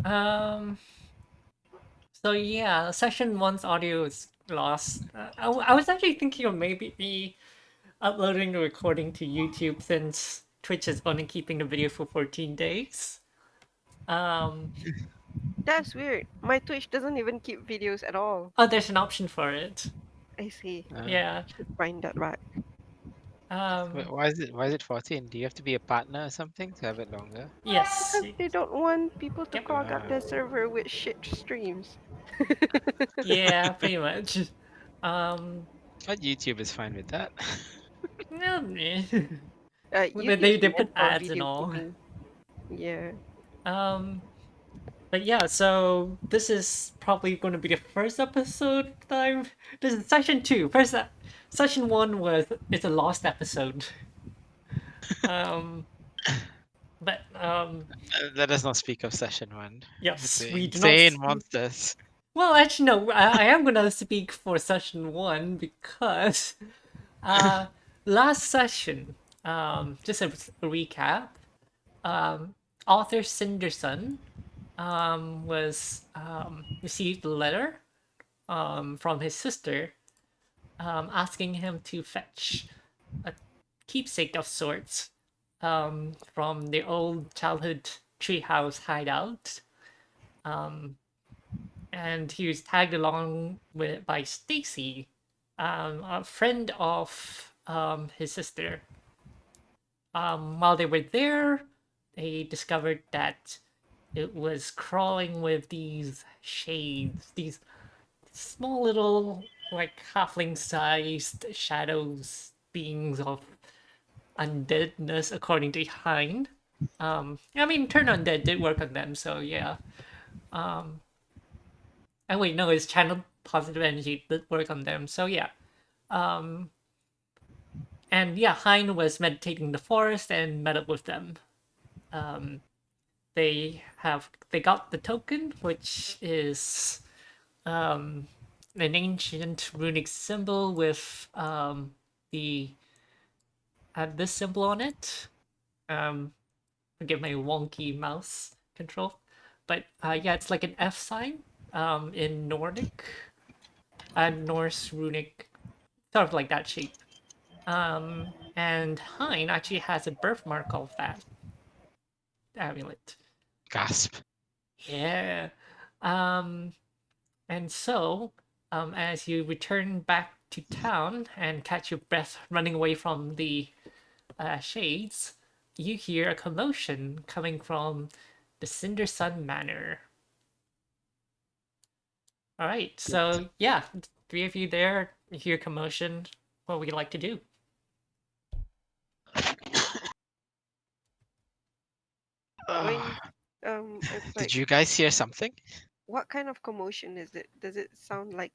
Um. So yeah, session one's audio is lost. I was actually thinking of maybe uploading the recording to YouTube since Twitch is only keeping the video for 14 days. Um. That's weird. My Twitch doesn't even keep videos at all. Oh, there's an option for it. I see. Yeah. Should find that back. Um. Why is it 14? Do you have to be a partner or something to have it longer? Yes. Because they don't want people to Yep. clog up Ah, their server with shit streams. Yeah. Pretty much. Um. but YouTube is fine with that. No, YouTube's they meant put for ads and video all. keeping. Yeah. Um. But yeah, so this is probably going to be the first episode time. This is session two. Session one was it's a lost episode. Um, but Let us not speak of session one. With yes, the we do not. insane monsters. Well, actually, no. I am gonna speak for session one because uh, last session, just a recap. Author Cinderson was received a letter from his sister asking him to fetch a keepsake of sorts from the old childhood treehouse hideout. And he was tagged along with by Stacy, a friend of his sister. While they were there, they discovered that it was crawling with these shades, these small little like halfling sized shadows beings of undeadness according to Hein. I mean turn undead did work on them, so yeah. And wait, no, it's channeled positive energy did work on them, so yeah. And yeah, Hein was meditating in the forest and met up with them. They got the token, which is an ancient runic symbol with the this symbol on it. Forgive my wonky mouse control, but yeah, it's like an F sign in Nordic and Norse runic, sort of like that shape. And Hein actually has a birthmark of that amulet. Gasp. Yeah. Um, and so, as you return back to town and catch your breath running away from the shades, you hear a commotion coming from the Cinder Sun Manor. All right, so yeah, three of you there, you hear commotion. What would you like to do? Going. Ah, It's like, did you guys hear something? what kind of commotion is it? Does it sound like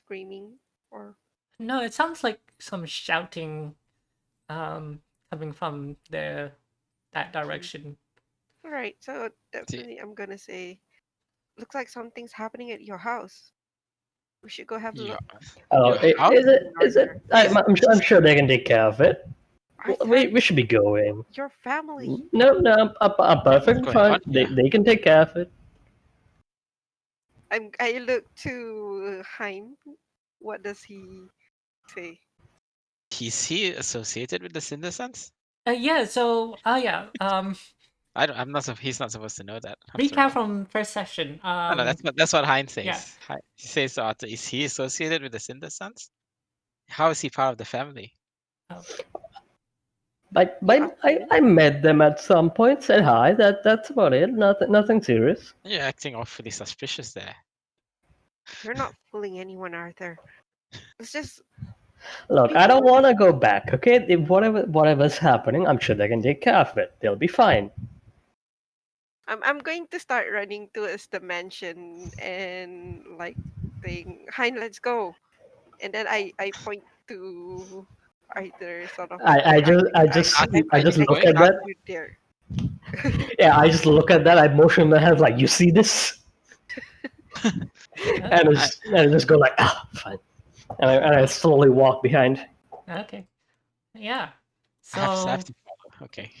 screaming or? No, it sounds like some shouting coming from that direction. All right. So See, definitely, I'm gonna say, looks like something's happening at your house. We should go have a your look. Oh, your house? is it? Is it? Arthur. Is I'm sure they can take care of it. Arthur, We should be going. your family. No, I'm what's perfectly going fine. on here? They can take care of it. I look to Hein. What does he say? Is he associated with the Cinder Suns? Yeah, so yeah, I'm not. He's not supposed to know that. After recap all. from first session. Oh, no, that's what Hein Yeah. says. He says to Arthur, is he associated with the Cinder Suns? How is he part of the family? Oh, I met them at some point. Said hi. That's about it. Nothing serious. You're acting awfully suspicious there. You're not fooling anyone, Arthur. It's just Look, I people. don't want to go back. Okay, if whatever's happening, I'm sure they can take care of it. They'll be fine. I'm going to start running towards the mansion and like saying, Hein, let's go. And then I point to Arthur, sort of like, I just I I, just I I Are point, you just I look going? at point that. you there. Yeah, I just look at that. I motion my head like, you see this, and I just go like, fine, and I slowly walk behind. okay. Yeah. I have So to follow. Okay.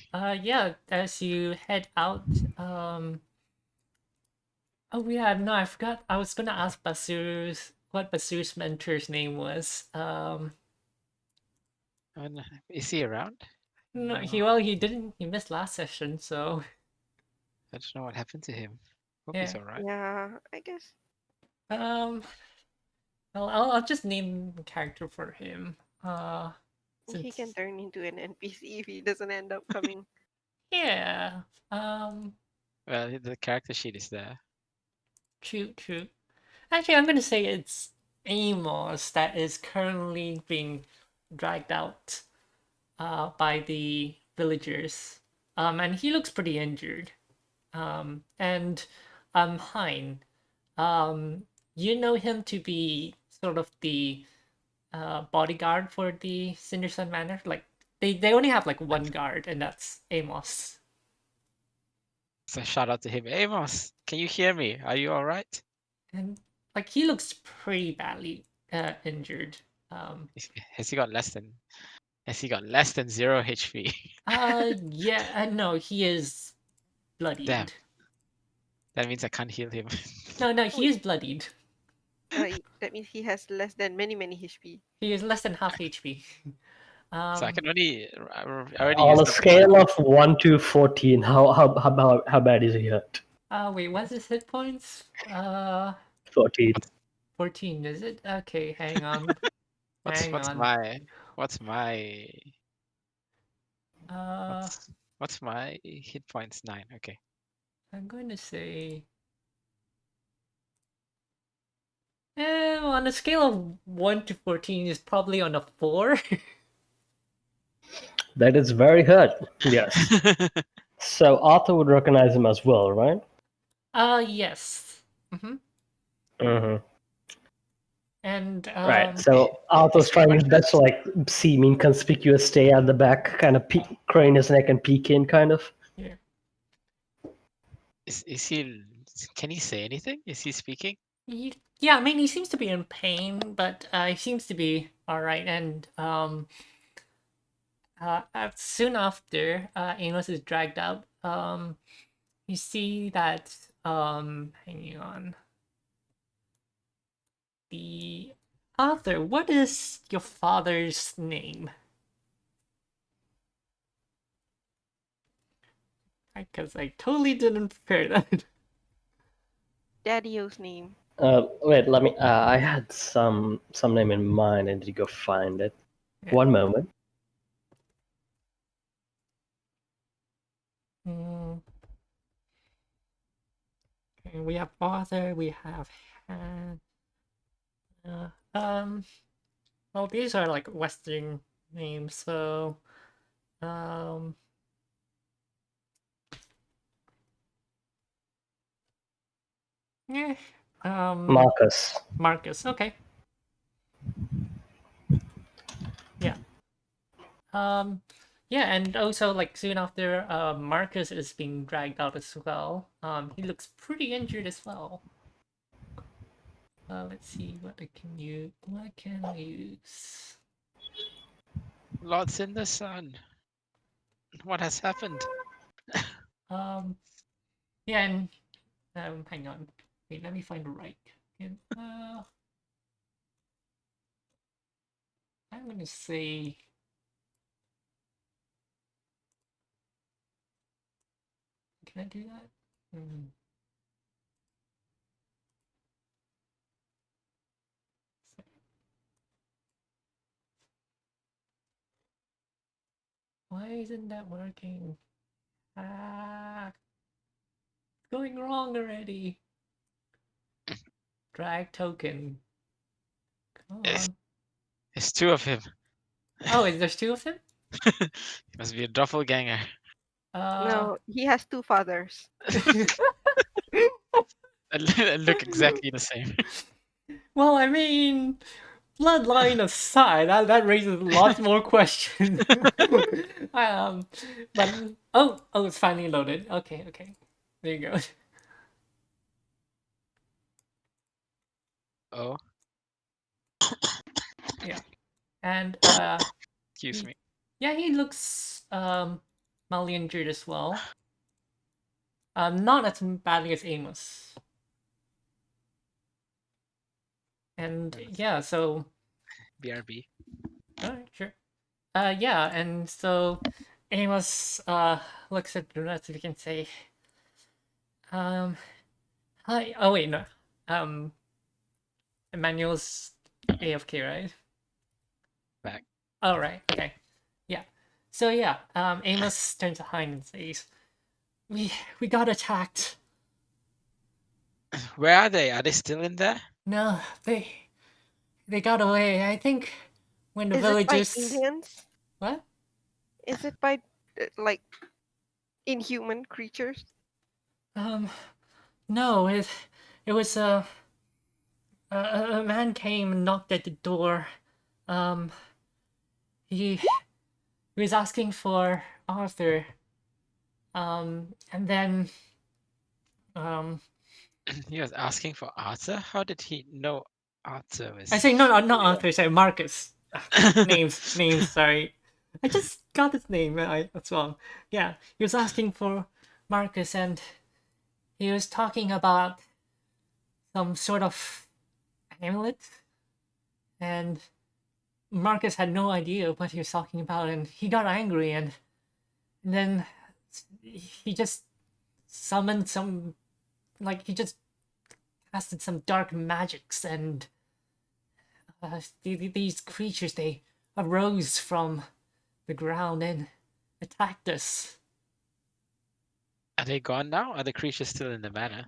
yeah, as you head out, Oh yeah, no, I forgot. I was gonna ask what Basur's mentor's name was. And is he around? No, No, he didn't. He missed last session, so I don't know what happened to him. Hope he's yeah. alright. Yeah, I guess Um, well, I'll just name a character for him. he can Since turn into an NPC if he doesn't end up coming. yeah. Um, Well, the character sheet is there. true. Actually, I'm gonna say it's Amos that is currently being dragged out by the villagers. And he looks pretty injured. And Hein, um, you know him to be sort of the bodyguard for the Cindersun Manor. Like they only have like one guard, and that's Amos. So shout out to him. Amos, can you hear me? Are you alright? And like he looks pretty badly injured. Um, Has he got less than zero HP? yeah, no, he is Damn, bloodied. that means I can't heal him. No, Oh, he is bloodied. that means he has less than many HP. He is less than half HP. So I Um, can I already On used a up scale of 1 to 14, how bad is he hurt? wait, what's his hit points? 14. 14, is it? Okay, hang on. what's Hang what's on. my what's my Uh, what's my hit points? 9. Okay. I'm going to say. On a scale of 1 to 14 is probably on a 4. That is very hurt. Yes. So Arthur would recognize him as well, right? Yes. Mm-hmm. Mm-hmm. And Right. So Arthur's Is he trying his much best to hurt? like seem inconspicuous, stay at the back, kind of crane his neck and peek in, kind of. yeah. Is he? Can he say anything? Is he speaking? Yeah, I mean he seems to be in pain, but he seems to be all right. And soon after Amos is dragged out, you see that hanging on the Arthur. What is your father's name? Because I totally didn't prepare that. Daddy-O's name. Wait, let me. I had some name in mind. I need to go find it. Yeah. One moment. Mm. Okay, we have Arthur. We have Han. Uh, um. Well, these are like Western names, so um. Yeah. Marcus. Marcus. Okay. Yeah. Um. Yeah, and also like soon after, Marcus is being dragged out as well. He looks pretty injured as well. Let's see what I can use. What can I use? Lord Cindersun, what has happened? Um. Yeah, and hang on. Wait, let me find the right. I'm gonna say. Can I do that? Hmm. Why isn't that working? Ah, it's going wrong already. Drag token. Come It's, on. it's 2 of him. Oh, is there two of them? He must be a doppelganger. No, he has two fathers. They look exactly the same. Well, I mean, bloodline aside, that raises lots more questions. um, but oh, it's finally loaded. Okay, there you go. Oh, Yeah, and excuse me. yeah, he looks mildly injured as well. Not as badly as Amos. And Nice. yeah, so BRB. alright, sure. Yeah, and so Amos looks at the rest of you and say, um, hi. Oh wait, no. Emmanuel's AFK, right? Back. Oh right, okay, yeah. So yeah, Amos turns to Hein and says, "We got attacked. Where are they? Are they still in there? No, they got away. I think when the Is it by villagers aliens? what? Is it by like inhuman creatures? Um, no, it was a man came and knocked at the door. Um, he was asking for Arthur. And then um, He was asking for Arthur. How did he know Arthur was I say no, not here? Arthur. Sorry, Marcus. Names. Sorry, I just got his name right as well. Yeah, he was asking for Marcus, and he was talking about some sort of amulet, and Marcus had no idea what he was talking about, and he got angry, and then he just summoned some, like he just casted some dark magics, and these creatures, they arose from the ground and attacked us. Are they gone now? Are the creatures still in the manor?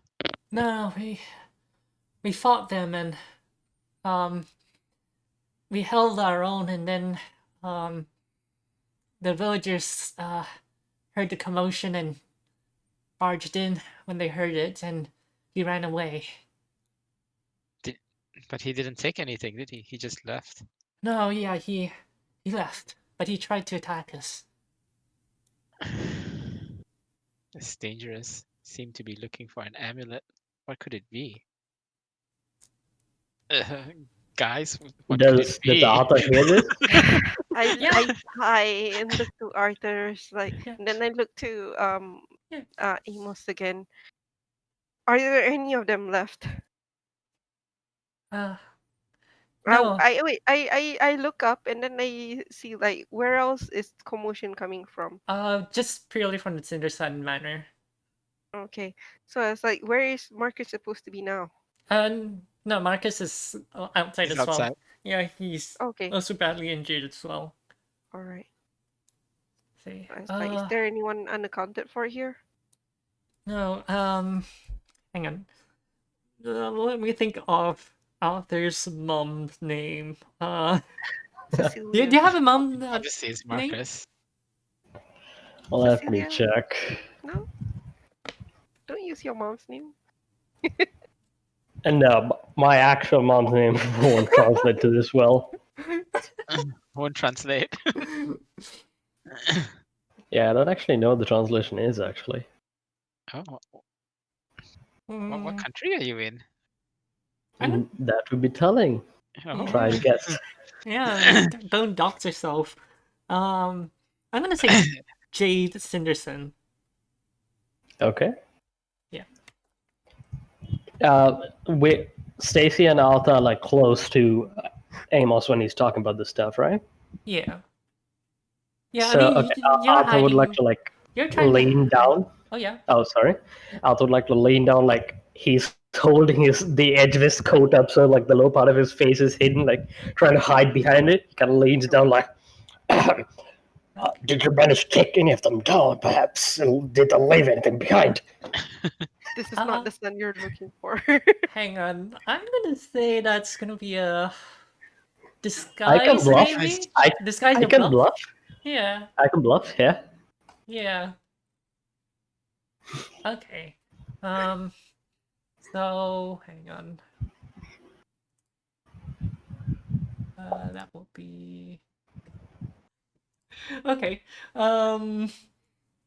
No, we fought them, and um we held our own, and then the villagers heard the commotion and barged in when they heard it, and he ran away. But he didn't take anything, did he? He just left. No, yeah, he left, but he tried to attack us. It's dangerous. Seem to be looking for an amulet. What could it be? Guys, what could Does it be? Arthur hear this? Yeah. I sigh and look to Arthur's Yeah. and then I look to Yeah. Amos again. Are there any of them left? No. I wait. I look up and then I see like where else is commotion coming from? Just purely from the Cinder Sun Manor. Okay, so I was like, where is Marcus supposed to be now? No, Marcus is outside He's as well. outside. Yeah, he's Okay, also badly injured as well. all right. See, I was like, is there anyone unaccounted for here? no, hang on. Let me think of Arthur's mom's name. Do Cecilia. you have a mom Obviously, it's name? Marcus. Let me Cecilia? check. No, don't use your mom's name. And my actual mom's name won't translate to this well. Won't translate. Yeah, I don't actually know what the translation is, actually. Oh, what Mm, country are you in? I don't. That would be telling. Oh, Try to guess. Yeah, don't dox yourself. I'm gonna say Jade Cinderson. Okay. Yeah. Stacy and Arthur are like close to Amos when he's talking about this stuff, right? Yeah. Yeah, So, I mean, okay, you're Arthur would like hiding. to You're trying lean to. down. Oh yeah. Oh, sorry. Arthur would like to lean down, like he's holding the edge of his coat up, so like the lower part of his face is hidden, like trying to hide behind it. He kind of leans down, like, "Did you manage to take any of them down? Perhaps did they leave anything behind?" This is not the son you're looking for. Hang on. I'm gonna say that's gonna be a I can disguise, bluff. maybe. I Disguise your can bluff. bluff. Yeah. I can bluff. Yeah. Yeah. Okay. So hang on. That will be okay.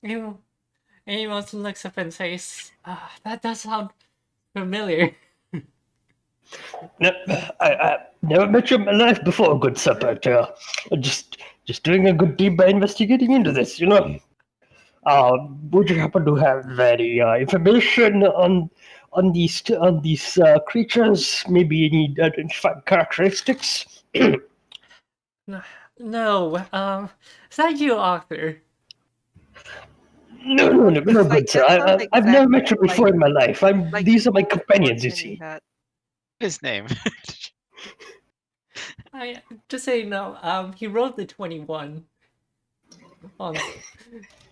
You Amos looks up and says, that does sound familiar. No, I never met you in my life before, good sir, but just doing a good deed by investigating into this, you know. Would you happen to have any information on these creatures? Maybe any identifying characteristics? No, is that you, Arthur? No, good sir. That sounds I've never met exactly you before in my life. like These are my the companions, you fortune see. had. His name. I just say no. He rolled the 21 on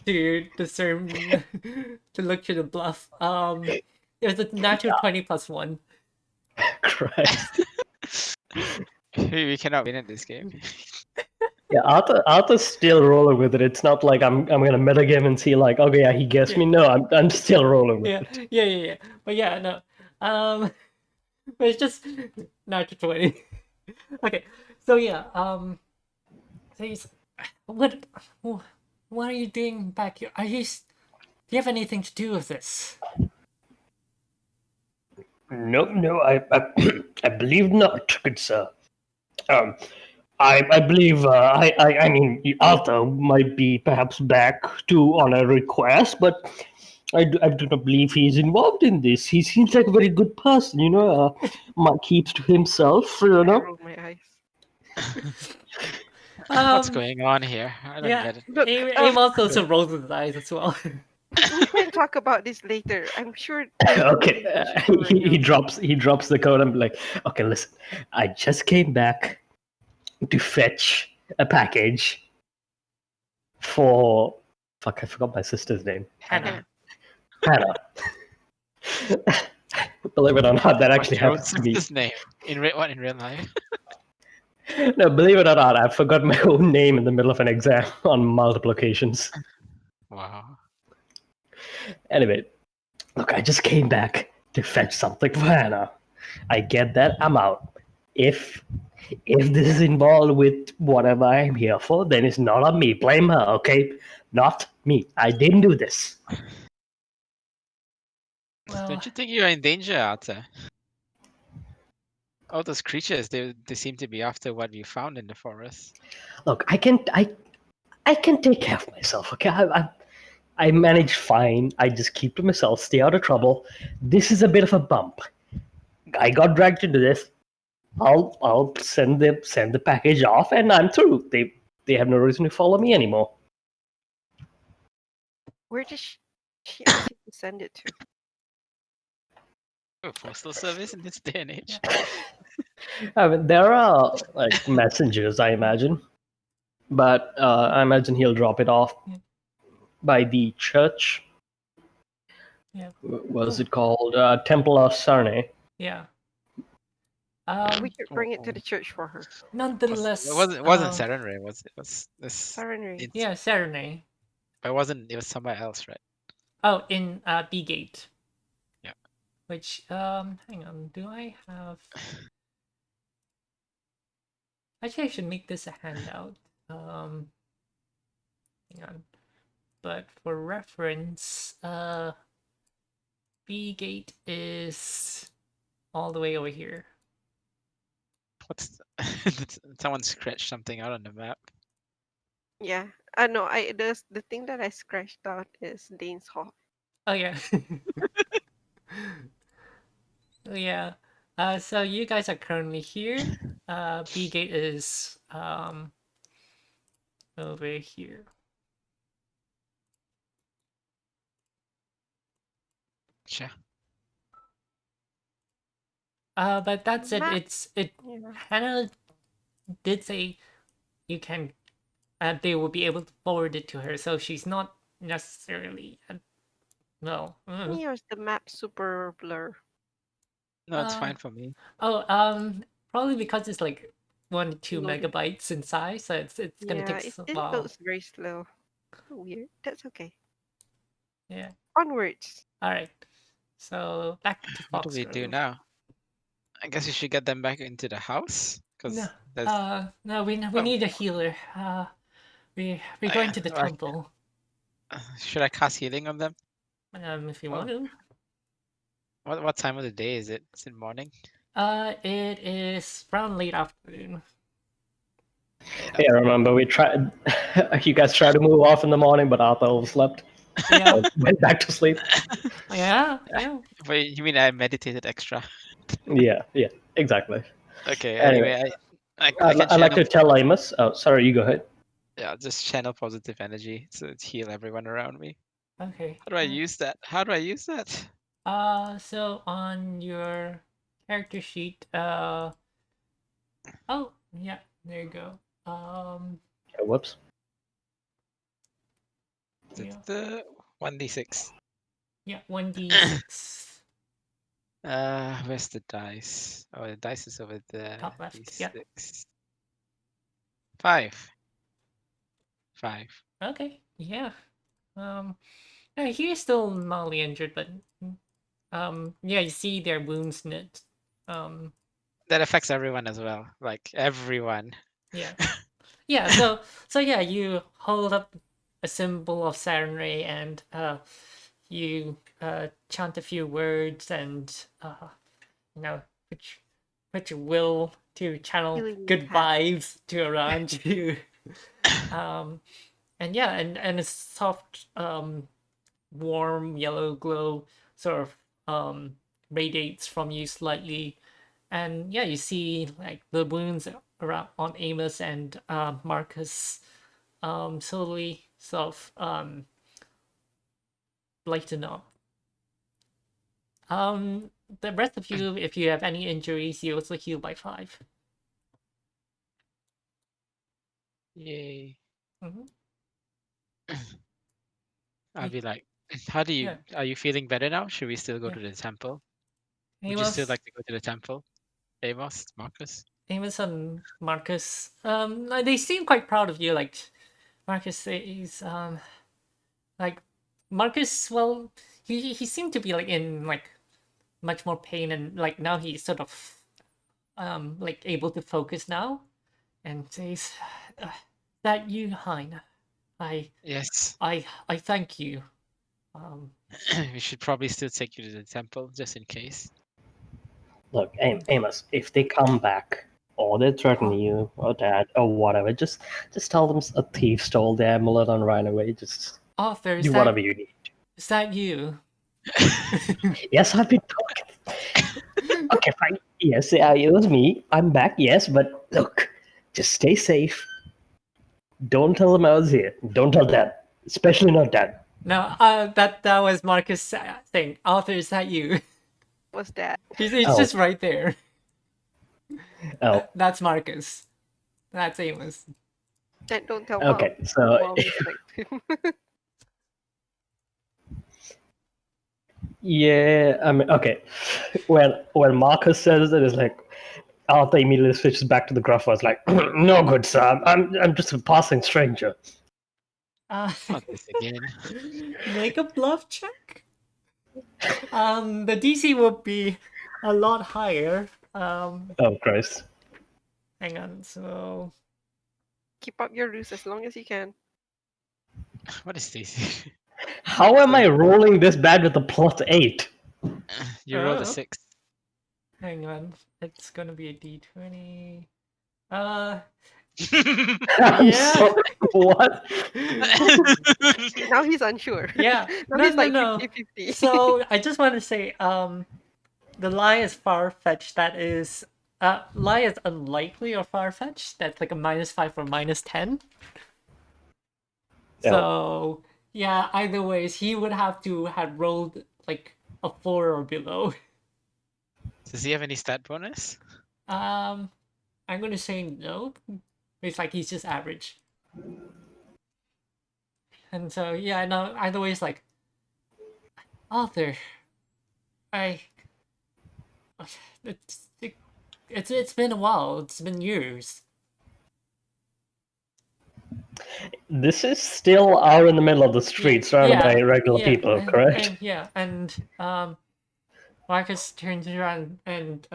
to discern to look through the bluff. It was a natural 20 plus 1. Christ. We cannot win at this game. Yeah, Arthur's still rolling with it. It's not like I'm gonna metagame and see like, okay, yeah, he guessed me. No, I'm still rolling with it. Yeah. But yeah, no. But it's just natural 20. Okay, so yeah. So what are you doing back here? Do you have anything to do with this? No, I believe not, good sir. I believe I mean Arthur might be perhaps back to on a request, but I do not believe he's involved in this. He seems like a very good person, keeps to himself, I roll my eyes. What's going on here? I don't Yeah, get it. Look, Amos also rolls his eyes as well. we can talk about this later. I'm sure. Okay, he he drops the code. I'm like, okay, listen, I just came back to fetch a package for fuck. I forgot my sister's name. Hannah. Hannah. Believe it or not, that actually What's your happens to me. sister's name? In real life? No, believe it or not, I forgot my own name in the middle of an exam on multiple occasions. Wow. Anyway, look, I just came back to fetch something for Hannah. I get that, I'm out. If this is involved with whatever I'm here for, then it's not on me. Blame her, okay? Not me. I didn't do this. Well, Don't you think you're in danger, Arthur? All those creatures, they seem to be after what you found in the forest. Look, I can take care of myself, okay? I manage fine. I just keep to myself, stay out of trouble. This is a bit of a bump. I got dragged into this. I'll send the package off, and I'm through. They have no reason to follow me anymore. Where does she ask you to send it to? Oh, postal service in this day and age. I mean, there are like messengers, I imagine, but I imagine he'll drop it off by the church. Yeah. What is it called? Temple of Sarne. yeah. We could bring it to the church for her. Nonetheless, It wasn't Serenray, was it? It was this? Serenade. Yeah, Serenade. But it wasn't. It was somewhere else, right? Oh, in B Gate. Yeah. Which hang on, do I have? Actually, I should make this a handout. Hang on. But for reference, B Gate is all the way over here. What's someone scratched something out on the map? Yeah. No, the thing that I scratched out is Dane's Hall. Oh yeah. Oh yeah. So you guys are currently here. B Gate is over here. Sure. But that's it. Map. It Yeah. Hannah did say you can they will be able to forward it to her, so she's not necessarily no. Here's the map super blur. No, it's fine for me. Oh, probably because it's like 1 to 2 Loading. megabytes in size, so it's gonna Yeah, take it a while. goes very slow. Weird. That's okay. Yeah. Onwards. All right. So back to What do we do Foxgrove. now? I guess we should get them back into the house because No. there's. No, we Oh. need a healer. We're going to the Alright. temple. Should I cast healing on them? If you want to. What time of the day is it? Is it morning? It is around late afternoon. Yeah, remember we tried. You guys tried to move off in the morning, but Arthur overslept. Yeah, Went back to sleep. yeah. Wait, you mean I meditated extra? Yeah, exactly. Okay. Anyway, Anyway, I can I like channel. to tell Amos. Oh, sorry, you go ahead. Yeah, just channel positive energy to heal everyone around me. Okay. How do I use that? How do I use that? So on your character sheet, oh yeah, there you go. Whoops. Yeah, The 1d6. yeah, 1d6 Where's the dice? Oh, the dice is over there. top left. Yeah. D6. 5. 5. Okay. Yeah. Yeah, he's still mildly injured, but yeah, you see their wounds knit. That affects everyone as well. Like everyone. Yeah. Yeah, so yeah, you hold up a symbol of Sarenrae and you chant a few words and you know put put your will to channel Healing good path. vibes to around you. And yeah, and a soft warm yellow glow sort of radiates from you slightly, and yeah, you see like the wounds around on Amos and Marcus slowly sort of lighten up. The rest of you, if you have any injuries, you also heal by 5. Yay. Mm-hmm. I'll be like, how do you, Yeah, are you feeling better now? Should we still go yeah. to the temple? Would you still Amos, like to go to the temple? Amos, Marcus? Amos and Marcus, like, they seem quite proud of you. Like Marcus says, like Marcus, well, he seemed to be like in like much more pain, and like now he's sort of like able to focus now, and says, "That you, Hein? I Yes. I thank you." Um, We should probably still take you to the temple just in case. Look, Amos, if they come back or they threaten you or dad or whatever, just tell them a thief stole the amulet and ran away. Just Arthur, do whatever you need. is that you? Yes, I've been talking. Okay, fine. Yes, it was me. I'm back. Yes, but look, just stay safe. Don't tell them I was here. Don't tell Dad, especially not Dad. No, that was Marcus saying, "Arthur, is that you?" Was that? He's Oh. just right there. Oh, That's Marcus. That's Amos. And don't tell okay. mom. So Mom is like, yeah, I mean, okay. When Marcus says it, it's like Arthur immediately switches back to the gruff voice, like, "No good, sir. I'm just a passing stranger." Not this again. Make a bluff check. The DC will be a lot higher. Oh Christ! Hang on. So keep up your ruse as long as you can. What is this? How am I rolling this bad with a +8? You rolled a Oh. 6. hang on. It's gonna be a D20. I'm Yeah. sorry. What? Now he's unsure. Yeah. Now No, he's no, like no. 50-50. So I just want to say, the lie is far fetched. That is, lie is unlikely or far fetched. That's like a -5 or -10. Yeah. So yeah, either ways, he would have to have rolled like a 4 or below. Does he have any stat bonus? I'm gonna say no. It's like he's just average. And so yeah, no. Either way, it's like Arthur. I. It's been a while. It's been years. This is still out in the middle of the street, surrounded by regular people, correct? And yeah, and Marcus turns around and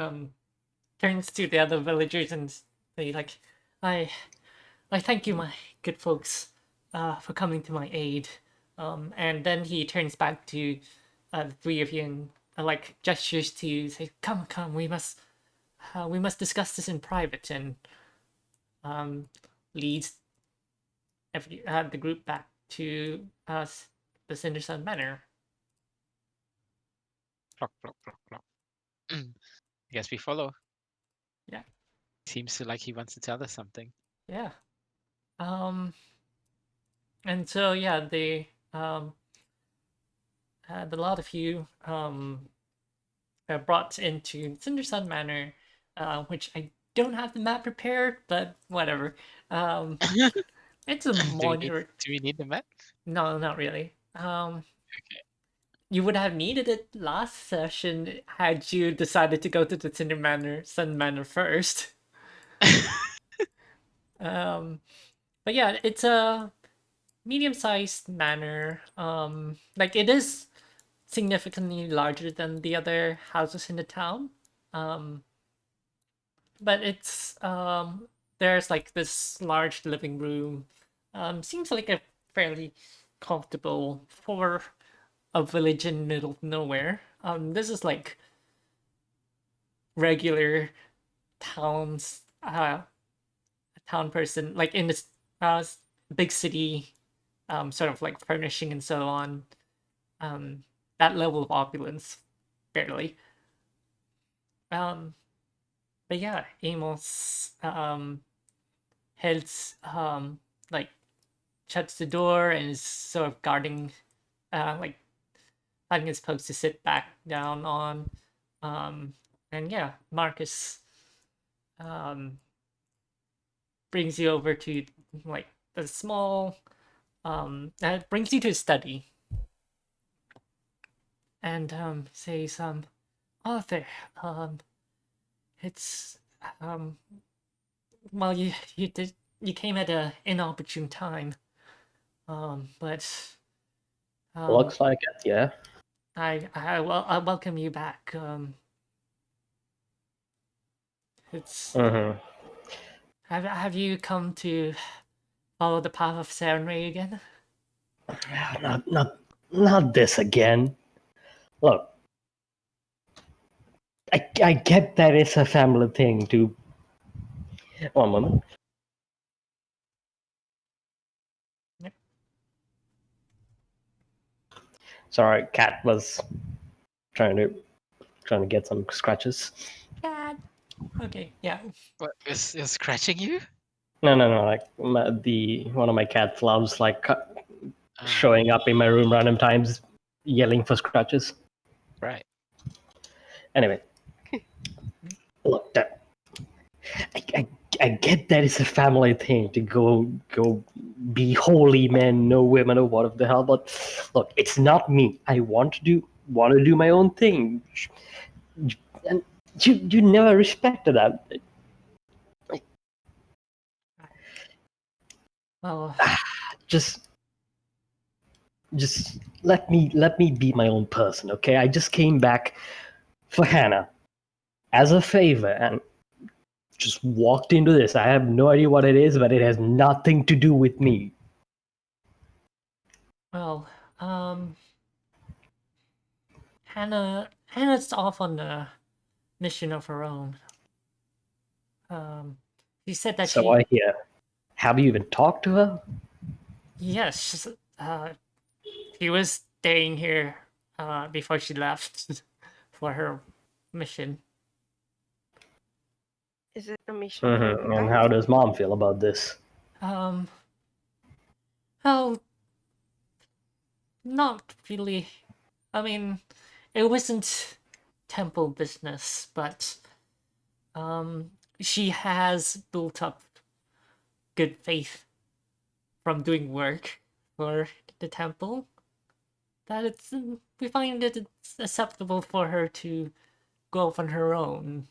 turns to the other villagers and say like, I thank you, my good folks, for coming to my aid. And then he turns back to the three of you and like gestures to you, say, "Come, come, we must discuss this in private." And leads the group back to the the Cinder Sun Manor. Plop, plop, plop, plop. I guess we follow. Yeah. Seems like he wants to tell us something. Yeah. And so yeah, they had a lot of you brought into Cinder Sun Manor, which I don't have the map prepared, but whatever. It's a modular. Do we need the map? No, not really. Okay. You would have needed it last session had you decided to go to the Cinder Manor, Sun Manor first. But yeah, it's a medium-sized manor. Like it is significantly larger than the other houses in the town. But it's there's like this large living room. Seems like a fairly comfortable for a village in the middle of nowhere. This is like regular towns town person, like in this big city, sort of like furnishing and so on. That level of opulence, barely. But yeah, Amos heads like shuts the door and is sort of guarding, like finding his post to sit back down on. And yeah, Marcus brings you over to like the small brings you to his study and says Arthur, it's well, you came at a inopportune time, but Looks like it, yeah. I welcome you back. It's have you come to follow the path of Serenray again? Not this again. Look, I get that it's a family thing to. One moment. Yep. Sorry, cat was trying to get some scratches. Cat. Okay, yeah. What is scratching you? No. Like one of my cats loves like showing up in my room random times, yelling for scratches. Right. Anyway, look, I get that it's a family thing to go be holy men, no women, or whatever the hell. But look, it's not me. I want to do my own thing, and you never respected that. Well, Just let me be my own person, okay? I just came back for Hannah as a favor and just walked into this. I have no idea what it is, but it has nothing to do with me. well, Hannah's off on a mission of her own. She said that So I hear. Have you even talked to her? yes, she was staying here before she left for her mission. Is it a mission? And how does mom feel about this? Well, not really. I mean, it wasn't temple business, but she has built up good faith from doing work for the temple. That we find that it's acceptable for her to go off on her own.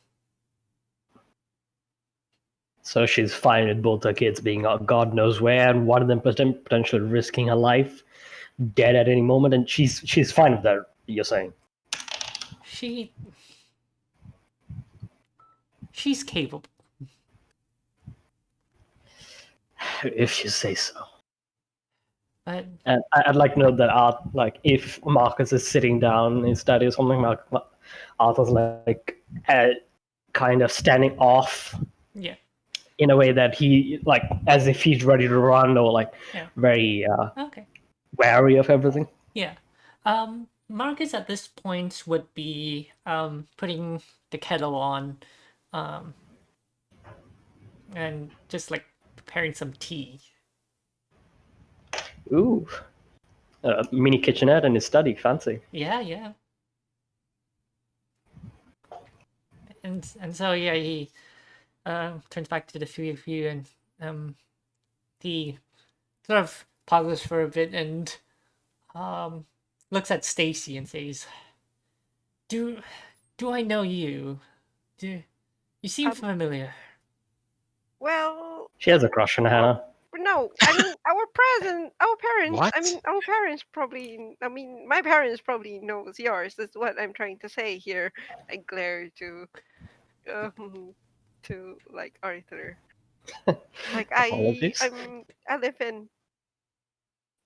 So she's fine with both her kids being God knows where, and one of them potentially risking her life, dead at any moment, and she's fine with that. You're saying? She's capable. If you say so. But And I'd like to know that if Marcus is sitting down in his study or something, Arthur's like kind of standing off. yeah. In a way that he as if he's ready to run or Yeah. very Okay. wary of everything. Yeah. Marcus at this point would be putting the kettle on, um, and just like preparing some tea. Ooh, a mini kitchenette in his study. Fancy. Yeah, yeah. And so yeah, he turns back to the three of you, and he sort of pauses for a bit and um looks at Stacy and says, "Do do I know you? Do you seem Um, familiar?" well, She has a crush on our, Hannah. no, I mean our parents. I What? mean our parents probably. I mean my parents probably knows yours. That's what I'm trying to say here. I glare um like Arthur. Like Apologies. I live in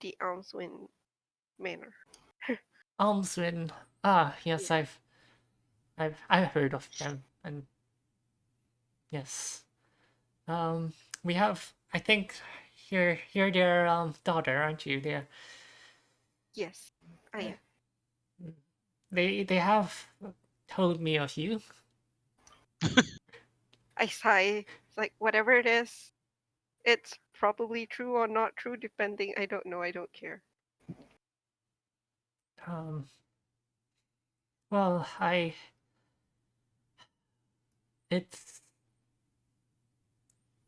the Almswin Manor. Almswin. Ah, yes, Yeah. I've heard of them, and yes. Um, we have. I think you're their daughter, aren't you? Yes, I am. They have told me of you. I sigh. It's like whatever it is, it's probably true or not true, depending. I don't know. I don't care. Um, well, it's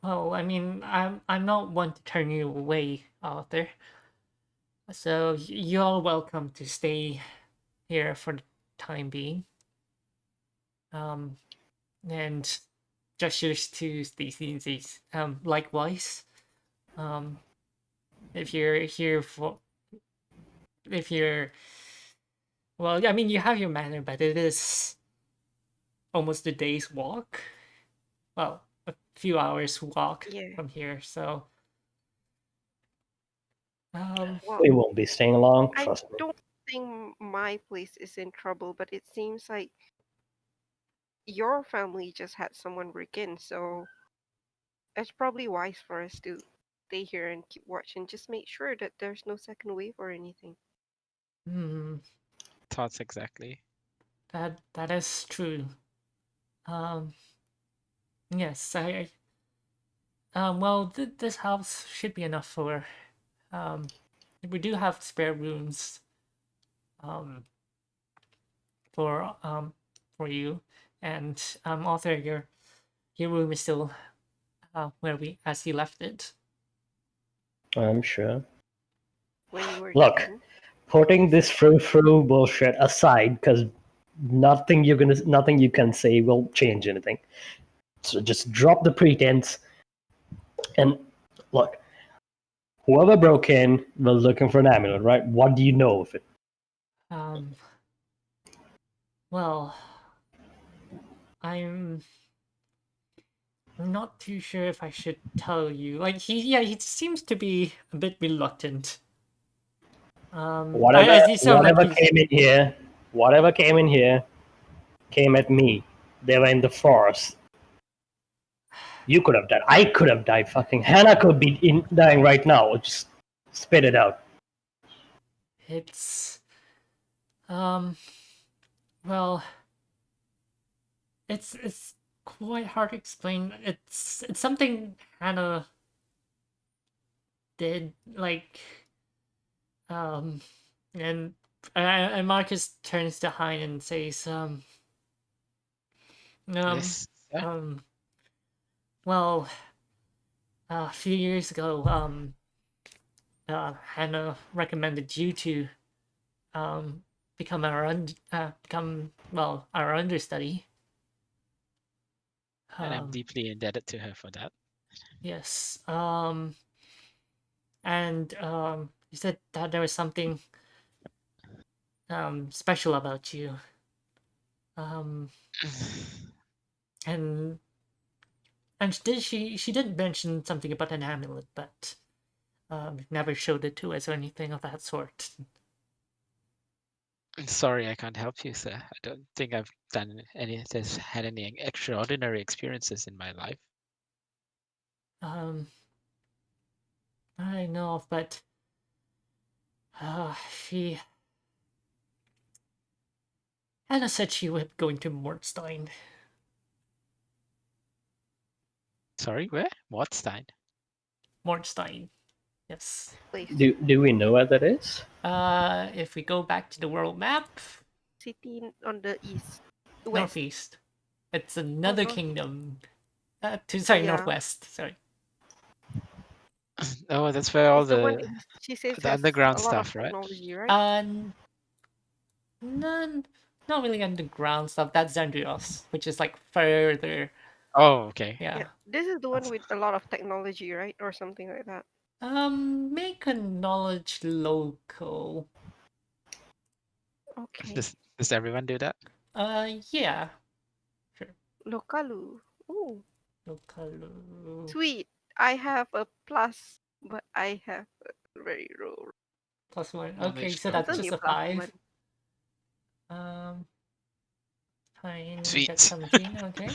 well, I mean, I'm not one to turn you away, Arthur. So you're welcome to stay here for the time being. Um, and gestures to Stacy and says, likewise. Um, if you're here for, if you're, well, I mean, you have your manor, but it is almost a day's walk. Well, a few hours walk Yeah. from here, so um, Well, We won't be staying long. I Trust me. don't think my place is in trouble, but it seems like your family just had someone break in, so it's probably wise for us to stay here and keep watch and just make sure that there's no second wave or anything. hmm, Thoughts exactly. that is true. Um, yes, well, this house should be enough for um, we do have spare rooms um for um for you, and also your room is still where we as you left it. I'm sure. When you were Look, done, putting this frou bullshit aside, because nothing you can say will change anything. So just drop the pretense and look. Whoever broke in was looking for an amulet, right? What do you know of it? Um, well, I'm not too sure if I should tell you. Like he seems to be a bit reluctant. Whatever, As he sort of like he's whatever came in here, came at me. They were in the forest. You could have died. I could have died. Fucking Hannah could be dying right now. Just spit it out. it's um well it's quite hard to explain. It's something Hannah did like um and and Marcus turns to Hein and says um Yes, sir. um well a few years ago Hannah recommended you to um become become well our understudy. And I'm um deeply indebted to her for that. yes and you said that there was something special about you. Um, and she did mention something about an amulet, but never showed it to us or anything of that sort. I'm sorry, I can't help you, sir. I don't think I've had any extraordinary experiences in my life. Um, I know, but She Anna said she was going to Mordstein. Sorry, where? Mordstein. Mordstein. Yes. Place. Do we know where that is? If we go back to the world map, City on the east. West. northeast. It's another north. kingdom. Yeah. Northwest. Sorry. Oh, that's where all It's the one the she says the has underground a lot of stuff, right? technology, right? None. Not really underground stuff. That's Zandrios, which is like further. Oh, okay. Yeah. Yeah. This is the one with a lot of technology, right? Or something like that. Make a knowledge local. Okay. Does everyone do that? Yeah. Sure. Lokalu. Ooh. Local. Sweet. I have a plus, but I have a very low. +1. Okay, Knowledge so It's that's local. only just a a plus 5. one. Fine. Sweet. Got 17. Okay.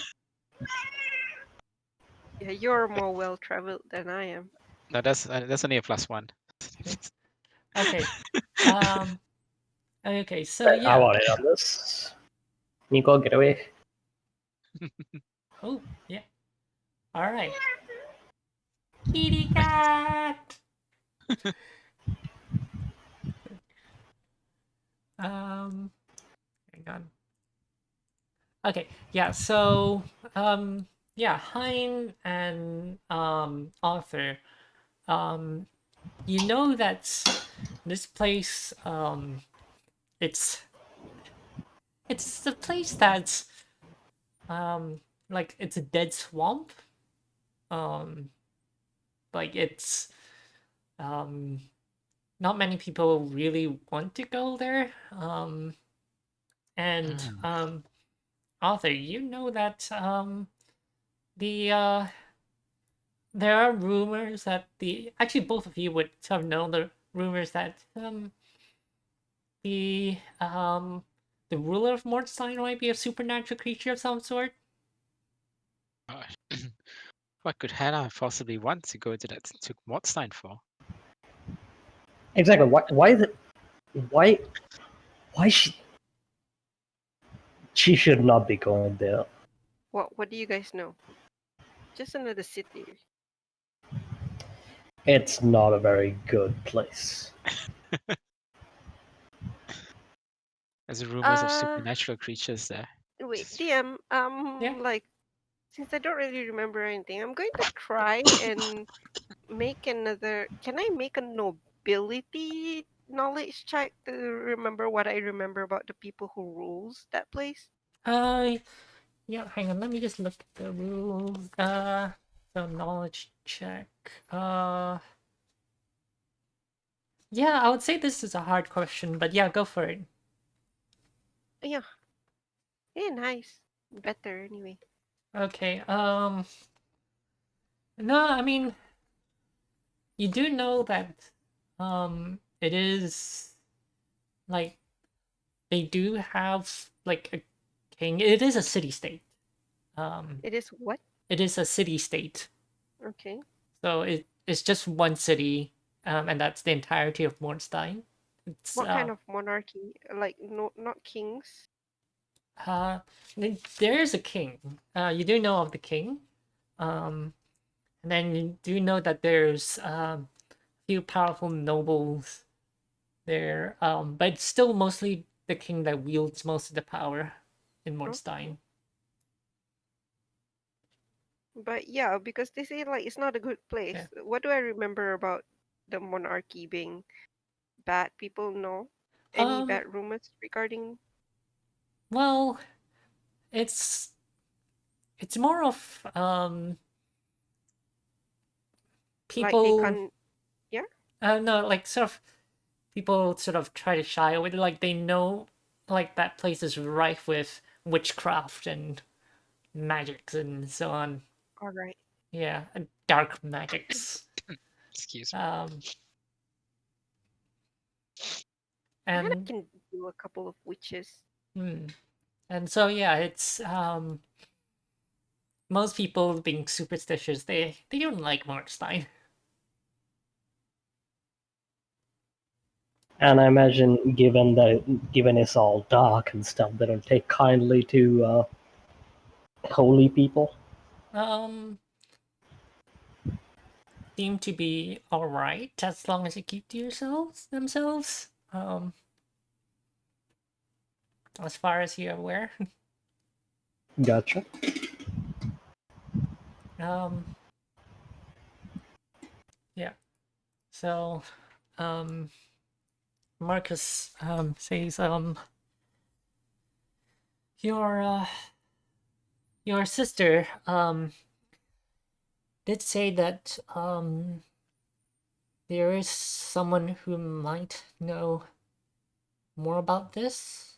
Yeah, you're more well traveled than I am. No, that's only a +1. Okay. Okay. So I yeah. want it on this. Nico, get away. Oh yeah. All right. Kitty cat. Hang on. Okay. Yeah. So yeah, Hein and Arthur. You know that this place it's the place that's like it's a dead swamp. Um like it's um not many people really want to go there. And Arthur, you know that the there are rumors that the actually both of you would have known the rumors that the the ruler of Mordstein might be a supernatural creature of some sort. Gosh. What could Hannah possibly want to go to Mordstein for? Exactly. Why? Why she should not be going there. What do you guys know? Just another city. It's not a very good place. There's rumors of Uh, supernatural creatures there. wait, DM. Yeah. Like, since I don't really remember anything, I'm going to try and make another. Can I make a nobility knowledge check to remember what I remember about the people who rules that place? Yeah, hang on, let me just look at the rules. So knowledge check. Yeah, I would say this is a hard question, but yeah, go for it. Yeah. Yeah, nice. Better anyway. Okay, no, I mean, you do know that, it is, like, they do have, like, a king. It is a city-state. It is what? It is a city-state. Okay. So it's just one city, and that's the entirety of Mordstein. It's What kind of monarchy? Like, no, not kings. there is a king. You do know of the king. And then you do know that there's a few powerful nobles there. But it's still mostly the king that wields most of the power in Mordstein. But yeah, because they say like it's not a good place. Yeah. What do I remember about the monarchy being bad? People know any Um. bad rumors regarding Well, it's more of like they people. can't. Yeah. No, like sort of people sort of try to shy away. Like they know, like that place is rife with witchcraft and magics and so on. All right. Yeah, and dark magics. Excuse me. Hannah And can do a couple of witches. and so yeah, it's most people being superstitious. They don't like Markstein. And I imagine, given it's all dark and stuff, they don't take kindly to holy people. Seem to be all right as long as you keep to themselves. As far as you're aware. Gotcha. Yeah. So, Marcus says your sister did say that there is someone who might know more about this.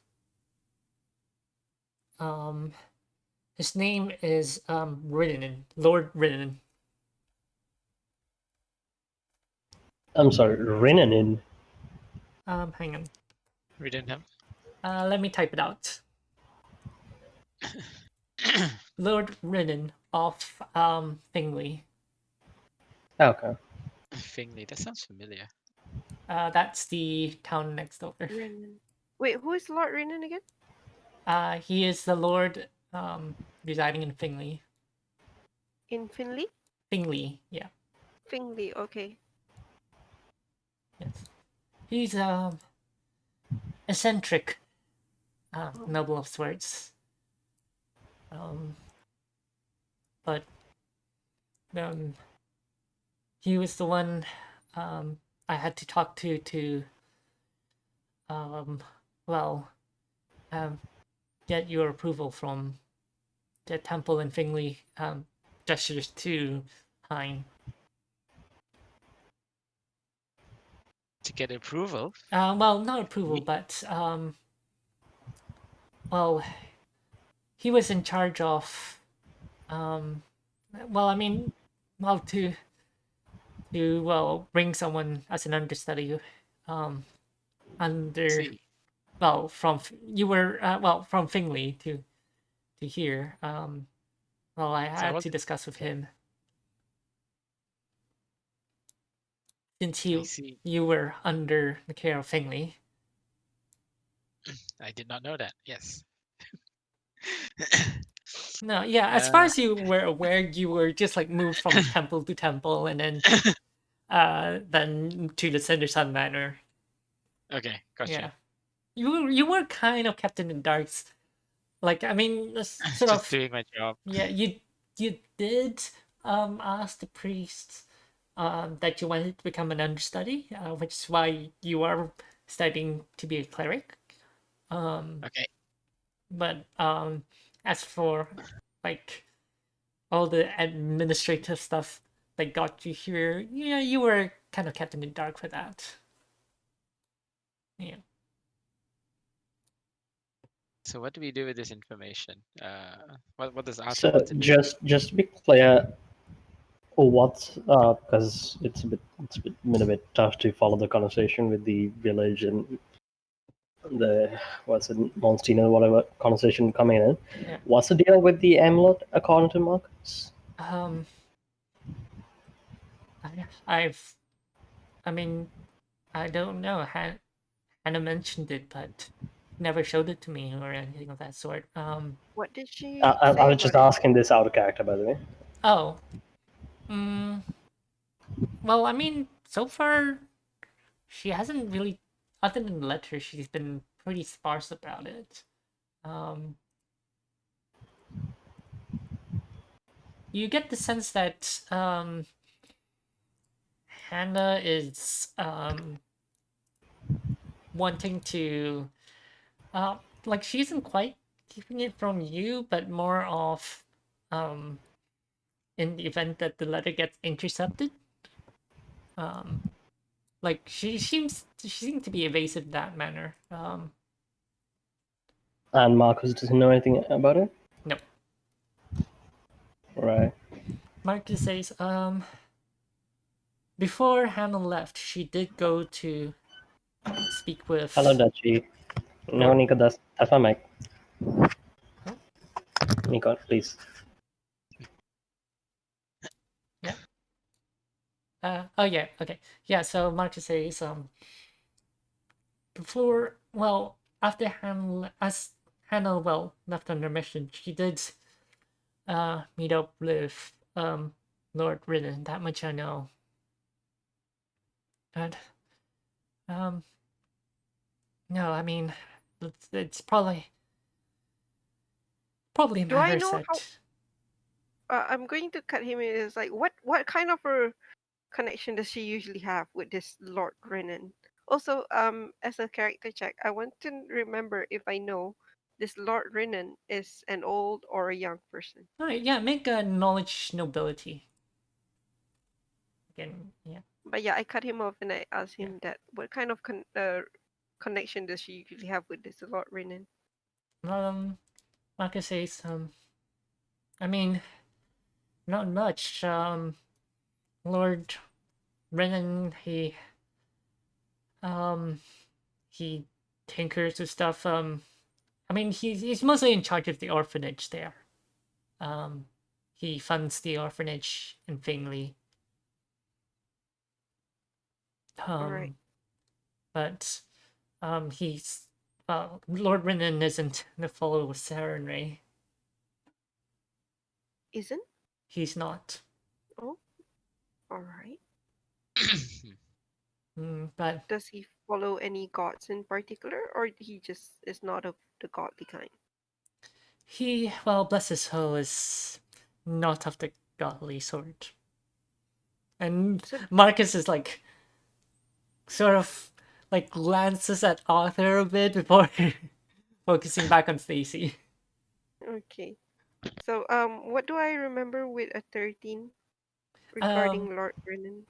His name is Rinnan, Lord Rinnan. I'm sorry, Renanin. Hang on. Reading him. Let me type it out. Lord Rinnan of Fingley. Okay. Fingley, that sounds familiar. That's the town next door. Renan. Wait, who is Lord Renan again? He is the Lord residing in Fingley. In Finley? Fingley, yeah. Finley, okay. Yes. He's eccentric, noble of sorts. But he was the one I had to talk to well, get your approval from the temple in Fingley, gestures to Hein. To get approval? Well, not approval, but well, he was in charge of well, I mean, well, to bring someone as an understudy under See. well from you were from Fingley to here. Well, I So I had to wasn't. discuss with him since I see. you were under the care of Fingley. I did not know that. Yes. No, yeah. As far as you were aware, you were just like moved from temple to temple, and then to the Cinder Sun Manor. Okay, gotcha. Yeah, you were kind of kept in the dark. Like, I mean, sort Just of. doing my job. Yeah, you did ask the priest that you wanted to become an understudy, which is why you are studying to be a cleric. Okay. But as for like all the administrative stuff that got you here, yeah, you were kind of kept in the dark for that. Yeah. So what do we do with this information? What does Arthur So want to do? just to be clear, what because it's been a bit tough to follow the conversation with the village and the what's it Monstino whatever conversation coming in. Yeah. What's the deal with the amulet according to Marcus? I mean, I don't know. Hannah mentioned it, but never showed it to me or anything of that sort. What did she I say was just about it? asking this out of character, by the way. Oh, well, I mean, so far she hasn't really, other than the letter, she's been pretty sparse about it. You get the sense that Hannah is wanting to, like, she isn't quite keeping it from you, but more of, in the event that the letter gets intercepted. Like she seems to be evasive in that manner. And Marcus doesn't know anything about it. No. Right. Marcus says, before Hannah left, she did go to speak with. Hello, Dutchy. No, Lord. Nico, that's my mic. Oh. Nico, please. Yeah. Oh yeah. Okay. Yeah. So Marcus says, before, well, after Hannah, well, left on her mission, she did meet up with Lord Ridden. That much I know. But no, I mean, it's probably Do I matters know how? that I'm going to cut him. Is like what kind of a connection does she usually have with this Lord Renan? Also, as a character check, I want to remember if I know this Lord Renan is an old or a young person. all right, yeah, make a knowledge nobility. Again, yeah. But yeah, I cut him off and I asked Yeah. him that what kind of connection does she usually have with this Lord Renan? Like I say, I mean, not much. Lord Renan, um, he tinkers with stuff. I mean, he's mostly in charge of the orphanage there. Um, he funds the orphanage in Fingley. All right. But he's Lord Renan isn't the follower of Sarenrae. Isn't? He's not. Oh, all right. But Does he follow any gods in particular, or he just is not of the godly kind? he, well, bless his soul, is not of the godly sort. And So Marcus is like, sort of, like, glances at Arthur a bit before focusing back on Stacy. okay. So what do I remember with a 13 Um, regarding Lord Renan?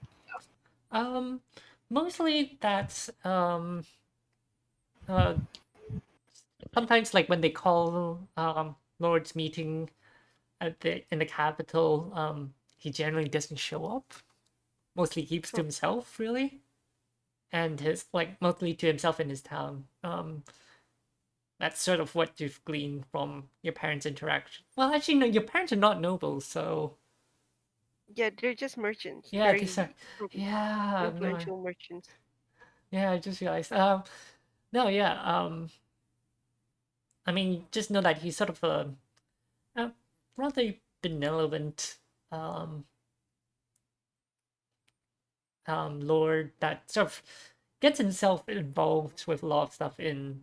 um, mostly that's, uh, sometimes, like, when they call, Lord's meeting in the capital, he generally doesn't show up. Mostly keeps to Oh, himself, really, and his like mostly to himself in his town. That's sort of what you've gleaned from your parents' interaction. Well, actually, no, your parents are not nobles, so yeah, they're just merchants, yeah, these are, very yeah, no, influential merchants. yeah, I just realized. No, yeah, I mean, just know that he's sort of a rather benevolent, um, lord that sort of gets himself involved with a lot of stuff in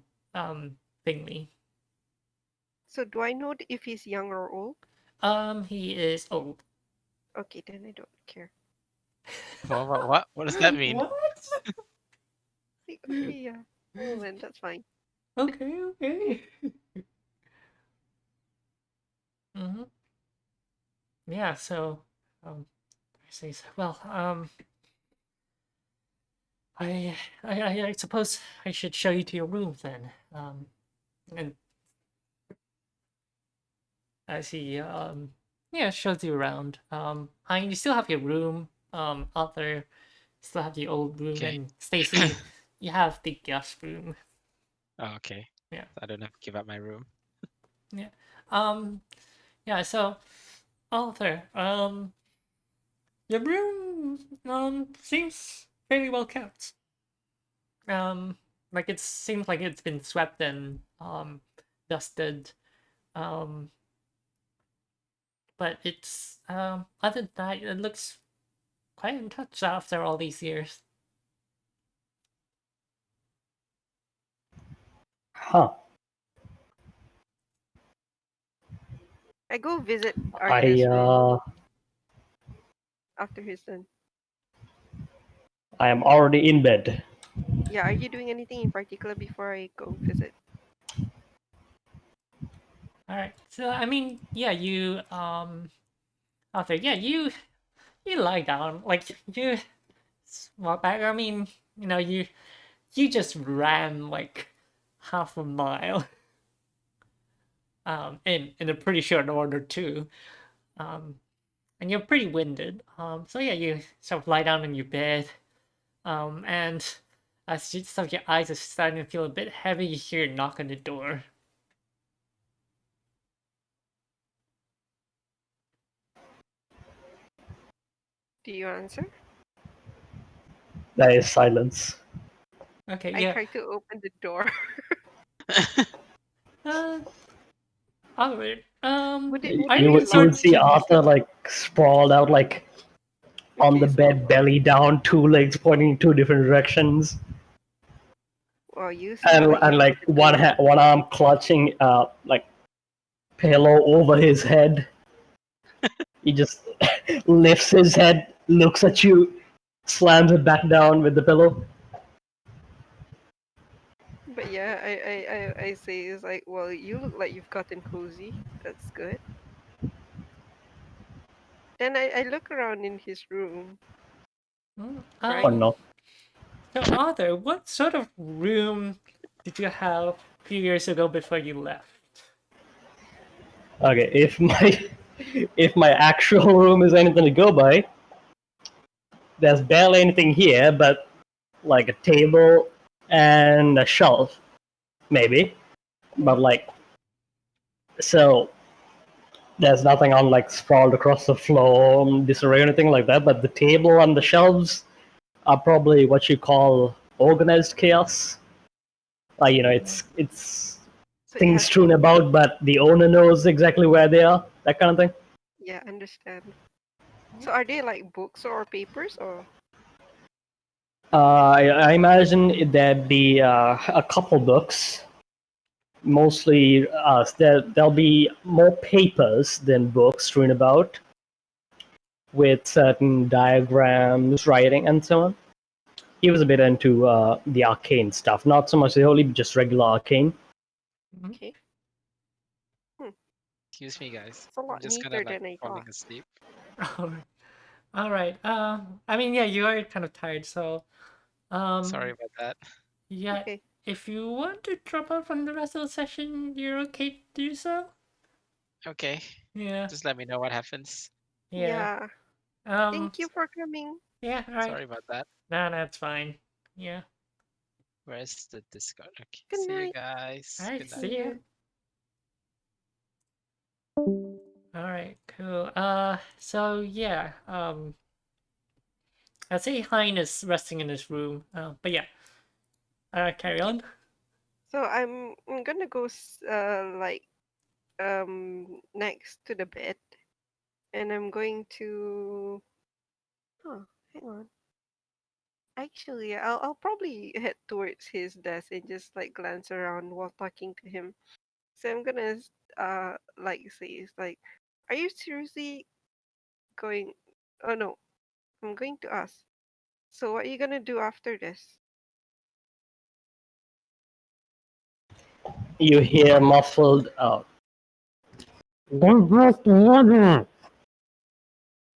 Bingley. So do I know if he's young or old? He is old. Okay, then I don't care. What does that mean? What? Okay, yeah. Well, then that's fine. Okay, okay. Mm-hmm. Yeah, so I say so. Well, I suppose I should show you to your room then. And as he yeah, shows you around. I mean, you still have your room. Arthur, you still have the old room, Okay. and Stacy, you have the guest room. Oh, okay. Yeah. I don't have to give up my room. Yeah. Um. Yeah. So, Arthur, your room seems fairly well kept. Um, like it seems like it's been swept and dusted. Um, but it's other than that, it looks quite in touch after all these years. Huh. I go visit I Arthur's room after he's done. I am already in bed. Yeah, are you doing anything in particular before I go visit? All right. So I mean, yeah, you Arthur, yeah, you lie down like you walk back. I mean, you just ran like half a mile in a pretty short order too. Um, and you're pretty winded. So yeah, you sort of lie down in your bed. And as sort of your eyes are starting to feel a bit heavy, you hear a knock on the door. Do you answer? There is silence. Okay, I yeah. try to open the door. Uh, all right. Would it You would I it you be would, can you like would start. see Arthur like sprawled out like on the okay? So bed, belly down, two legs pointing in two different directions, well, you see what and you like need to do. one arm clutching like pillow over his head. He just lifts his head, looks at you, slams it back down with the pillow. But yeah, I say it's like, well, you look like you've gotten cozy. That's good. Then I look around in his room, Mm, right? Oh no. So, Arthur, what sort of room did you have a few years ago before you left? Okay, if my actual room is anything to go by, there's barely anything here but like a table and a shelf, maybe. But like so there's nothing on like sprawled across the floor, disarray or anything like that, but the table and the shelves are probably what you call organized chaos. Like, it's So it things has strewn about, but the owner knows exactly where they are, that kind of thing. yeah, understand. So are they like books or papers or I imagine there'd be a couple books. Mostly, there'll be more papers than books strewn about with certain diagrams, writing, and so on. He was a bit into the arcane stuff, not so much the holy, but just regular arcane. Mhm. okay? Excuse me, guys. It's a I'm lot just kind of neater like than I thought. falling asleep. All right. I mean, yeah, you are kind of tired, so Sorry um, about that. yeah. Okay. If you want to drop out from the rest of the session, you're okay to do so. Okay, Yeah. just let me know what happens. Yeah. Yeah. Um. Thank you for coming. Yeah. All right. Sorry about that. No, that's fine. Yeah. Where's the Discord? Okay, Good see you night. All guys. right. Good night. See See ya. you. All right. Cool. So yeah. I'd say Hein is resting in his room. But yeah. Carry Okay. on. So I'm gonna go like next to the bed, and I'm going to. Oh, hang on. Actually, I'll probably head towards his desk and just like glance around while talking to him. So I'm gonna like say it's like, are you seriously going? Oh no, I'm going to ask. So what are you gonna do after this? You hear muffled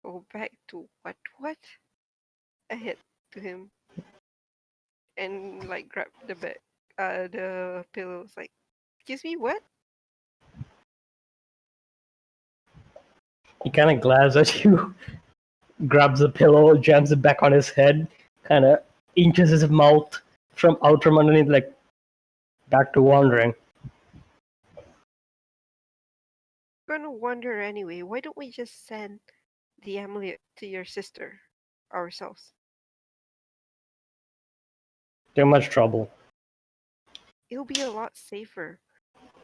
Go back to what? What? I head to him and like grab the pillows. Like, excuse me, what? he kind of glares at you, grabs the pillow, jams it back on his head, kind of inches his mouth from out from underneath, like back to wandering. We're gonna wander anyway. Why don't we just send the amulet to your sister ourselves? Too much trouble. It'll be a lot safer.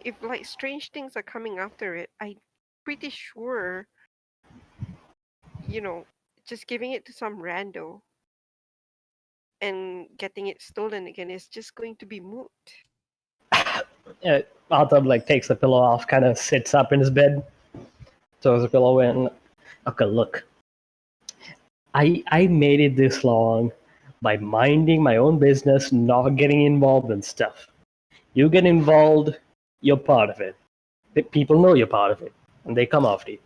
If like strange things are coming after it, I'm pretty sure, you know, just giving it to some rando and getting it stolen again is just going to be moot. Arthur like takes the pillow off, kind of sits up in his bed, throws the pillow in. Okay, look, I made it this long by minding my own business, not getting involved in stuff. You get involved, you're part of it. The people know you're part of it, and they come after you.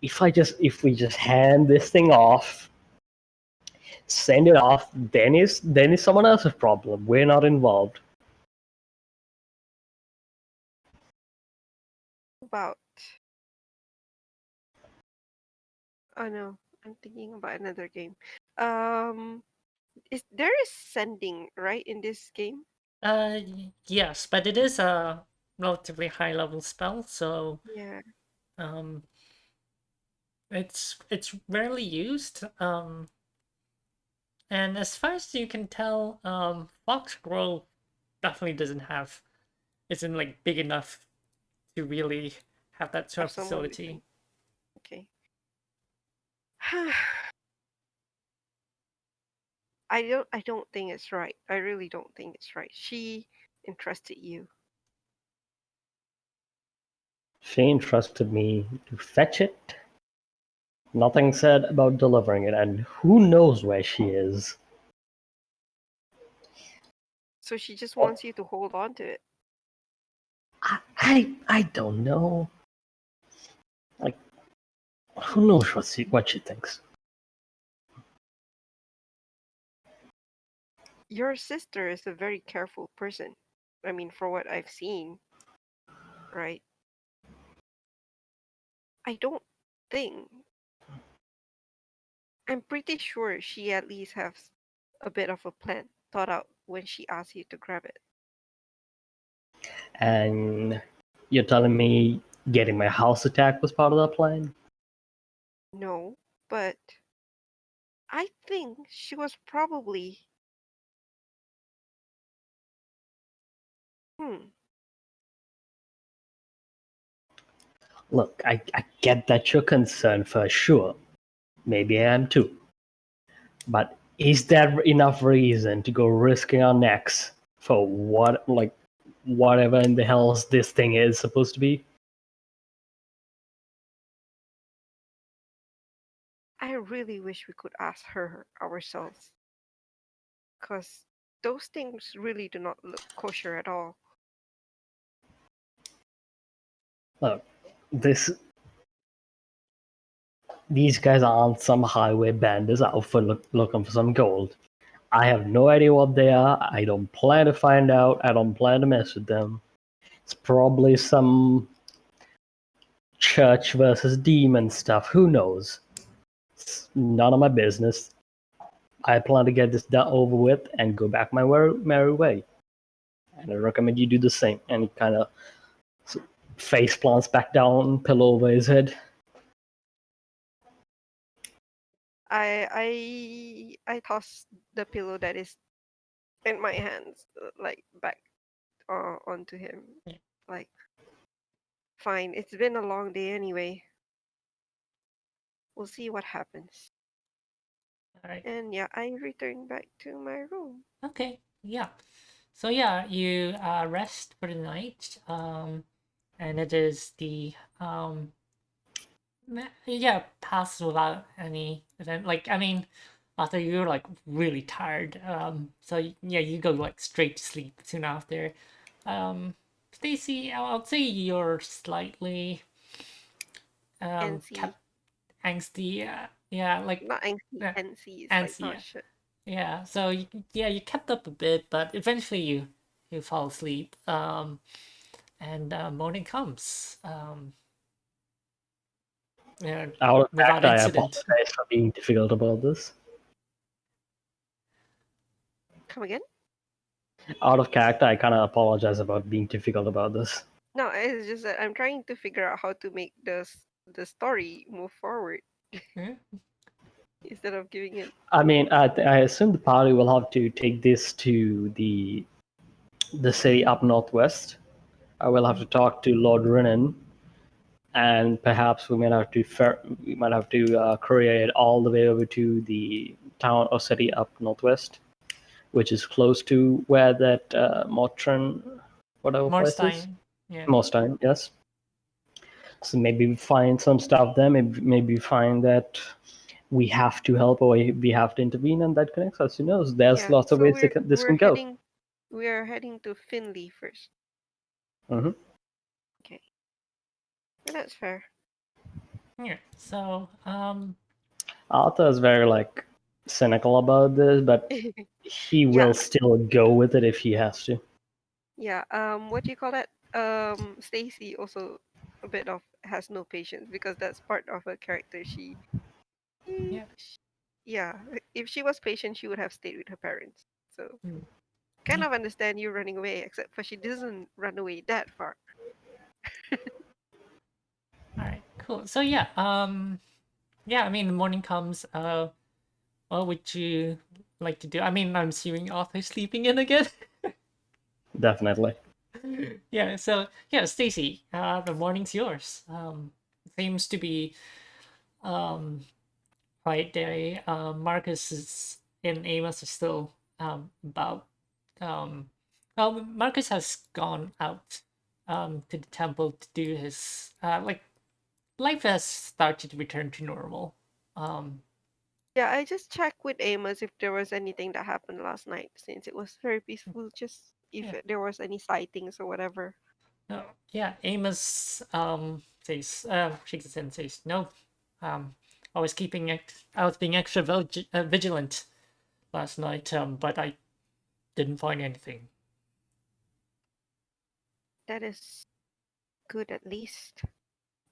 If we just hand this thing off, send it off, then it's someone else's problem. We're not involved. About oh no, I'm thinking about another game. Um, is there is sending right in this game? Yes, but it is a relatively high level spell, so Yeah. um, it's rarely used. And as far as you can tell, Foxgrove definitely isn't like big enough to really have that sort Have of someone with facility. them. Okay. I don't think it's right. I really don't think it's right. She entrusted you. She entrusted me to fetch it. Nothing said about delivering it, and who knows where she is. So she just wants you to hold on to it. I don't know. Like, who knows what she thinks? Your sister is a very careful person. I mean, for what I've seen, right? I don't think. I'm pretty sure she at least has a bit of a plan thought out when she asks you to grab it. And you're telling me getting my house attacked was part of the plan? No, but I think she was probably. Hmm. Look, I get that you're concerned for sure. Maybe I am too. But is there enough reason to go risking our necks for whatever in the hell's this thing is supposed to be? I really wish we could ask her ourselves, because those things really do not look kosher at all. Look, these guys aren't some highway bandits out for looking for some gold. I have no idea what they are. I don't plan to find out. I don't plan to mess with them. It's probably some church versus demon stuff. Who knows? It's none of my business. I plan to get this done over with and go back my merry way. And I recommend you do the same. And he kind of face plants back down, pillow over his head. I toss the pillow that is in my hands like back onto him. Yeah. Like, fine. It's been a long day anyway. We'll see what happens. All right. And yeah, I return back to my room. Okay. Yeah. So yeah, you rest for the night. And it is the yeah, passes without any event. Like, I mean, after you're like really tired, so yeah, you go like straight to sleep soon after. Stacy, I'll say you're slightly NC, kept angsty. Yeah, like not angsty, uh, NC. It's like, antsy. oh Yeah, shit. yeah. So yeah, you kept up a bit, but eventually you fall asleep. And morning comes. Yeah, Out of without fact, I incident. apologize for being difficult about this. Come again? Out of character, I kind of apologize about being difficult about this. No, it's just that I'm trying to figure out how to make the story move forward Yeah. instead of giving it. I mean, I assume the party will have to take this to the city up northwest. I will have to talk to Lord Renan, and perhaps we might have to courier it all the way over to the town or city up northwest, which is close to where that Motran, whatever place is. Morstein. Yeah. Mostine, yes. So maybe we find some stuff there. Maybe we find that we have to help or we have to intervene, and that connects us. Who knows? There's Yeah, lots of so ways this we're can go. heading we are heading to Finley first. Hmm. Okay, well, that's fair. Yeah. So Arthur is very cynical about this, but he Yeah, will still go with it if he has to. yeah. What do you call that? Stacy also a bit of has no patience because that's part of her character. yeah. Yeah, if she was patient, she would have stayed with her parents. So Mm, kind yeah. of understand you running away, except for she doesn't run away that far. All right. Cool. So yeah. Yeah. I mean, the morning comes. Well, would you like to do? I mean, I'm assuming Arthur's sleeping in again. Definitely. Yeah. So yeah, Stacy, the morning's yours. Seems to be quiet day. Marcus is and Amos are still about. Well, Marcus has gone out to the temple to do his like life has started to return to normal. Um, Yeah, I just checked with Amos if there was anything that happened last night since it was very peaceful. Just if yeah. there was any sightings or whatever. No, yeah, Amos says shakes his head and says no. I was I was being extra vigilant last night, but I didn't find anything. That is good at least.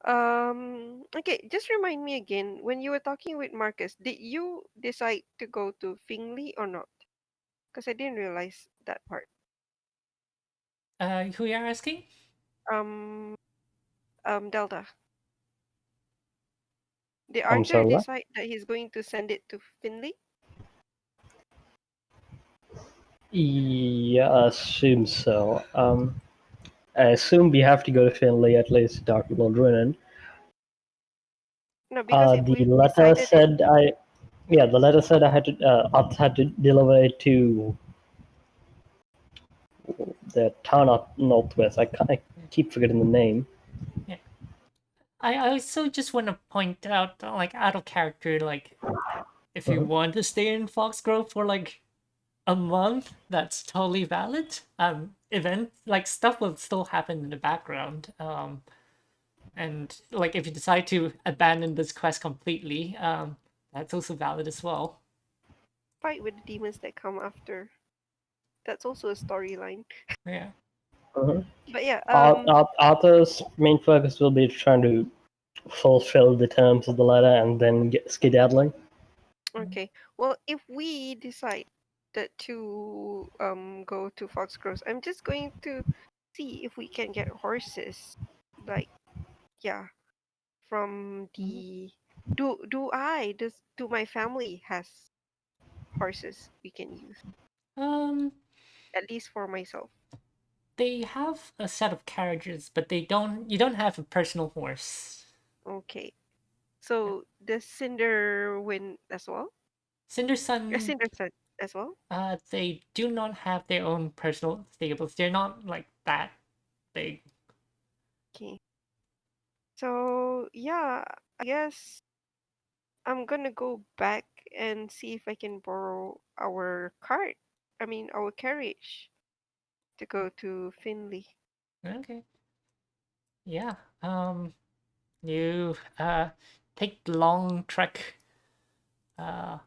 Okay, just remind me again, when you were talking with Marcus, did you decide to go to Fingley or not? Because I didn't realize that part. Who you are asking? Um, Delta. Did I'm Arthur sorry, what? decide that he's going to send it to Finley? Yeah, I assume so. I assume we have to go to Finley at least, Dark Lord Runen. No, because if The we've letter decided it, said yeah, the letter said I had to deliver it to the town up northwest. I keep forgetting the name. Yeah, I also just want to point out, like out of character, like if you Uh-huh. want to stay in Foxgrove for like a month, that's totally valid. Event like stuff will still happen in the background. And like if you decide to abandon this quest completely, that's also valid as well. fight with the demons that come after. That's also a storyline. Yeah. Uh-huh. But yeah, Arthur's main focus will be trying to fulfill the terms of the letter and then get skedaddling. okay. Well, if we decide that to go to Foxcross, I'm just going to see if we can get horses. Like, yeah, from Mhm. the do my family has horses we can use, Um, at least for myself. they have a set of carriages, but they don't. You don't have a personal horse. Okay. So the Cinder win as well? Cinder Sun, Cinder Sun as well? they do not have their own personal stables. They're not like that big. Okay. So yeah, I guess I'm gonna go back and see if I can borrow our cart. I mean our carriage to go to Finley. Okay. Yeah. You take the long trek uh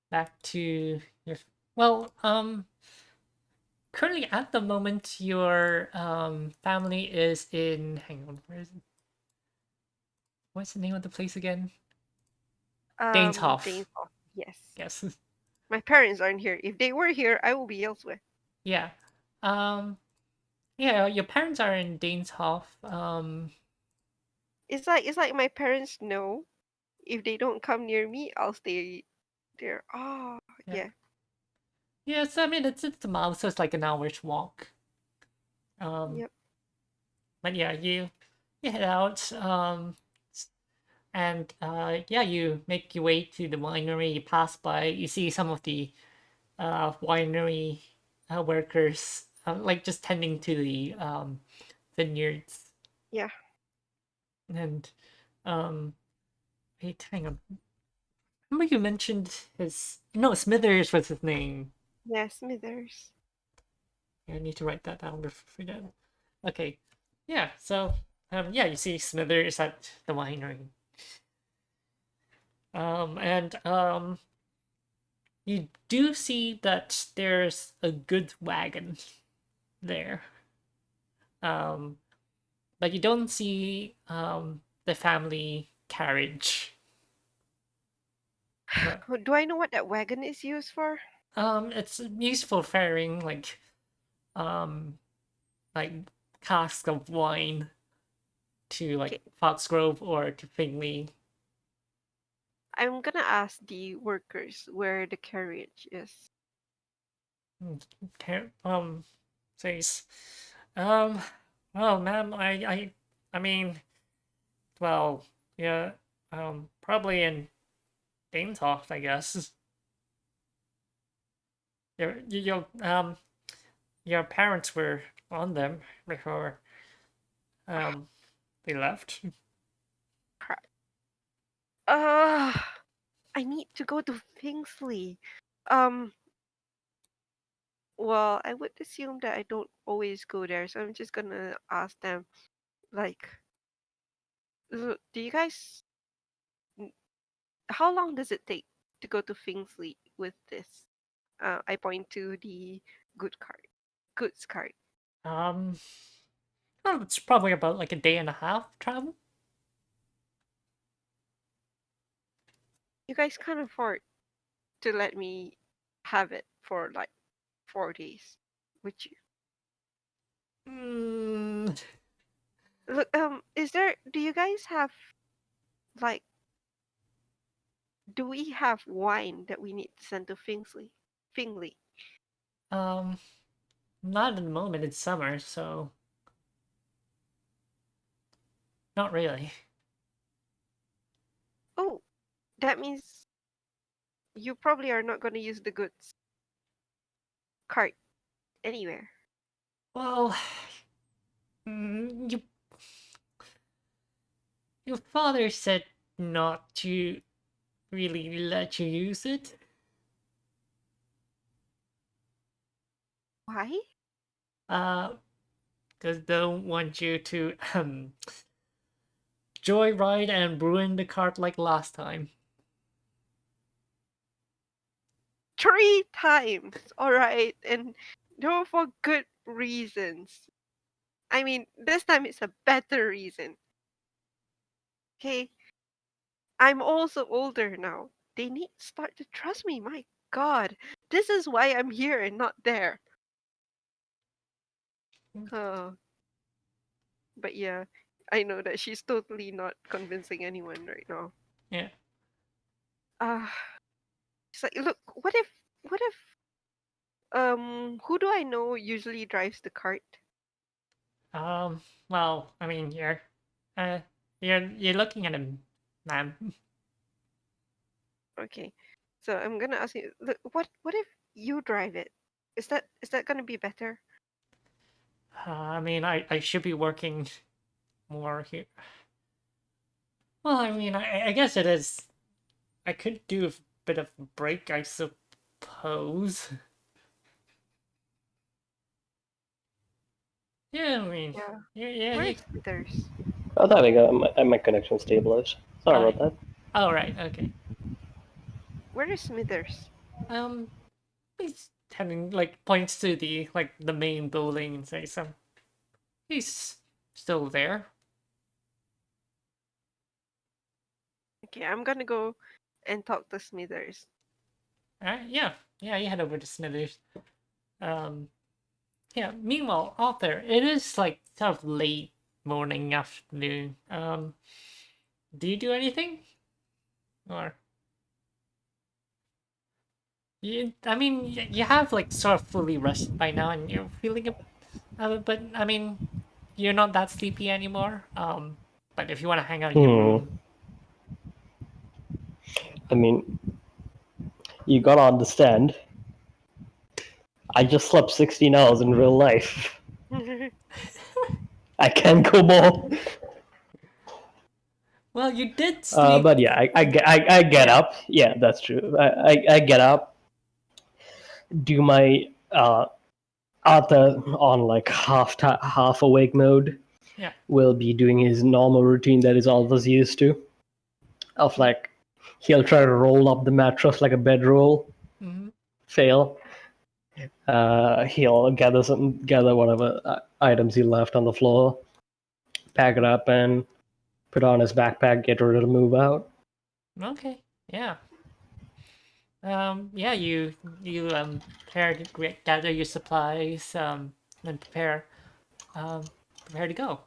back to your well currently at the moment your family is in hang on where is it? What's the name of the place again? Daneshof. Danehof. Yes. Yes. My parents aren't here. If they were here, I will be elsewhere. Yeah. Um yeah, your parents are in Daneshof. It's like my parents know if they don't come near me, I'll stay there. Oh, Yeah. yeah. Yes, I mean it's a mile, so it's like an hour's walk. Um Yep. but yeah, you head out, and yeah, you make your way to the winery. You pass by, you see some of the winery workers, like just tending to the vineyards. Yeah. And um, wait, hang on. Remember you mentioned his no Smithers was his name. Yeah, Smithers. I need to write that down before I forget. Okay, yeah. So yeah, you see Smithers at the winery. And you do see that there's a good wagon there. Um, but you don't see the family carriage. But Do I know what that wagon is used for? it's used for ferrying um like casks of wine to like Okay. Foxgrove or to Finley. I'm gonna ask the workers where the carriage is. Says, um, well, ma'am, I mean, well, yeah, probably in Danesoft, I guess. Your your parents were on them before they left. Crap. Uh, I need to go to Kingsley. Um, well, I would assume that I don't always go there, so I'm just gonna ask them, like, do you guys, how long does it take to go to Kingsley with this? I point to the goods cart. Um, well, it's probably about like a day and a half travel. You guys can't afford to let me have it for like 4 days, would you? Mm, Look, do you guys have like, do we have wine that we need to send to Fingley? um, not at the moment. It's summer, so not really. Oh, that means you probably are not going to use the goods cart anywhere. Well, you your father said not to really let you use it. Why? Uh, because they don't want you to joyride and ruin the cart like last time. 3 times, all right, and no, for good reasons. I mean, this time it's a better reason. Okay, I'm also older now. They need to start to trust me. My God, this is why I'm here and not there. Uh, but yeah, I know that she's totally not convincing anyone right now. Yeah. Uh, she's like, look, who do I know usually drives the cart? Well, I mean, uh, you're looking at him, ma'am. Okay, so I'm gonna ask you, look, what if you drive it? Is that gonna be better? I mean, I should be working more here. Well, I mean, I guess it is. I could do a bit of a break, I suppose. Yeah, I mean, Yeah. yeah, Where's Smithers? Oh, there we go. My connection stabilized. Sorry about that. Oh, right, okay. Where is Smithers? Um, he's having like points to the main building and say some. He's still there. Okay, I'm gonna go and talk to Smithers. Yeah, you head over to Smithers. Um, yeah. Meanwhile, out there, it is like sort of late morning, afternoon. Do you do anything, or I mean, you have like sort of fully rested by now, and you're feeling but I mean, you're not that sleepy anymore. But if you want to hang out in your Hmm. room, I mean, you gotta understand. I just slept 16 hours in real life. I can't go more. well, you did sleep. But yeah, I get Yeah. up. Yeah, that's true. I get up, do my Arthur on like half awake mode Yeah. will be doing his normal routine that he's always used to. Of like, he'll try to roll up the mattress like a bedroll. Mm-hmm. Fail. He'll gather whatever items he left on the floor, pack it up, and put on his backpack, get ready to move out. Okay. Yeah. Yeah. Prepare to gather your supplies. And prepare to go.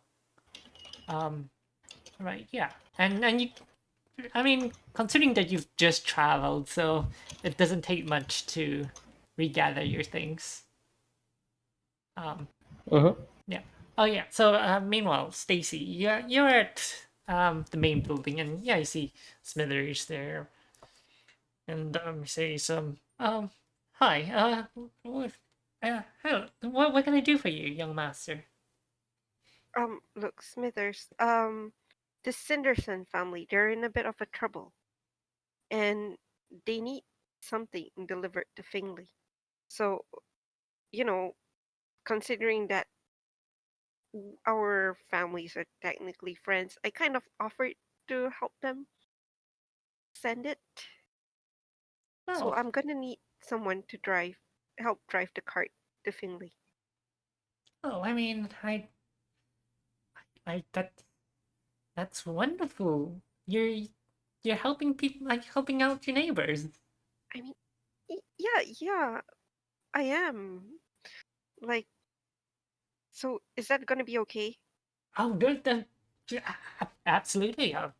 Right. Yeah. And you I mean, considering that you've just traveled, so it doesn't take much to regather your things. Um, Uh-huh. yeah. Oh yeah. So meanwhile, Stacy, you're at the main building, and yeah, you see Smithers there, and he says hi hello, what can I do for you, young master? Look, Smithers. The Cinderson family, they're in a bit of a trouble, and they need something delivered to Fingley. So, you know, considering that our families are technically friends, I kind of offered to help them send it. So Oh, I'm gonna need someone to help drive the cart to Finley. I mean, I that's wonderful. You're helping people, like helping out your neighbors. I mean, yeah, yeah, I am. Like, so is that gonna be okay? Oh, good. Then, yeah, absolutely. Yeah,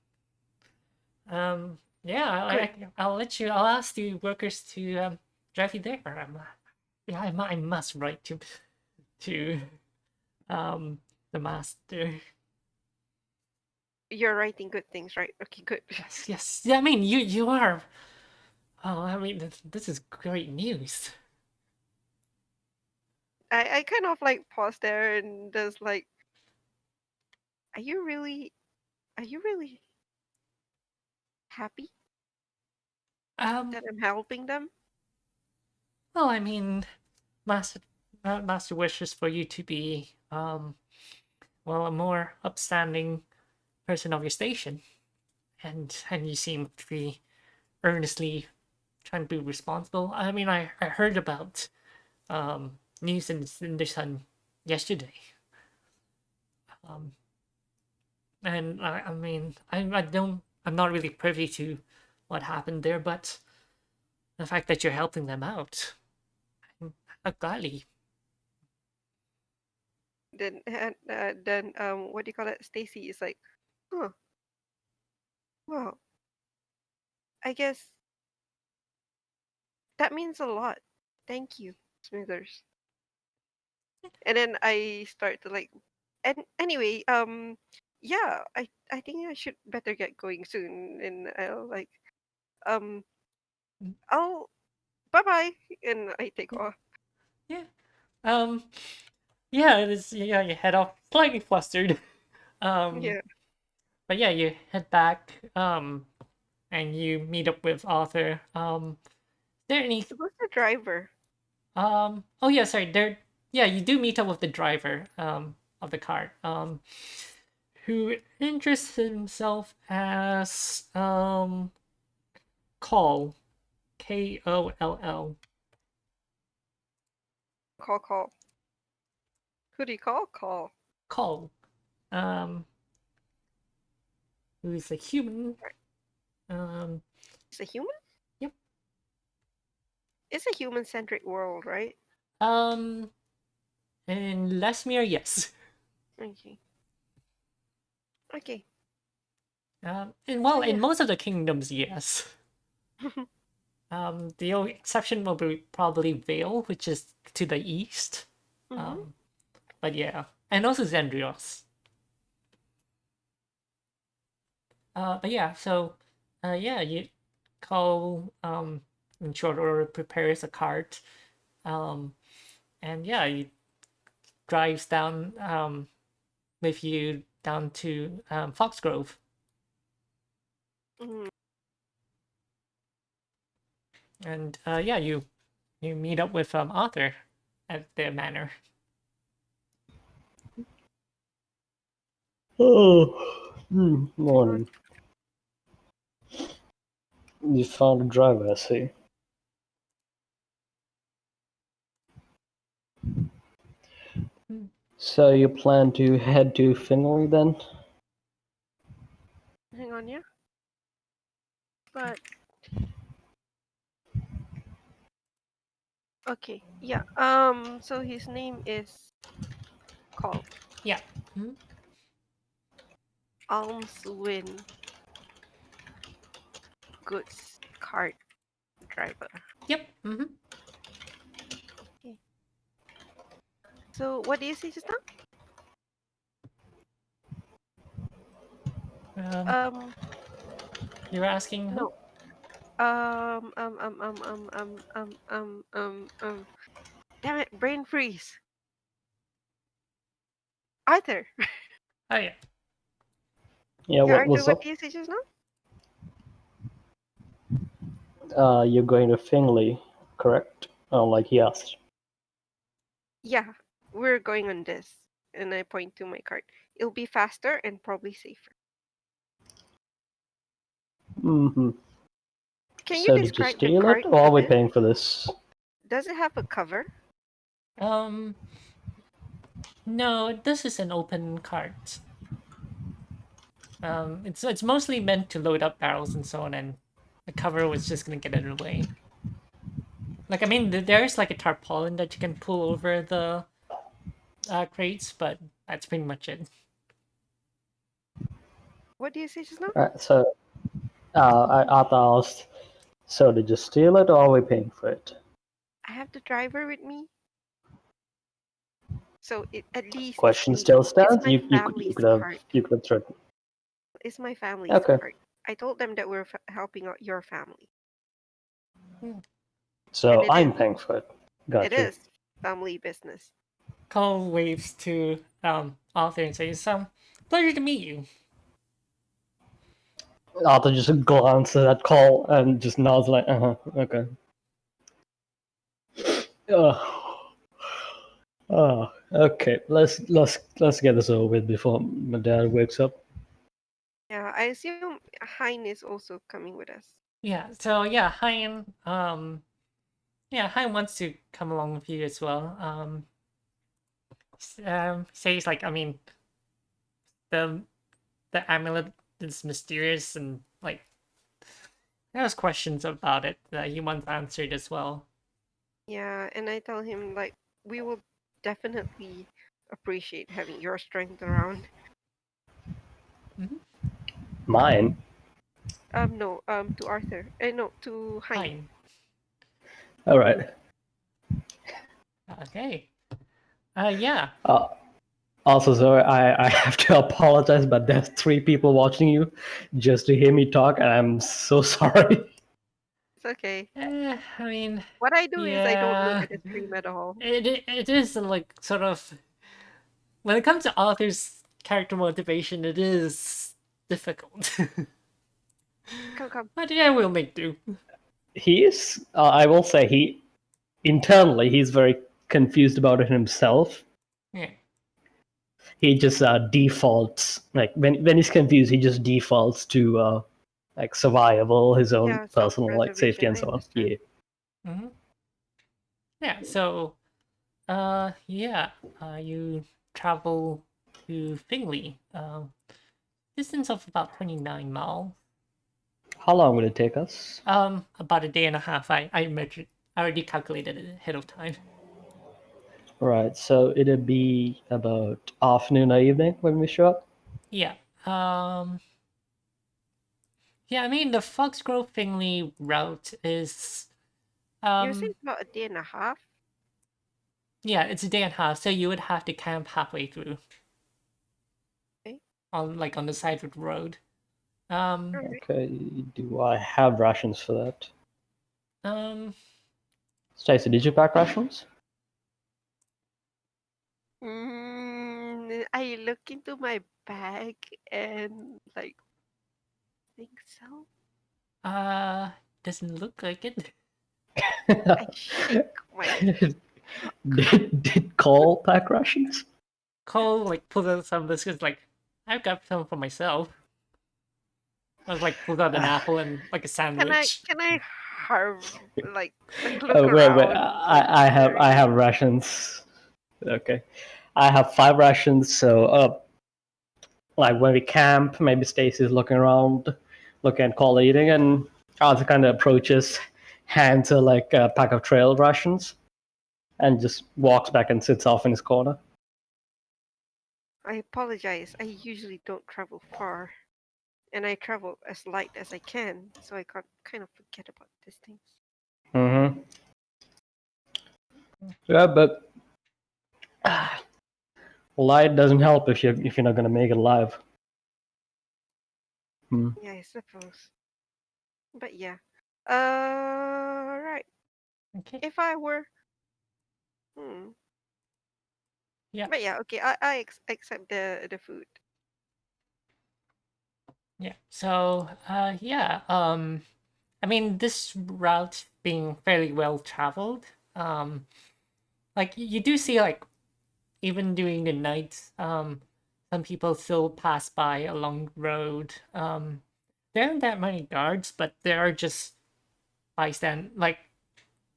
Good. I'll let you. I'll ask the workers to drive you there. Yeah, I must write to um the master. You're writing good things, right? Okay, good. Yes, yes. Yeah, I mean, you are. Oh, I mean, this is great news. I kind of like pause there and just like, are you really, are you really happy Um, that I'm helping them? well, I mean, master master wishes for you to be well, a more upstanding person of your station, and you seem to be earnestly trying to be responsible. I mean, I heard about news in the Sun yesterday, um, and I mean, I don't, I'm not really privy to what happened there, but the fact that you're helping them out, gladly. Then what do you call it? Stacy is like, huh, well, I guess that means a lot. Thank you, Smithers. And then I start to like, and anyway, yeah, I think I should better get going soon, and I'll like, um, I'll bye bye, and I take off. Yeah. Um. Yeah. It's, yeah. You head off slightly flustered. Um. Yeah, But yeah, you head back. And you meet up with Arthur. Is there any who's the driver? oh yeah, sorry, there yeah, you do meet up with the driver of the cart. Who interests himself as Call. Koll. Call. Who do you call? Call. Call. Um who's a human. Right. Um It's a human. yep. It's a human-centric world, right? Um in Lesmere, yes. Okay. Okay. In So well, yeah. in most of the kingdoms, yes. The only exception will be probably Vale, which is to the east. Mm-hmm. Um, but yeah, and also Zendrios. But yeah, so yeah, you call in short order prepares a cart, um, and yeah, he drives down with you down to Foxgrove, Mm-hmm. and yeah, you meet up with Arthur at their manor. Oh, morning. You found a driver, I see. Hmm. So you plan to head to Finley then? Hang on, yeah. But okay, yeah. So his name is Call. Yeah. Hmm. Almswin. goods cart driver. Yep. Mm-hmm. So what do you say just now? You were asking who? No. Um, um, um, um, um, um, um, um, um, um. Damn it, brain freeze. Arthur. Oh yeah. Yeah, Yeah, what Arthur, was what up? do you say just now? You're going to Finley, correct? Like he asked. Yeah, we're going on this. And I point to my cart. It'll be faster and probably safer. Mm-hmm. Can you So did you describe the steal it, cart or a are we bit? paying for this? Does it have a cover? No, this is an open cart. It's mostly meant to load up barrels and so on, and the cover was just gonna get in the way. Like, I mean, there's like a tarpaulin that you can pull over the crates, but that's pretty much it. What do you say just now? Right, so I asked, so did you steal it, or are we paying for it? I have the driver with me. So it at least it's Question safe. still It's stands. my You family's could have cart. threatened. It's my family's Okay. cart. I told them that we're helping out your family. And So it I'm is. paying for it. It Gotcha. is family business. Cole waves to Arthur and says, pleasure to meet you. Arthur just glances at Cole and just nods like, okay. Okay. Let's get this over with before my dad wakes up. Yeah, I assume Hein is also coming with us. Yeah, so yeah, Hein wants to come along with you as well. Says like, I mean, the the amulet is mysterious and like there's questions about it that he wants answered as well. Yeah, and I tell him like we will definitely appreciate having your strength around. Mine. No, to Arthur. No, to Hein. Hein. All right. Okay. Yeah. Also, sorry, I have to apologize, but there's 3 people watching you just to hear me talk, and I'm so sorry. It's okay. I mean, What I do is I don't look yeah, at the stream at all. it is like sort of when it comes to Arthur's character motivation, it is difficult. Come. But yeah, we'll make do. He is, I will say, internally, he's very confused about it himself. Yeah. He just defaults, like, when he's confused, he just defaults to, like, survival, his own Yeah, personal, like, safety self-preservation. and I so on. understand. Yeah. Mm-hmm. Yeah. So, you travel to Fingley. Distance of about 29 miles. How long would it take us? About a day and a half. I measured. I already calculated it ahead of time. Right, so it'd be about afternoon or evening when we show up? Yeah. Yeah, I mean the Foxgrove Fingley route is You say it's about a day and a half? yeah, it's a day and a half, so you would have to camp halfway through. Okay. On the side of the road. Um Alright. Okay, do I have rations for that? Stacey, did you pack rations? I look into my bag and like think so. doesn't look like it. I shake my did Cole pack rations? Cole like pulls out some biscuits like I've got some for myself. I was like pulls out an apple and like a sandwich. Can I harv like look Wait, around? I have rations. Okay, I have 5 rations. So, like when we camp, maybe Stacy's looking around, looking at Cole eating, and Arthur kind of approaches, hands her like a pack of trail rations, and just walks back and sits off in his corner. I apologize. I usually don't travel far. and I travel as light as I can, so I can't kind of forget about these things. Mm-hmm. Yeah, but light doesn't help if you're not gonna make it alive. Hmm. Yeah, I suppose. But yeah. Right. Okay. If I were, hmm. Yeah. But yeah, okay. I accept the food. Yeah. So, yeah. I mean, this route being fairly well traveled. Like you do see, like even during the night, some people still pass by along the road. There aren't that many guards, but there are just bystand like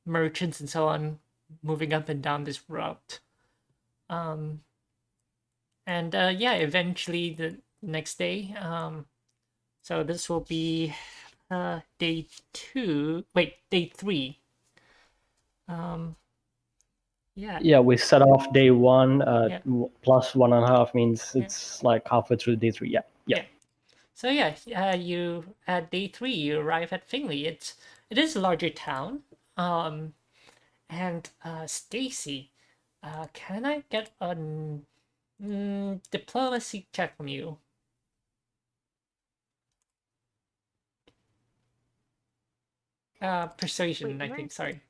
merchants and so on moving up and down this route. Um, and yeah, eventually the next day. So this will be day 2. Wait, day 3. Um, yeah, Yeah, we set off day one. yeah, Plus 1.5 means yeah, it's like halfway through day 3. Yeah, yeah. yeah. So yeah, you at day 3 you arrive at Finley. It is a larger town. Um, and Stacy, can I get a diplomacy check from you? Wait, Persuasion, I where think. is it? Sorry.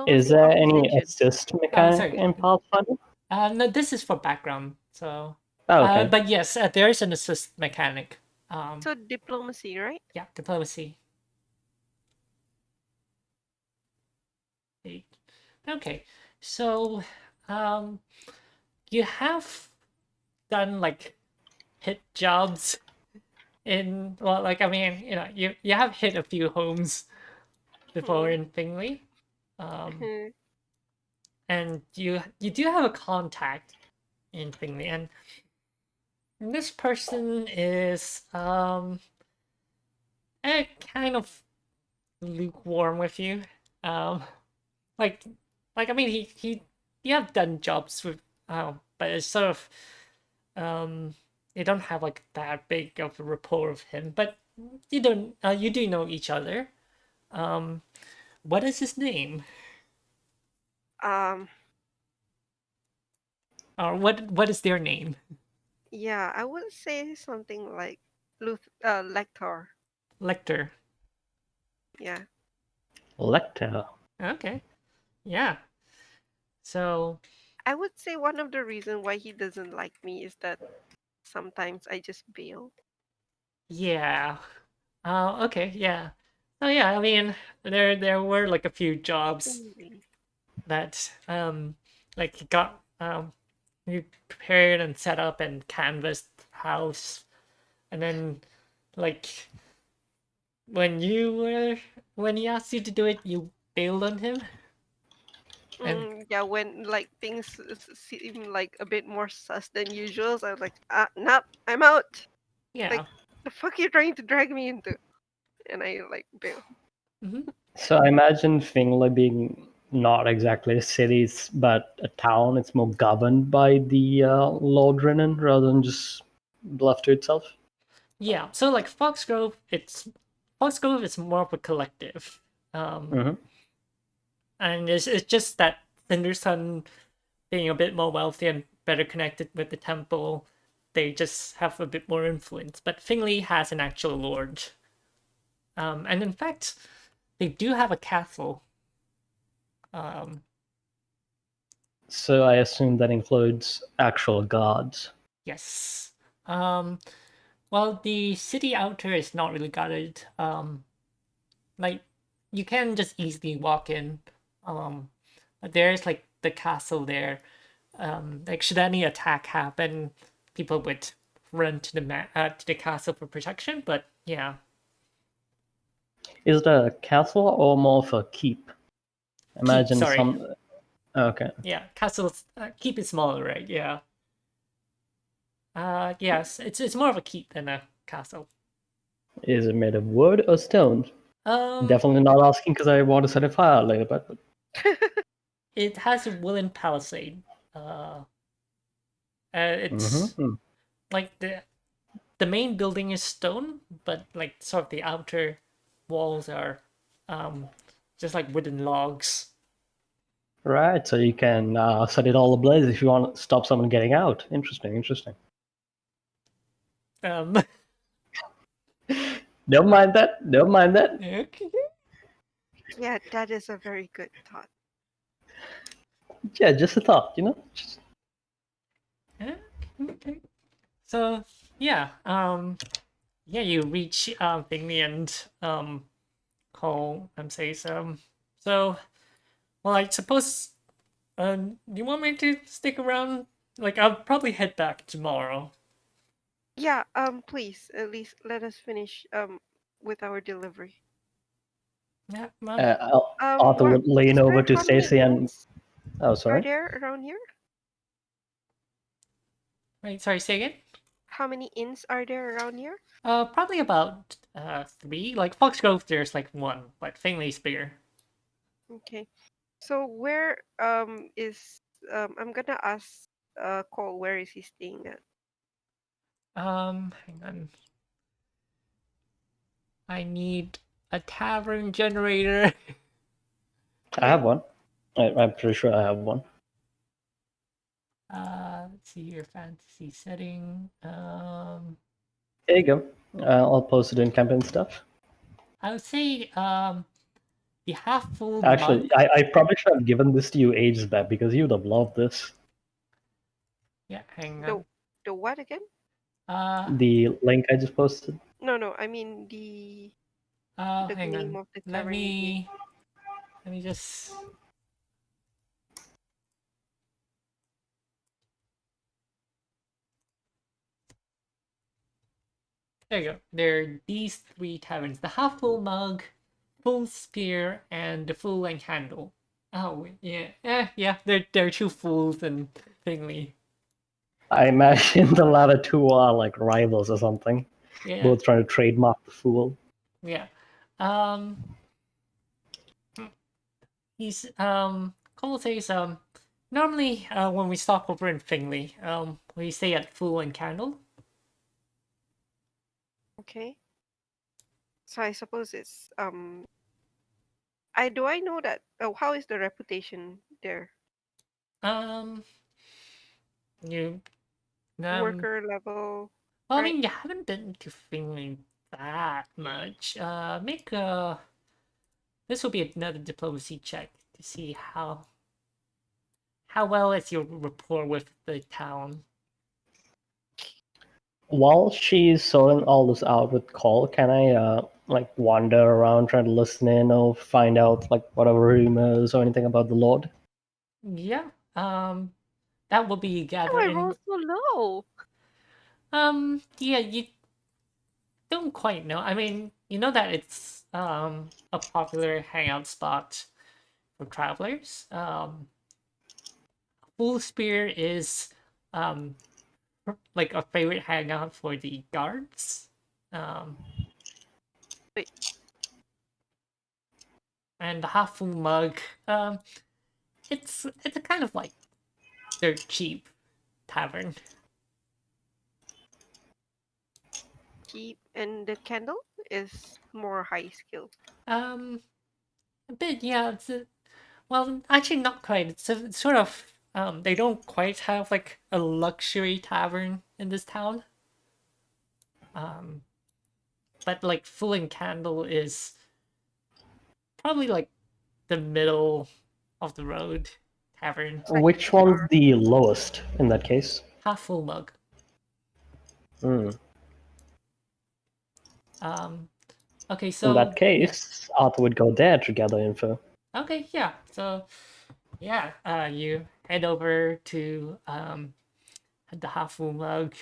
Is Diplomacy or there any persuasion? assist mechanic Sorry. in Pathfinder? No, this is for background. So, Oh, okay. but yes, there is an assist mechanic. So diplomacy, right? Yeah, diplomacy. 8. Okay, so um, you have done like hit jobs in well, like I mean, you have hit a few homes before Hmm. in Finley, and you do have a contact in Finley, and this person is kind of lukewarm with you. Um, like I mean he you have done jobs with but it's sort of you don't have like that big of a rapport with him, but you do know each other. Um, what is his name? Um. Or what is their name? Yeah, I would say something like Lector. Lecter. Yeah. Lecter. Okay. Yeah. So I would say one of the reasons why he doesn't like me is that sometimes I just bail. yeah. Okay, yeah. Oh yeah, I mean there were like a few jobs Mm. that like you got you prepared and set up and canvassed the house, and then like when you were when he asked you to do it you bailed on him. And Yeah, when like things seem like a bit more sus than usual, so I was like, nope, I'm out. Like, yeah. the fuck you trying to drag me into? And I like bail. Hmm. So I imagine Finley being not exactly a city, but a town. It's more governed by the Lord Renan rather than just left to itself. Yeah, so like Foxgrove is more of a collective. Hmm. And it's just that Thundersun being a bit more wealthy and better connected with the temple, they just have a bit more influence. But Finley has an actual lord. And in fact, they do have a castle. Um, So I assume that includes actual gods. yes. Um, well, the city outer is not really guarded. Like you can just easily walk in. Um, but there's like the castle there. Like should any attack happen, people would run to to the castle for protection. But yeah, Is it a castle or more of a keep? keep. Imagine Sorry, some. Okay. yeah, castles keep it smaller, right? Yeah. Yes, it's more of a keep than a castle. Is it made of wood or stone? Um, Definitely not asking because I want to set it fire later, but it has a wooden palisade. It's mm-hmm. like the main building is stone, but like sort of the outer walls are just like wooden logs. Right, so you can set it all ablaze if you want to stop someone getting out. Interesting. Um, Don't mind that. okay. Yeah, that is a very good thought. Yeah, just a thought, Just... Okay. So yeah, you reach Bingley and Cole says so well I suppose you want me to stick around? Like I'll probably head back tomorrow. Yeah, please, at least let us finish with our delivery. Yeah, well, Arthur What would lean is over there? to How many Stacy and... inns Oh, are sorry? there around here? wait, sorry, say again? How many inns are there around here? Probably about 3. Like Foxgrove there's like 1, but Finley's bigger. Okay. So where is I'm gonna ask Cole, where is he staying at? Hang on. I need a tavern generator. I have one. I'm pretty sure I have one. Let's see here, fantasy setting. There you go. I'll post it in campaign stuff. I would say the half full Actually, mug. I probably should have given this to you ages back because you would have loved this. Yeah, hang The on. the what again? The link I just posted. No, I mean the Hang name on. of the Let tavern you gave. me just. There you go. There are these 3 taverns: the half full mug, full spear, and the full length handle. Oh yeah, yeah. There are 2 fulls and thingy. I imagine the latter two are like rivals or something. Yeah, Both trying to trademark the fool. yeah. He's Cole says normally when we stop over in Finley, we stay at Fool and Candle. Okay. So I suppose it's I know that how is the reputation there? Um you Worker level, well I right? mean you haven't been to Finley that much. Make this will be another diplomacy check to see how well is your rapport with the town. While she's sorting all this out with Cole, can I like wander around trying to listen in or find out like whatever rumors or anything about the Lord? Yeah. That will be Why I gathering. roll so low? Yeah, you don't quite know. I mean, you know that it's a popular hangout spot for travelers. Full Spear is um like a favorite hangout for the guards. Um Wait, and the half full mug, it's a kind of like dirt cheap tavern. keep and the candle is more high skill. Um a bit, yeah, well, actually not quite. It's sort of they don't quite have like a luxury tavern in this town. Um but like Full and Candle is probably like the middle of the road tavern. Like Which one's the lowest in that case? Half full mug. Hmm. Um okay, In so that case, Arthur would go there to gather info. okay, yeah. So yeah, you head over to the half full mug.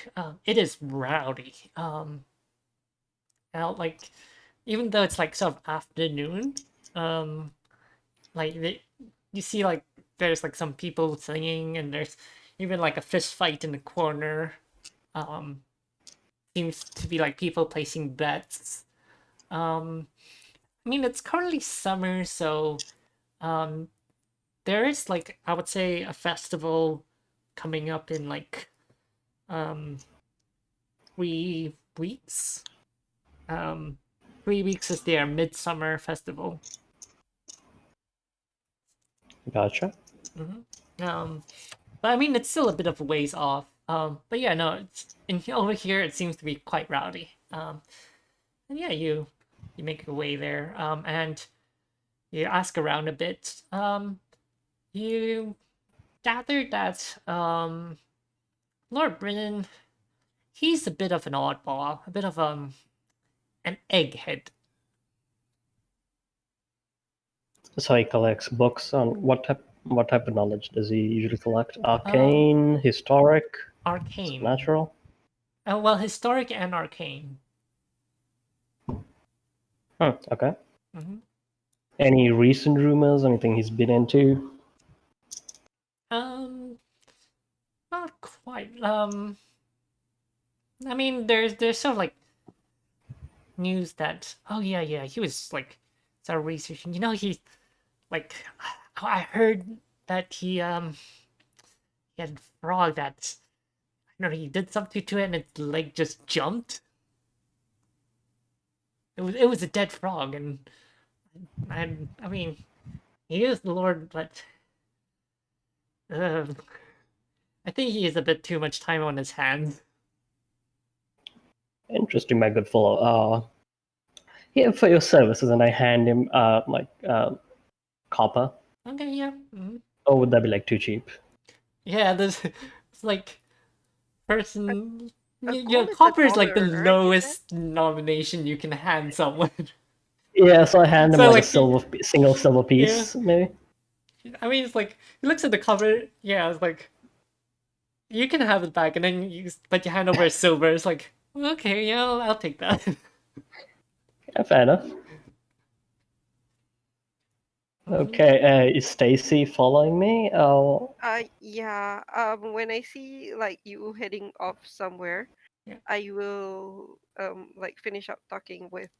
It is rowdy. Now like even though it's like sort of afternoon, um like you see like there's like some people singing and there's even like a fist fight in the corner. Um seems to be like people placing bets. I mean it's currently summer, so um there is like I would say a festival coming up in like um weeks. 3 weeks is their midsummer festival. Gotcha. But I mean, it's still a bit of a ways off. But yeah, no, over here it seems to be quite rowdy. And yeah, you make your way there. And you ask around a bit. You gather that Lord Brennan, he's a bit of an oddball, a bit of an egghead. So he collects books on what type of knowledge does he usually collect? Arcane, historic, Arcane. supernatural? Well, historic and arcane. Okay. Mm-hmm. Any recent rumors? Anything he's been into? Not quite. I mean, there's sort of like news that he was like started researching. He like I heard that he had a frog that he did something to it and its leg just jumped. It was a dead frog, and I mean he is the Lord, but I think he has a bit too much time on his hands. Interesting, my good fellow. Here for your services, and I hand him copper. Okay, yeah. Mm-hmm. Or would that be like too cheap? Yeah, it's like person. gold is Copper is like the $1, right, you said? lowest nomination you can hand someone. Yeah, so I hand him So, like like, a single silver piece, maybe. I mean, it's like he looks at the cover. Yeah, it's like you can have it back, and then but you hand over a silver. It's like, okay, yeah, I'll take that. Yeah, fair enough. Okay, is Stacy following me? Oh, Yeah. When I see like you heading off somewhere, Yeah. I will like finish up talking with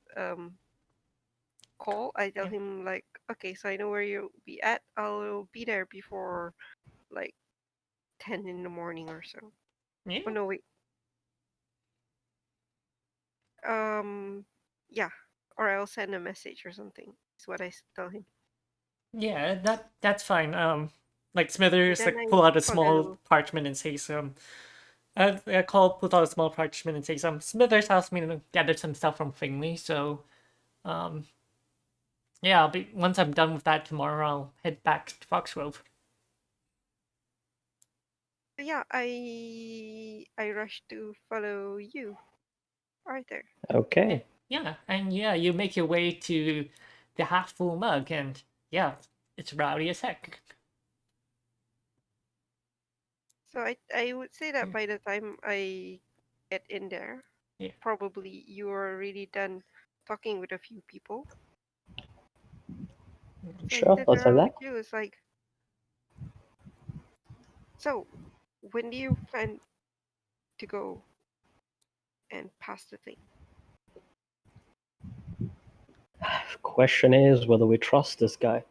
Cole. I tell Yeah. him like, okay, so I know where you'll be at. I'll be there before like 10 in the morning or so. Yeah. Oh no, wait. Yeah, or I'll send a message or something. Is what I tell him. Yeah, that's fine. Like Smithers, Then like I pull out a small follow. parchment and say some. Cole pulls out a small parchment and say some. Smithers asked me to gather some stuff from Fingley, so yeah, once I'm done with that tomorrow, I'll head back to Foxgrove. Yeah, I rush to follow you, Arthur. okay. Yeah, and yeah, you make your way to the half full mug, and yeah, it's rowdy as heck. So I would say that by the time I get in there, Yeah. probably you are really done talking with a few people. So Sure, I sit let's have around that. with you. It's like, so when do you plan to go and pass the thing? Question is whether we trust this guy.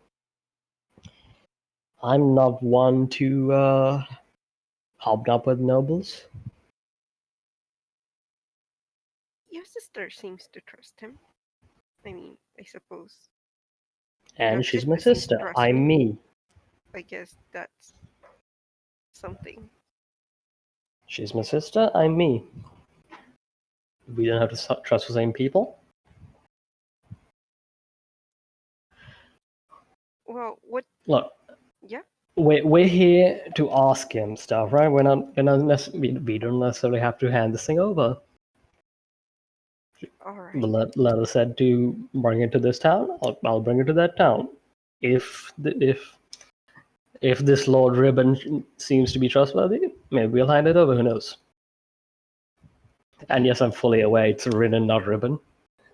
I'm not one to hobnob with nobles. Your sister seems to trust him. I mean, I suppose. Your And she's my sister seems to sister. trust I'm me. I guess that's something. She's my sister. I'm me. We don't have to trust the same people. Well, what? Look, Yeah. we're here to ask him stuff, right? We're not we don't necessarily have to hand this thing over. All right. The letter said to bring it to this town. I'll bring it to that town. If this Lord Ribbon seems to be trustworthy, maybe we'll hand it over. Who knows? And yes, I'm fully aware it's Ribbon, not Ribbon.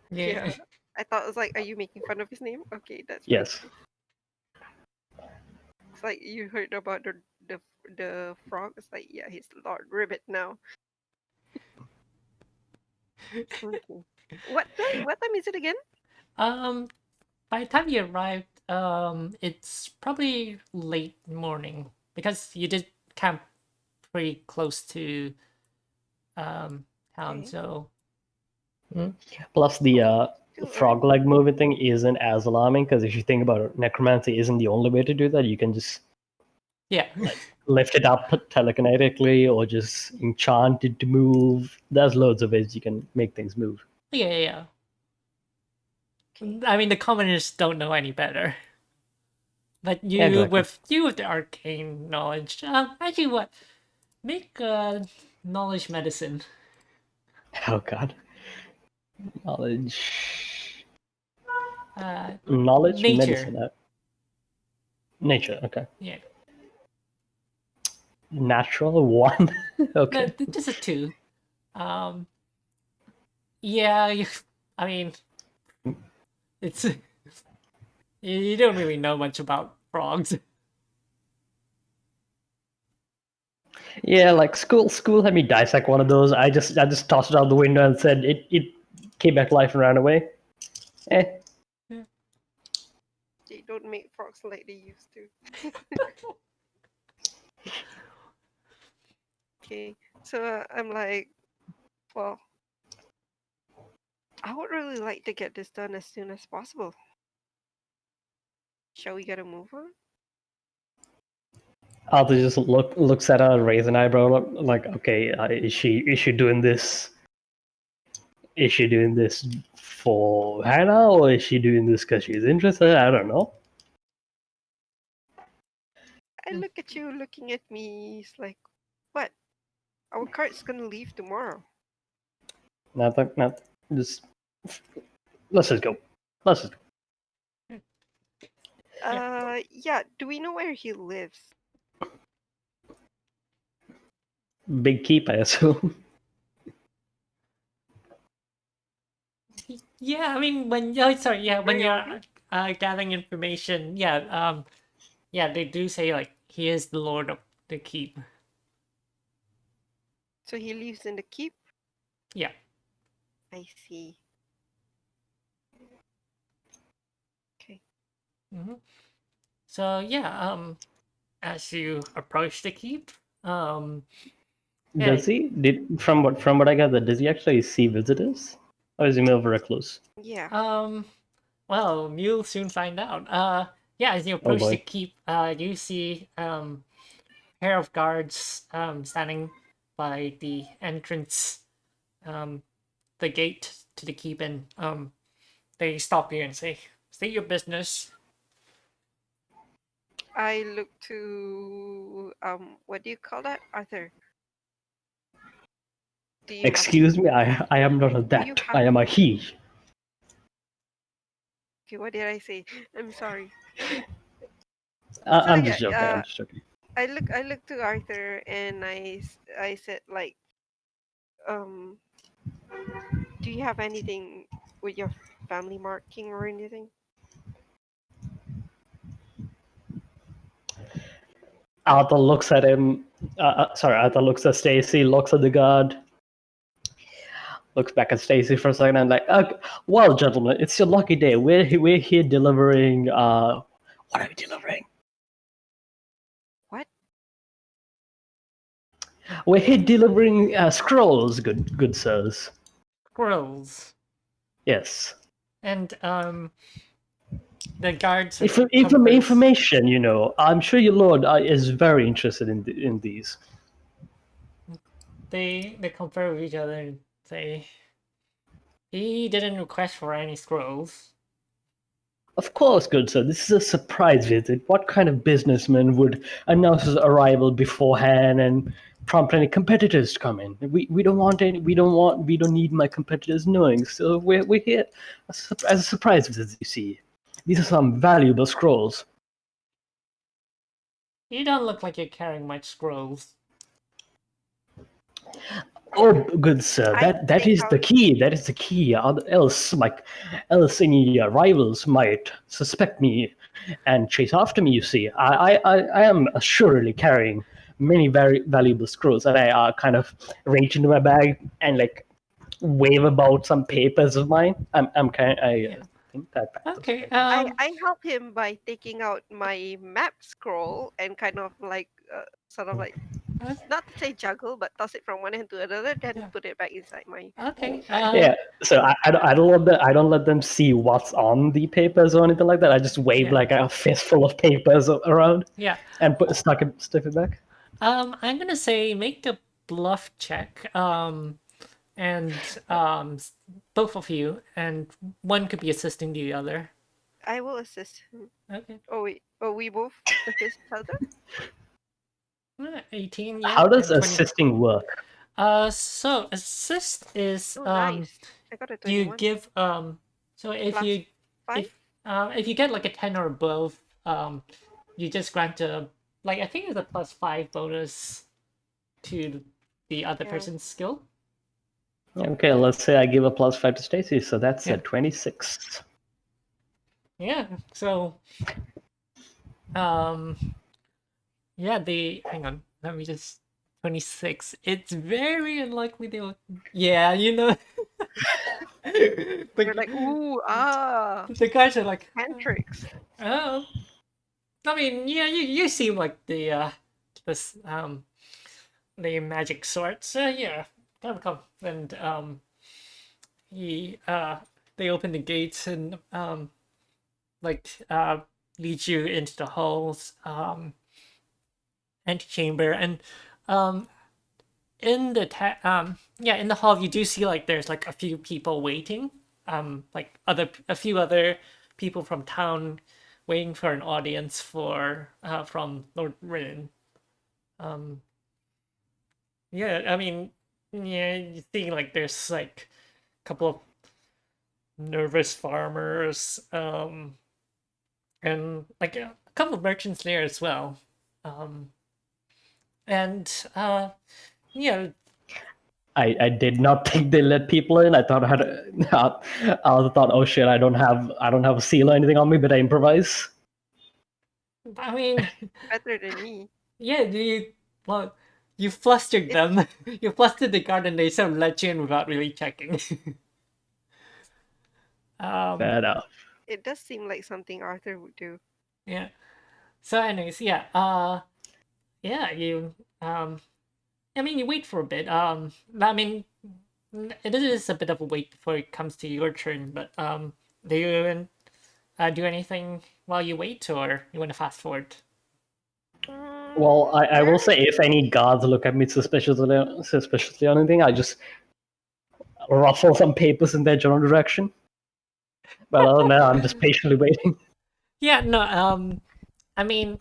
Yeah. I thought it was like, are you making fun of his name? Okay, that's fine. Yes. It's like you heard about the frog. It's like, yeah, he's Lord Ribbit now. Okay. What time is it again? By the time you arrived, it's probably late morning because you did camp pretty close to town. Okay. So Plus, the Too frog leg moving thing isn't as alarming because if you think about it, necromancy isn't the only way to do that. You can just Yeah. lift it up telekinetically or just enchant it to move. There's loads of ways you can make things move. Yeah. Okay. I mean, the commoners don't know any better. But Yeah, exactly. with the arcane knowledge, actually, what make knowledge medicine? Oh god. Knowledge. Knowledge, Nature. medicine. Nature, okay. Yeah. Natural, one. Okay. No, just a 2. Um. Yeah. I mean, it's you don't really know much about frogs. Yeah, like school had me dissect one of those. I just tossed it out the window and said it came back to life and ran away. Eh. They don't make frogs like they used to. Okay. So I'm like, well, I would really like to get this done as soon as possible. Shall we get a move on? Arthur just looks at her, raise an eyebrow, like, okay, is she doing this? Is she doing this for Hannah, or is she doing this because she's interested? I don't know. I look at you looking at me. It's like, what? Our cart's gonna leave tomorrow. Nothing. Just let's just go. Let's just go. Yeah. Do we know where he lives? Big keep, I assume. Yeah, I mean when when you're gathering information, yeah, they do say like he is the lord of the keep. So he lives in the keep. Yeah. I see. Okay. hmm So yeah, as you approach the keep, yeah, Does he? From what I gather, does he actually see visitors, or is he more of a recluse? Yeah. well, you'll soon find out. Yeah, as you Oh approach the boy. keep, you see pair of guards standing by the entrance, um, the gate to the keep, and they stop you and say, "State your business." I look to what do you call that, Arthur? Do you have Excuse me, I am not a do you that. have I am a he. okay, what did I say? I'm sorry. So I'm yeah, just joking. I'm just joking. I look to Arthur and I said like, um, do you have anything with your family marking or anything? Arthur looks at him. Sorry, Arthur looks at Stacy, looks at the guard, looks back at Stacy for a second, and like, well, gentlemen, it's your lucky day. We're here delivering. What are we delivering? What? We're here delivering scrolls, good sirs. Squirrels. Yes. And the guards Information, you know. I'm sure your lord is very interested in these. they confer with each other and say he didn't request for any scrolls. Of course, good sir. This is a surprise visit. What kind of businessman would announce his arrival beforehand and prompt any competitors to come in? We don't want any. We don't need my competitors knowing. So we're here as a surprise visit. You see, these are some valuable scrolls. You don't look like you're carrying much scrolls. Oh, good sir, I that take is out the key. That is the key. Else any rivals might suspect me and chase after me. You see, I am assuredly carrying many very valuable scrolls, and I kind of reach into my bag and like wave about some papers of mine. I'm kind. Yeah. Think that back. Okay. I help him by taking out my map scroll and kind of like sort of like Not to say juggle, but toss it from one end to another, then Yeah. put it back inside my. Okay. Yeah, so I don't let them see what's on the papers or anything like that. I just wave Yeah. like a fistful of papers around Yeah. and stuff it back. I'm gonna say make a bluff check. And both of you, and one could be assisting the other. I will assist him. Okay. Oh wait. Oh, we both assist each other. 18, yeah. How does And 20. assisting work? So assist is Oh, nice. I got a you 21. give so Plus 5. if you get like a 10 or above, you just grant a, like, I think it's a +5 bonus to the other Yeah. person's skill. Okay, let's say I give a +5 to Stacy, so that's Yeah. a 26. Yeah. So yeah, hang on, let me just 26. It's very unlikely they'll, yeah, you know. We're like, ooh, The guys are like, hand tricks. oh, I mean, yeah, you seem like this the magic sort, so yeah, come. And he they open the gates and like lead you into the halls antechamber, and in the in the hall you do see like there's like a few people waiting, like a few other people from town waiting for an audience for from Lord Rin. Yeah, I mean, yeah, you see like there's like a couple of nervous farmers, and like a couple of merchants there as well. And yeah, I did not think they let people in. I thought I thought, oh shit, I don't have a seal or anything on me, but I improvise. I mean, Better than me. yeah, well, you flustered them. You flustered the guard, and they sort of let you in without really checking. Fair enough. It does seem like something Arthur would do. Yeah. So, anyways, yeah. Yeah, you I mean, you wait for a bit. I mean, it is a bit of a wait before it comes to your turn. But do you do anything while you wait, or you want to fast forward? Well, I will say, if any guards look at me suspiciously or anything, I just ruffle some papers in their general direction. But other than that, I'm just patiently waiting. Yeah, no. I mean,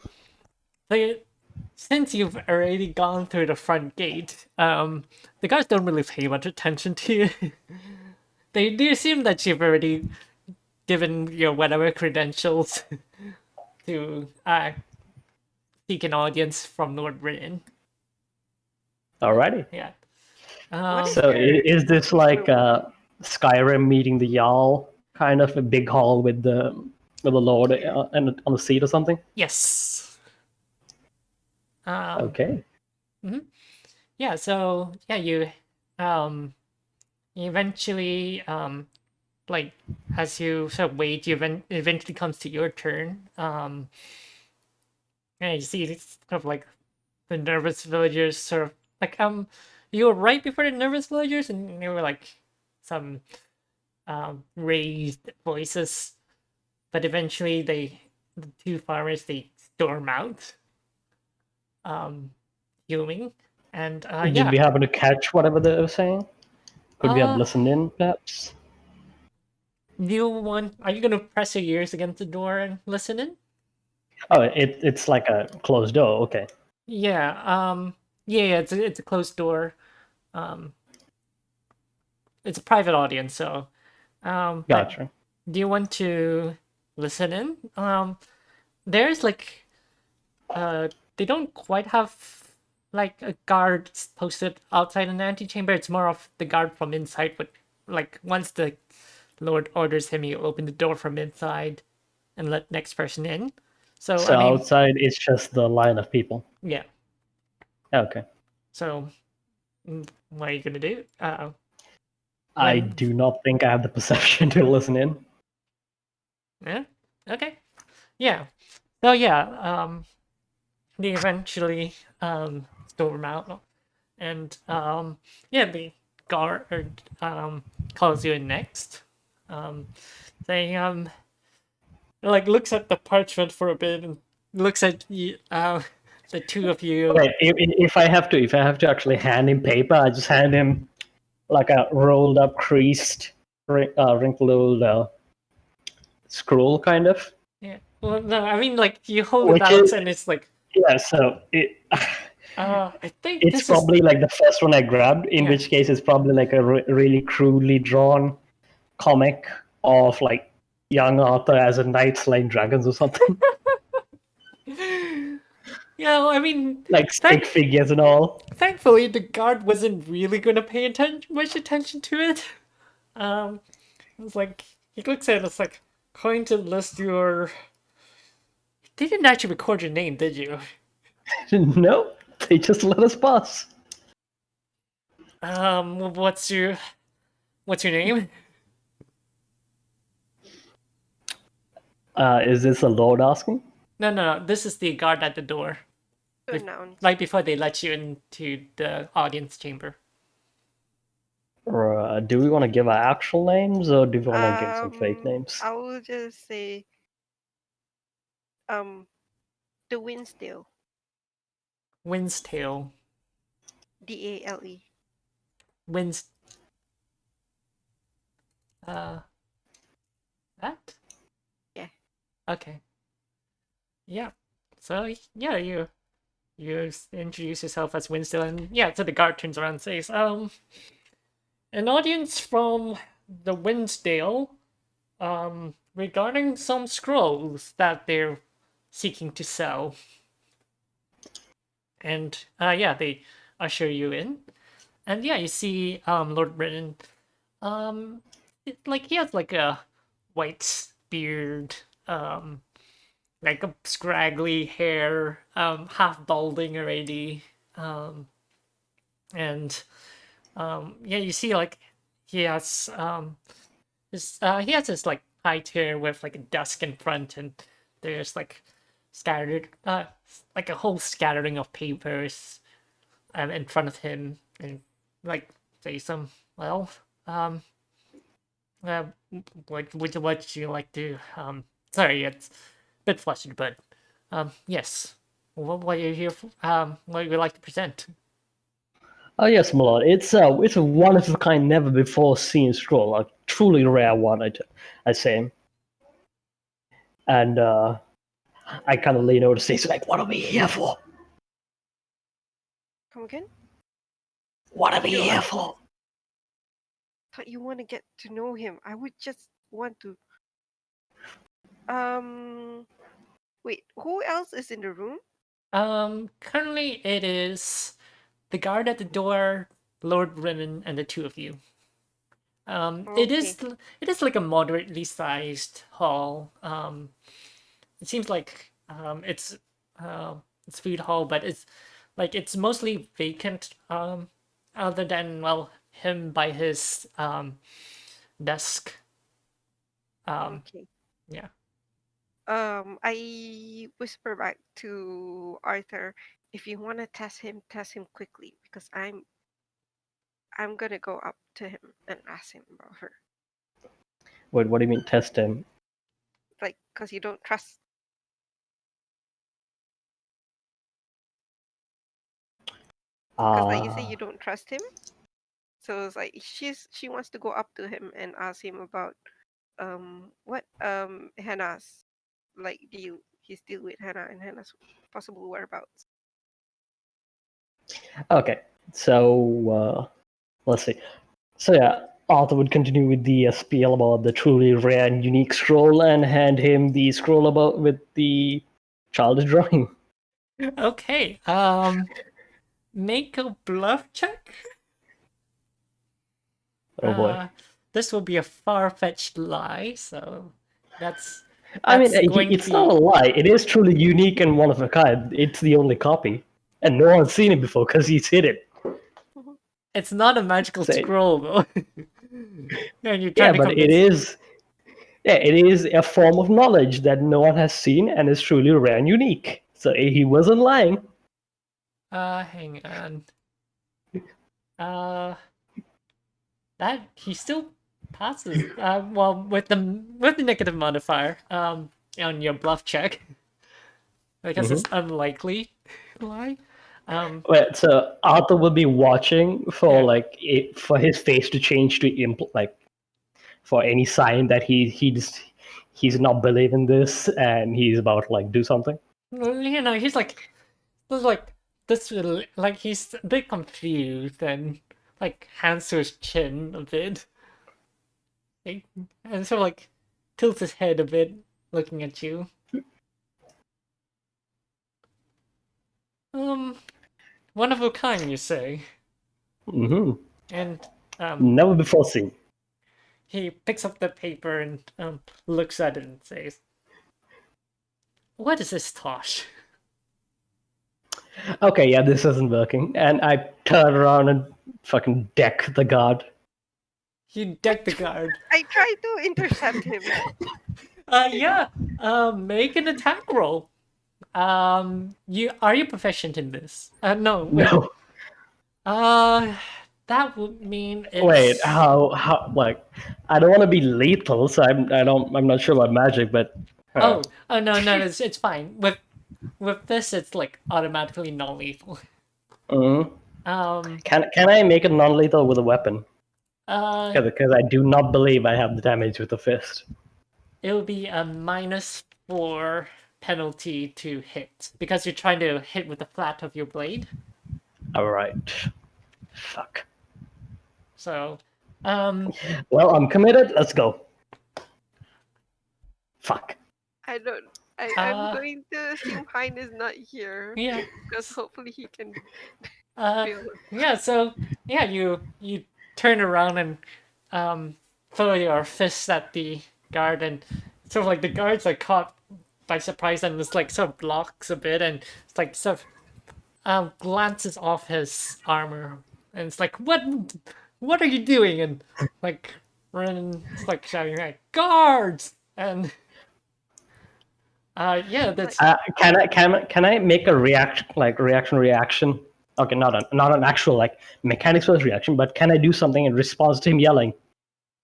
since you've already gone through the front gate, the guards don't really pay much attention to you. They do assume that you've already given your whatever credentials to seek an audience from Lord Rin. Alrighty. Yeah. So is this like Skyrim meeting the Jarl, kind of a big hall with the Lord and on the seat or something? Yes. Okay. Yeah. So yeah, you eventually like as you sort of wait, eventually comes to your turn. And you see it's sort of like the nervous villagers sort of like you were right before the nervous villagers, and they were like some raised voices, but eventually the two farmers, they storm out, fuming, and Did we happen to catch whatever they were saying? Could we have Uh, listened in, perhaps? Are you gonna press your ears against the door and listen in? Oh, it's like a closed door. Okay. Yeah, yeah, it's a closed door. It's a private audience, so but Gotcha. do you want to listen in? There's like they don't quite have like a guard posted outside an antechamber. It's more of the guard from inside, but like once the Lord orders him, you open the door from inside and let next person in. So So I mean, outside it's just the line of people. yeah. Okay. So what are you gonna do? I When- do not think I have the perception to listen in. Yeah. Okay. Yeah. So yeah. They eventually doormat, and the guard calls you in next, saying like looks at the parchment for a bit and looks at you, the two of you. Wait, if I have to actually hand him paper, I just hand him like a rolled up, creased, wrinkled old scroll, kind of. Yeah. Well, no, I mean like you hold it Which out is- and it's like, Yeah, so I think it's this probably like the first one I grabbed. In Yeah. which case, it's probably like a really crudely drawn comic of like young Arthur as a knight slaying dragons or something, is. Yeah, well, I mean, like stick figures and all. thankfully the guard wasn't really going to pay much attention to it. It's like he looks at it, it's like going to list your. They didn't actually record your name, did you? No, they just let us pass. What's your name? Is this a lord asking? No. This is the guard at the door, To announce. right before they let you into the audience chamber. Or do we want to give our actual names, or do we want to give some fake names? I will just say, the Winsdale. Windstail. DALE. Winds. That? Yeah. Okay. Yeah. So yeah, you introduce yourself as Winston, and yeah, so the guard turns around and says, an audience from the Winsdale, regarding some scrolls that they're seeking to sell. And yeah, they usher you in. And yeah, you see Lord Brennan. Like he has like a white beard, like a scraggly hair, half balding already, and yeah, you see like he has this like high chair with like a desk in front, and there's like scattered like a whole scattering of papers in front of him, and like say some what you like to sorry, it's a bit flustered, but yes, what are you here for, what you would like to present? Oh yes, my lord. It's a one of a kind, never before seen scroll, a truly rare one. I say, and I kind of lean over to say, "So, like, what are we here for? Come again? What are we here for?" Thought you want to get to know him. I would just want to. Wait. Who else is in the room? Currently it is the guard at the door, Lord Brennan, and the two of you. It is like a moderately sized hall. It seems like it's food hall, but it's mostly vacant. Other than him by his desk. Okay. Yeah. I whisper back to Arthur, if you want to test him quickly, because I'm gonna go up to him and ask him about her. Wait, what do you mean test him? Like, because you don't trust. Because like you say, you don't trust him. So it's like she wants to go up to him and ask him about what Hannah's like his deal with Hannah and Hannah's possible whereabouts. Okay, so let's see. So yeah, Arthur would continue with the spiel about the truly rare and unique scroll, and hand him the scroll about with the childish drawing. Okay. Make a bluff check. Oh boy. This will be a far-fetched lie, so that's I mean, going it's to not a lie. It is truly unique and one of a kind. It's the only copy, and no one's seen it before because he's hid it. It's not a magical Say- scroll, though. And you're Yeah, trying to but it is. Yeah, it is a form of knowledge that no one has seen and is truly rare and unique. So he wasn't lying. Hang on. That he still passes. Well, with the negative modifier. On your bluff check. I guess it's unlikely. Lie. Wait, so Arthur will be watching for Yeah. for his face to change to for any sign that he's not believing this and he's about to do something. You know, he's like this will like he's a bit confused and hands to his chin a bit, and sort of tilts his head a bit, looking at you. One of a kind, you say? Mm-hmm. And Never before seen. he picks up the paper and looks at it and says, "What is this, Tosh?" Okay, yeah, this isn't working. And I turn around and fucking deck the guard. You deck the guard. I try to intercept him. Yeah. Make an attack roll. Are you proficient in this? No. Wait. No. That would mean it's... Wait, how I don't want to be lethal, so I'm not sure about magic, but Oh no, it's fine. With this, it's automatically non-lethal. Can I make it non-lethal with a weapon? Because I do not believe I have the damage with the fist. It'll be a -4 penalty to hit because you're trying to hit with the flat of your blade. All right. Fuck. So, well, I'm committed. Let's go. Fuck. I'm going to assume Hein is not here. Yeah. Because hopefully he can. Yeah. So yeah, you turn around and throw your fists at the guard, and sort of the guards are caught by surprise, and it's sort of blocks a bit, and it's sort of glances off his armor, and it's what are you doing? And Ren shouting guards, and yeah, that's can I make a reaction? Okay, not an actual mechanics based reaction, but can I do something in response to him yelling?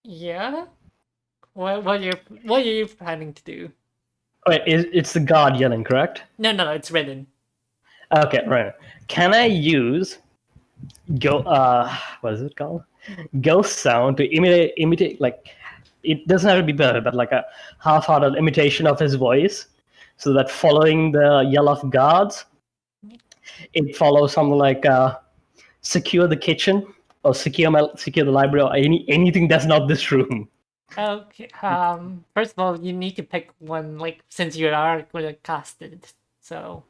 Yeah. What are you planning to do? Wait, it's the guard yelling, correct? No, it's Renan. Okay, right. Can I use what is it called? Ghost sound to imitate it doesn't have to be better, but a half-hearted imitation of his voice, so that following the yell of guards, it follows something secure the kitchen or secure the library or anything that's not this room. Okay. First of all, you need to pick one. Since you are going to cast it, so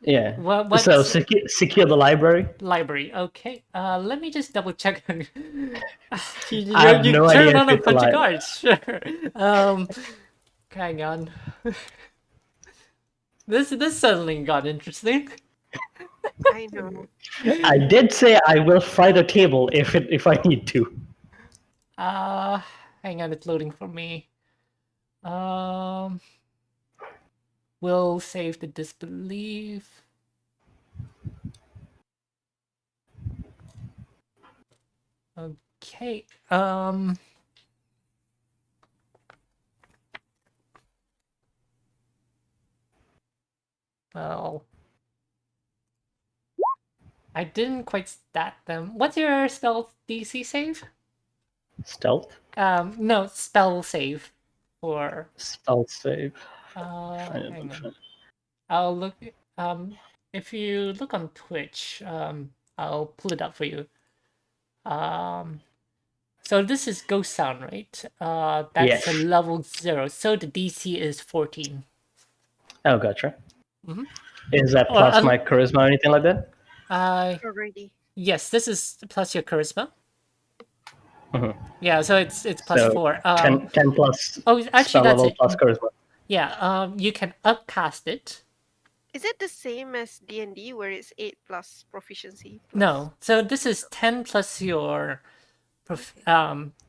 yeah. What's so secure the library. Library. Okay. Let me just double check. You have no turn idea on if a it's bunch of alive. guards. Sure. Hang on. This suddenly got interesting. I know. Mm-hmm. I did say I will fight a table if I need to. Hang on, it's loading for me. We'll save the disbelief. Okay. Well, I didn't quite stat them. What's your stealth DC save? Stealth? No, spell save for Stealth save. hang on. I'll look if you look on Twitch, I'll pull it up for you. So this is Ghost Sound, right? That's a Yes. level 0, so the DC is 14. Oh, gotcha. Mhm. Is that Or, plus my charisma or anything like that? Already. Yes, this is plus your charisma. Mhm. Yeah, so it's plus So, 4. 10 plus Oh, actually, spell that's level it. plus charisma. Yeah, you can upcast it. Is it the same as D&D where it's 8 plus proficiency? Plus... No, so this is 10 plus your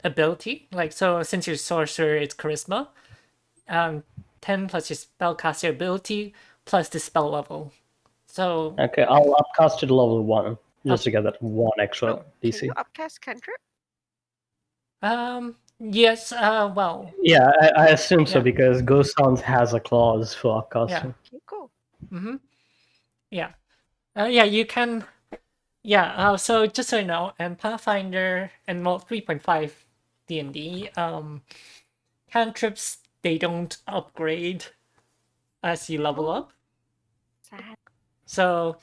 ability. So since you're sorcerer, it's charisma. 10 plus your spellcaster ability plus the spell level. So Okay, I'll upcast to level 1 just to get that 1 extra Oh, can DC. you upcast cantrip? yes, well, Yeah, I assume so Yeah. because Ghost Sounds has a clause for upcasting. Okay, cool. mm-hmm. Yeah. Yeah, you can. Yeah. So just so you know, and Pathfinder and Mod 3.5 D&D, cantrips they don't upgrade as you level Oh. up, Sad. so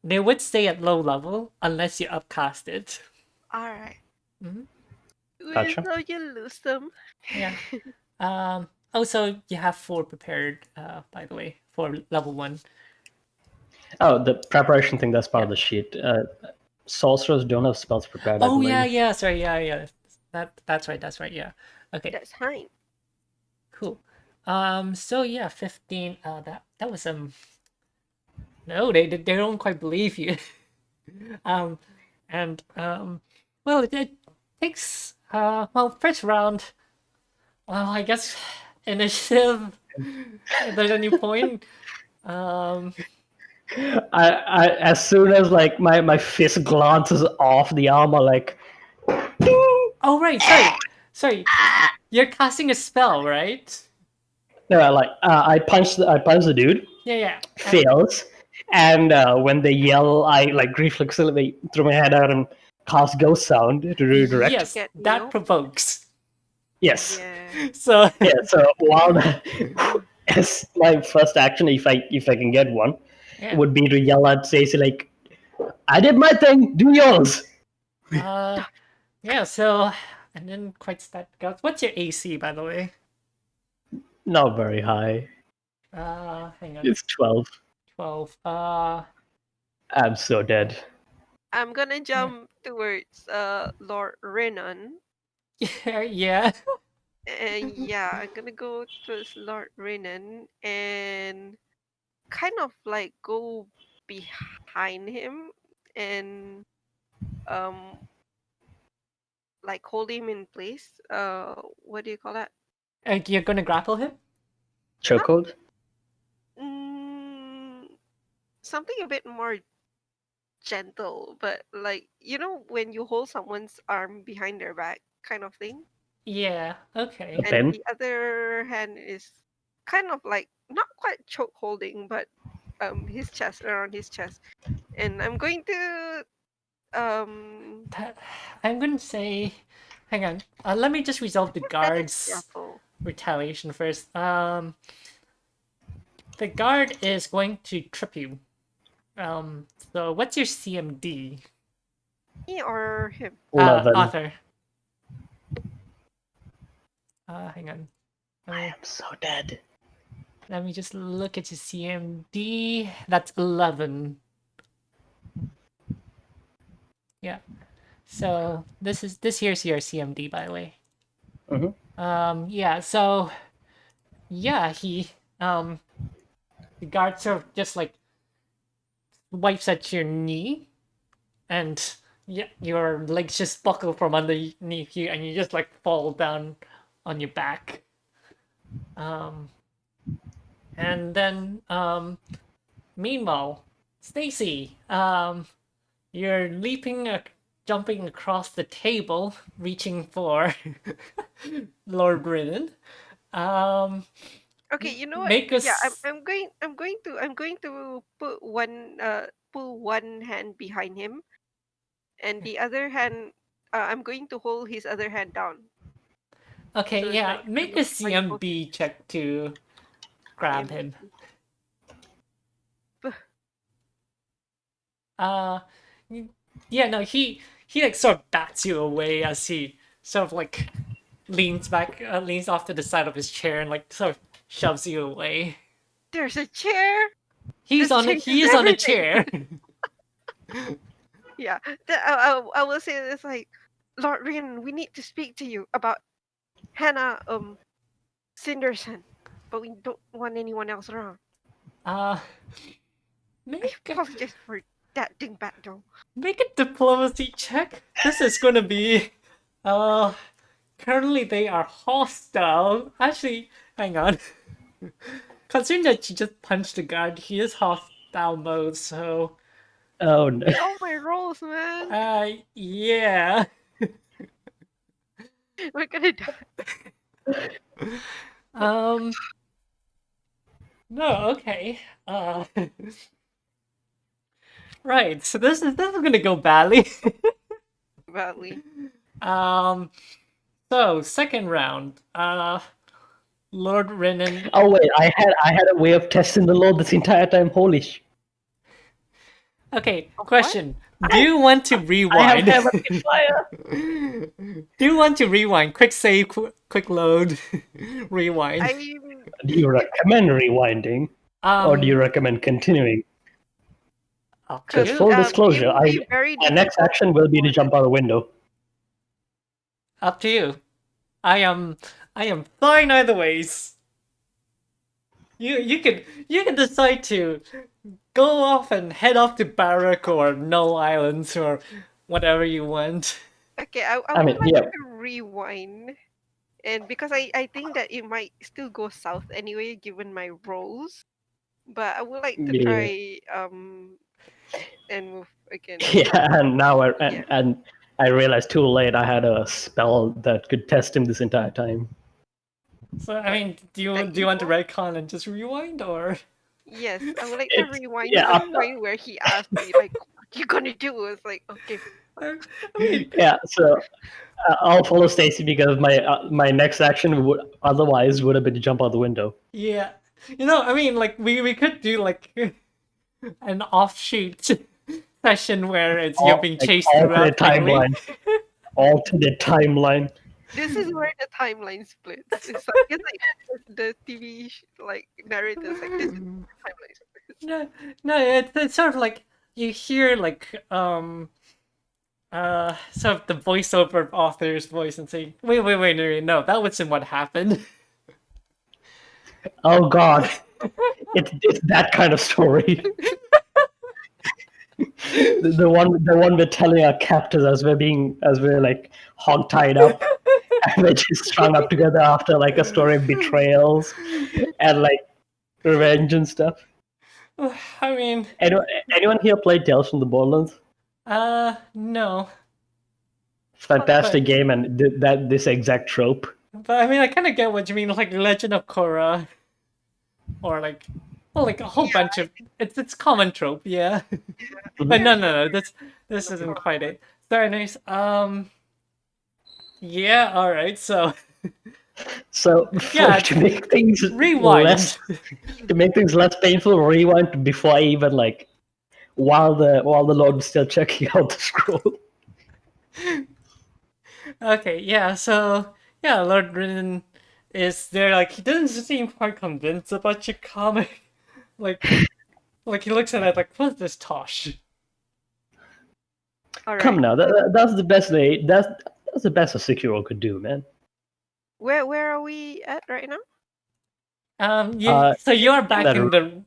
they would stay at low level unless you upcast it. All right. Mhm. Gotcha. So you lose them. Yeah. Also, you have 4 prepared. By the way, for level 1. Oh, the preparation thing, that's part of Yeah. the sheet. Sorcerers don't have spells prepared, I Oh yeah, believe. yeah. Sorry, yeah. That's right. That's right. Yeah. Okay. That's fine. Cool. So yeah, 15. That was No, they don't quite believe you. um, and well, it takes well, first round. Well, I guess initiative. If there's any point. Um. I as soon as like my fist glances off the armor, like Oh right. Sorry. You're casting a spell, right? no, like I punch the dude, Yeah. fails, and when they yell, I like reflexively throw my hand out and cast Ghost Sound to redirect. Yes, Get that Neo? provokes. Yes. Yeah. So Yeah. So while as my first action, if I can get one, yeah. would be to yell at Stacey like, "I did my thing, do yours." Yeah. So I didn't quite start. What's your AC, by the way? Not very high. Hang on. It's 12. 12. I'm so dead. I'm gonna jump towards Lord Renan. Yeah. And yeah, I'm gonna go towards Lord Renan and kind of like go behind him and um like hold him in place. What do you call that? You're gonna grapple him? Chokehold? Mm, something a bit more gentle, but like you know when you hold someone's arm behind their back, kind of thing. Yeah. Okay. A And pin? the other hand is kind of like not quite choke holding, but his chest around his chest. And I'm going to That, I'm gonna say. Hang on. Let me just resolve the that is guard's grapple. retaliation first. The guard is going to trip you. So what's your CMD? Me or him? 11. Arthur. Hang on. I am so dead. Let me just look at your CMD. That's 11. Yeah. So this here's your CMD, by the way. Yeah. So yeah, the guard sort of just like wipes at your knee, and yeah, your legs just buckle from underneath you, and you just like fall down on your back. And then meanwhile, Stacy, you're jumping across the table, reaching for Lord Brennan. Okay, you know what? Make Yeah, I'm us. I'm going to put one pull one hand behind him and the other hand I'm going to hold his other hand down. Okay, So it's yeah, like make a like both CMB check to grab him. CMB. Uh, yeah, no, he like sort of bats you away as he sort of like leans off to the side of his chair and like sort of shoves you away. There's a chair. He This changes is on a everything. chair. Yeah, I will say this like, Lord Rin, we need to speak to you about Hannah Cinderson, but we don't want anyone else around. Uh, I make a, apologize for that dingbat though. make a diplomacy check. This is gonna be, uh, currently they are hostile. Actually, hang on. Considering that you just punched the guard, he is down mode, so Oh no. All my rolls, man. yeah. We're gonna die. Um no, okay. Right, so this is gonna go badly. Badly. So second round. Lord Renan. Oh wait, I had a way of testing the load this entire time. Holy sh! Okay, What? question. Do you want to I have rewind? heavenly fire. Do you want to rewind? Quick save, quick load, rewind. I'm Do you recommend rewinding, or do you recommend continuing? Up to Because you. full it disclosure, will be very my next difficult. action will be to jump out the window. Up to you. I am fine either ways. You can decide to go off and head off to Barrack or Null Islands or whatever you want. Okay, I I would mean, like yeah. to rewind. And because I think that it might still go south anyway, given my rolls. But I would like to Yeah. try and move again. Yeah, and now Yeah. and I realized too late I had a spell that could test him this entire time. So I mean, do you Like want to evil? retcon and just rewind or? Yes, I would like to It's rewind to yeah, the point where he asked me like, "What you gonna do?" It's like, okay, I mean, yeah. So I'll follow Stacy because my next action would otherwise would have been to jump out the window. yeah. I mean, like we could do like an offshoot session where it's you're being chased Alternate throughout anyway. timeline. Alternate timeline. this is where the timeline splits. It's like the TV like narrators like this is the timeline splits. No, no, it's sort of like you hear like sort of the voiceover author's voice and say, wait, no, that wasn't what happened. Oh God, it's that kind of story. the one we're telling our captors as we're like hog tied up, and we're just strung up together after like a story of betrayals and like revenge and stuff. I mean, Anyone here played Tales from the Borderlands? no, Fantastic but game, and this exact trope. I mean, I kind of get what you mean, like Legend of Korra, or like, well, like a whole bunch of it's common trope, yeah. But no, this isn't quite it. So anyways, yeah, all right, so So Yeah, to make things rewind. less painful, rewind to before I even like while the Lord was still checking out the scroll. Okay, yeah, so yeah, Lord Ridden is there. Like he doesn't seem quite convinced about your comic. Like, like he looks at it like, what's this tosh? All right. Come now, that's the best that's the best a 6-year-old could do, man. Where are we at right now? So you are back that in the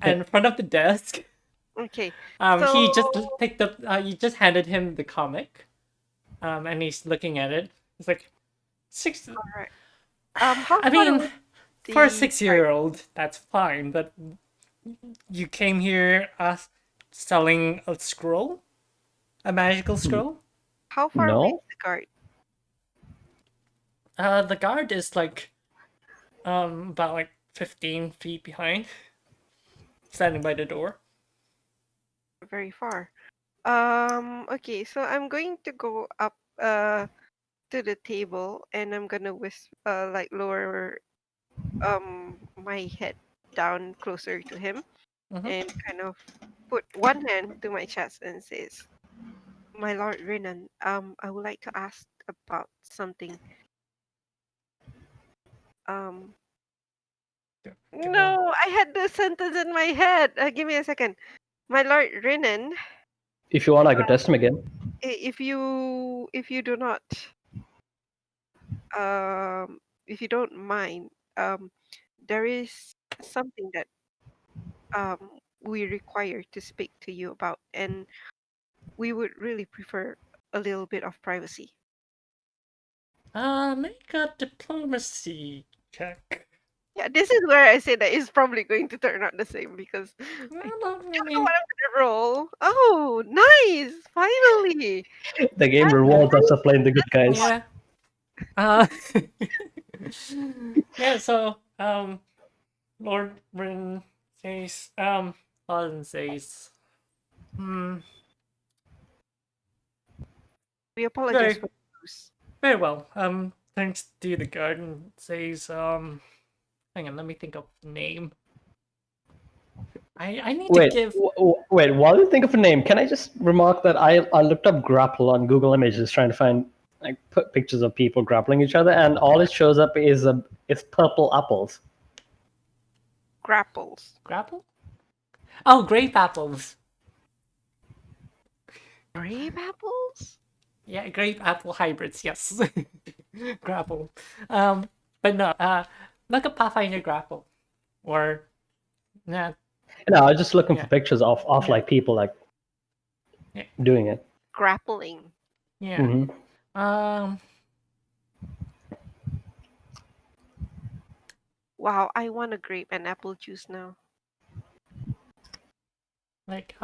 in front of the desk. Okay. He just So- picked up. You just handed him the comic. And he's looking at it. He's like, six. All right. How I far mean, away for a the 6-year-old, that's fine. But you came here selling a scroll, a magical scroll. How far away No? is the guard? The guard is like, about like 15 feet behind, standing by the door. Very far. Okay, so I'm going to go up to the table and I'm gonna like lower my head down closer to him Mhm. and kind of put one hand to my chest and says, "My Lord Renan, I would like to ask about something." Um, Give me- no, I had the sentence in my head. Give me a second. My Lord Renan, If you want, I could test him again. if you do not if you don't mind, there is something that we require to speak to you about, and we would really prefer a little bit of privacy. Make a diplomacy check. Yeah, this is where I say that it's probably going to turn out the same because I Well, don't no, I know mean, what I'm gonna roll. Oh, nice! Finally. The game That's rewards us for playing the good guys. yeah. Uh, yeah. So, Lord Rin says, Paladin says, hmm, We apologize very, for the news. very well. Thanks to the garden says, hang on, let me think of the name. I need to Wait, give. wait. While you think of a name, can I just remark that I looked up grapple on Google Images trying to find like put pictures of people grappling each other, and all it shows up is purple apples. Grapples. Grapple? Oh, grape apples. Grape apples? Yeah, grape apple hybrids, yes. Grapple. But no, look at Pathfinder Grapple. Or, yeah, No, I was just looking Yeah. for pictures of Yeah. like people like Yeah. doing it. Grappling. yeah. Hmm. Wow, I want a grape and apple juice now. Like,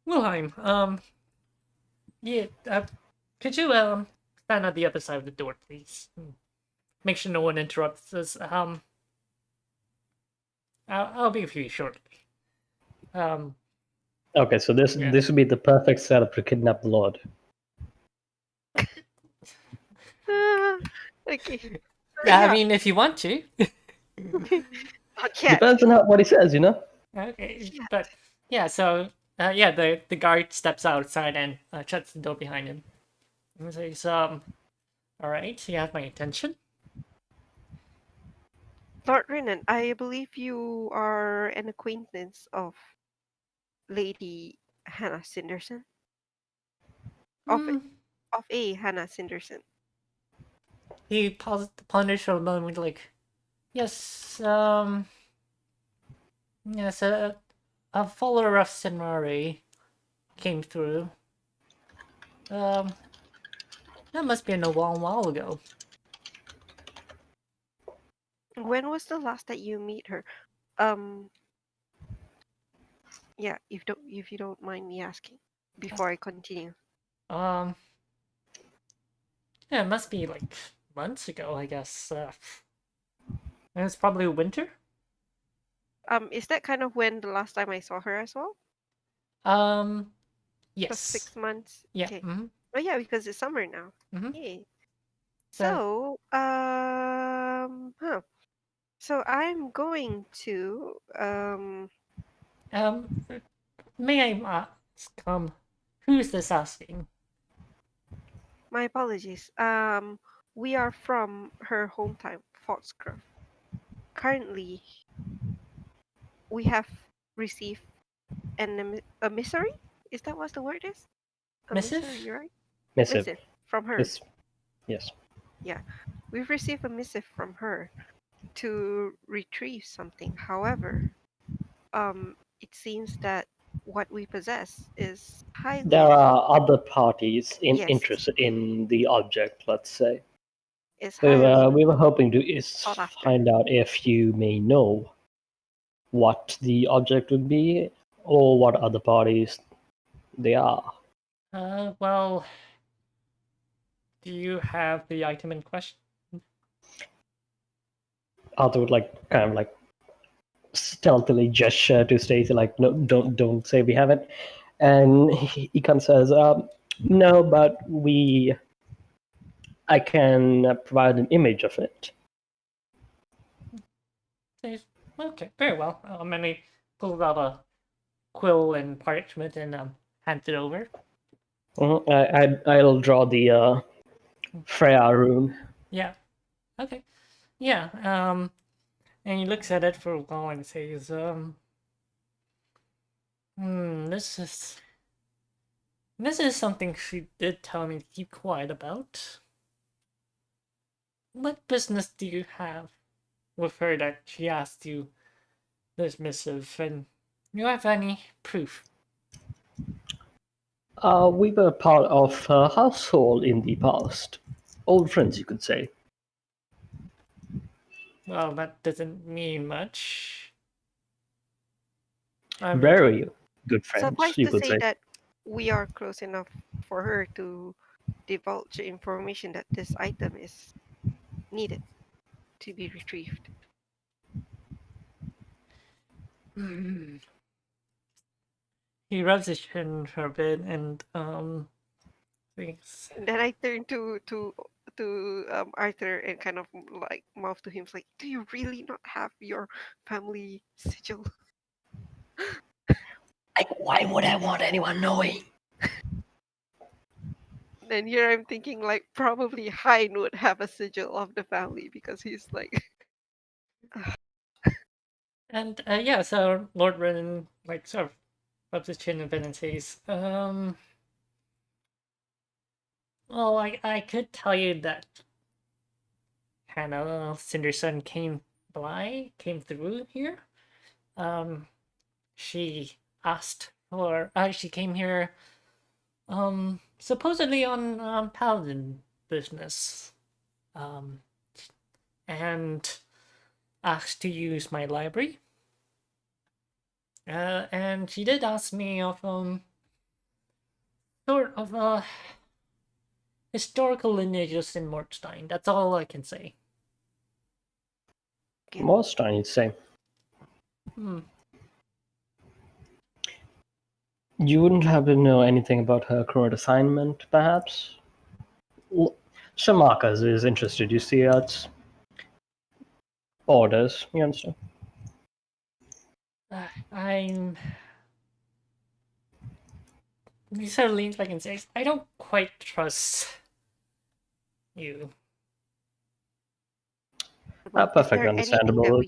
Wilhelm, yeah, could you, stand on the other side of the door, please? Make sure no one interrupts us. I'll be with you shortly. Okay, so this Yeah. this would be the perfect setup to kidnap the Lord. Ah, okay. Yeah, I Yeah, mean, if you want to. not yet. Depends on what he says, you know. Okay, Yeah. but yeah, so yeah, the guard steps outside and shuts the door behind him. And says, all right, you have my attention. Lord Renan, I believe you are an acquaintance of Lady Hannah Sinderson. Of Hmm. of a Hannah Sinderson. He ponders for a moment, like, yes, yes, a follower of Senmari came through. Um, that must be a long while ago. When was the last that you meet her? Um, yeah, if you don't mind me asking before I continue. Um, yeah, it must be like months ago, I guess. And it's probably winter. Is that kind of when the last time I saw her as well? Um, The yes. 6 months? Yeah. Okay. Mm-hmm. Oh yeah, because it's summer now. Mm-hmm. Yay. So, So, So I'm going to um, may I ask, who's this asking? my apologies. We are from her hometown, Foxgrove. Currently, we have received an emissary. Is that what the word is? Missive? Emissary, right? Missive. Missive from her. Yes. Yeah, we've received a missive from her to retrieve something. However, it seems that what we possess is There highly, are other parties yes, interested in the object. Let's say is we highly were hoping to sought after. find out if you may know what the object would be or what other parties they are. Well, do you have the item in question? Arthur would like kind of like stealthily gesture to Stacy, like, no, don't say we haven't. And he kind of says, no, but I can provide an image of it. Says, okay, very well. And he pulls out a quill and parchment and hands it over. I'll draw the Freya rune. Yeah. Okay. Yeah. And he looks at it for a while and says, this is something she did tell me to keep quiet about. What business do you have with her that she asked you this missive, and you have any proof? We were part of her household in the past. Old friends, you could say. Well, that doesn't mean much. I'm Very good friends, Suffice you to could say say. that we are close enough for her to divulge the information that this item is needed to be retrieved. He rubs his chin for a bit and thinks. And then I turn to Arthur and kind of like mouth to him like, "Do you really not have your family sigil?" Why would I want anyone knowing? Then here I'm thinking like probably Hein would have a sigil of the family because he's like, And yeah, so Lord Brennan like sort of rubs his chin a bit and says, well, I could tell you that Hannah Cinderson came through here. Um, she asked for she came here supposedly on paladin business. And asked to use my library. And she did ask me of sort of historical lineages in Mordstein. That's all I can say. Most I need to say. You wouldn't happen to know anything about her current assignment, perhaps? Shamakas is interested, you see, it's orders, you understand? I'm. He sort of leans back and says, I don't quite trust you. well, is Perfectly there anything that understandable.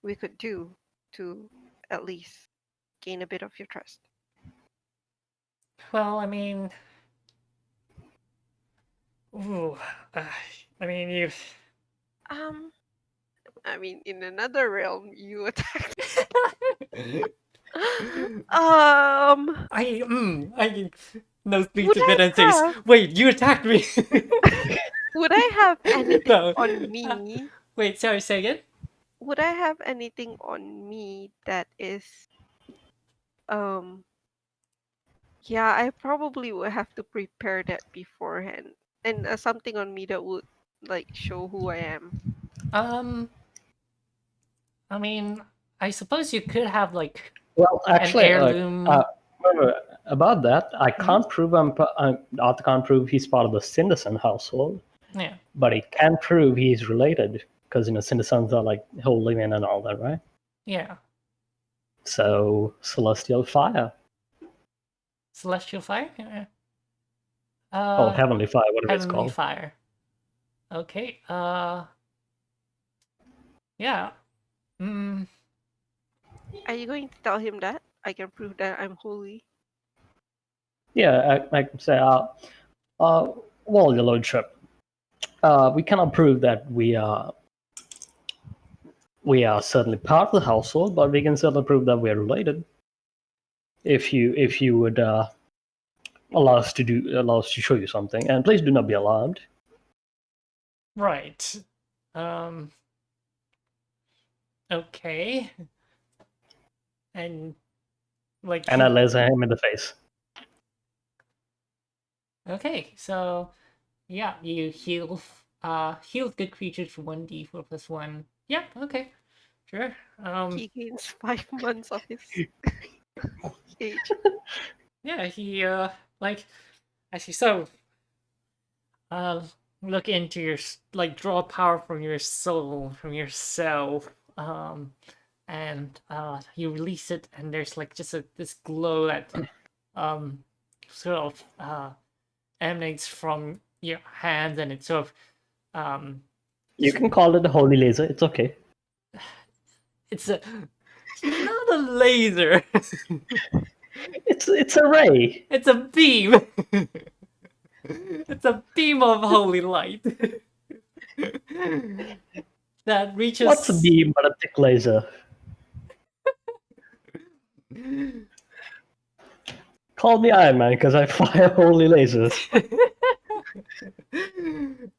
we could do to at least gain a bit of your trust? Well, I mean. Ooh, I mean, you've. I mean, in another realm, you attacked. I nose bleeds Would a bit I and says, have? wait, you attacked me! Would I have anything No. on me? Wait, sorry, say again? Would I have anything on me that is um yeah, I probably would have to prepare that beforehand. And something on me that would like show who I am. Um, I mean, I suppose you could have like Well, an actually, heirloom. about that, I Mhm. can't prove Arthur can't prove he's part of the Cinderson household, Yeah, but he can prove he's related, because, Cindersons are like holy men and all that, right? yeah. So, celestial fire. Celestial fire. Yeah. Oh, heavenly fire, whatever it's Heavenly called. fire. Okay. Yeah. Mm, Are you going to tell him that? I can prove that I'm holy. Yeah, I can say, well, your lordship, we cannot prove that we are certainly part of the household, but we can certainly prove that we're related. If you would allow us to show you something, and please do not be alarmed. right. Okay. And like. And I laser him in the face. Okay, so yeah, you heal good creatures for 1d4 plus 1. Yeah, okay. Sure. He gains 5 months of his age. Yeah, he like as you sort of look into your like draw power from your soul, from yourself, and you release it and there's like just this glow that sort of emanates from your hands, and it sort of You can call it a holy laser. It's okay. it's not a laser. It's a ray. It's a beam. It's a beam of holy light that reaches. What's a beam but a thick laser? Call me Iron Man because I fire holy lasers.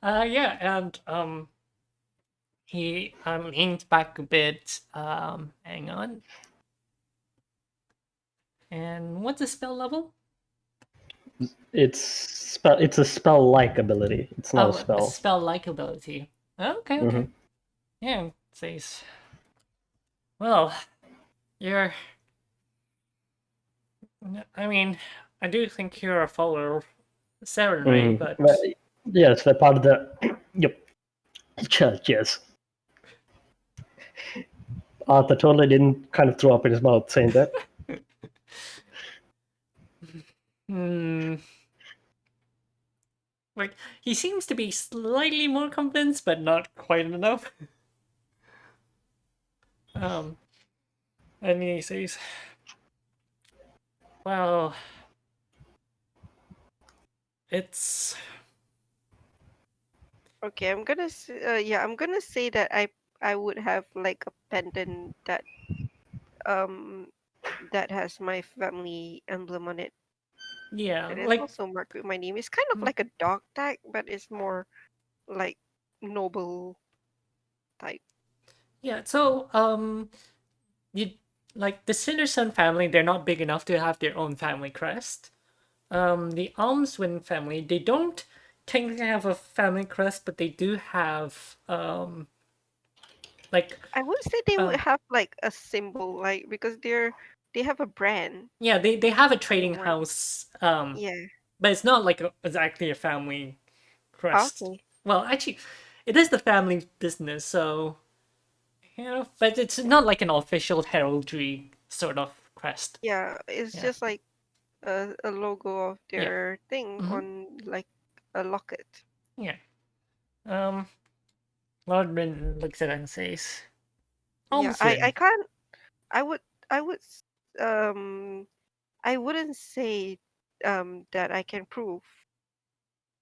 Yeah, and He leans back a bit. Hang on. And what's the spell level? It's a spell-like ability. It's not a Oh, a spell. spell-like ability. Okay, okay. Mhm. Yeah, it says. Well, you're. I mean, I do think you're a follower of Serenray, but Well, yes, they're part of the yep church. Yes, Arthur totally didn't kind of throw up in his mouth saying that. hmm, like he seems to be slightly more convinced, but not quite enough. Um, and he says, "Well, it's Okay, I'm gonna say that I would have like a pendant um that has my family emblem on it. yeah, It is like also marked with my name. It's kind of mm, like a dog tag, but it's more like noble type. yeah." So, you like the Cinderson family? They're not big enough to have their own family crest. The Almswin family, they don't technically have a family crest, but they do have like I would say they would um have like a symbol, like because they have a brand yeah, they have a on the trading white. house Yeah. but it's not like exactly a family crest. Okay. Well, actually, it is the family business, so but it's not like an official heraldry sort of crest. Yeah, it's Yeah, just like a logo of yeah, their thing hmm on like a locket. yeah. Um, Lordman looks at it and says, Yeah, I "Almswin." can't. I would I would s- um I wouldn't say that I can prove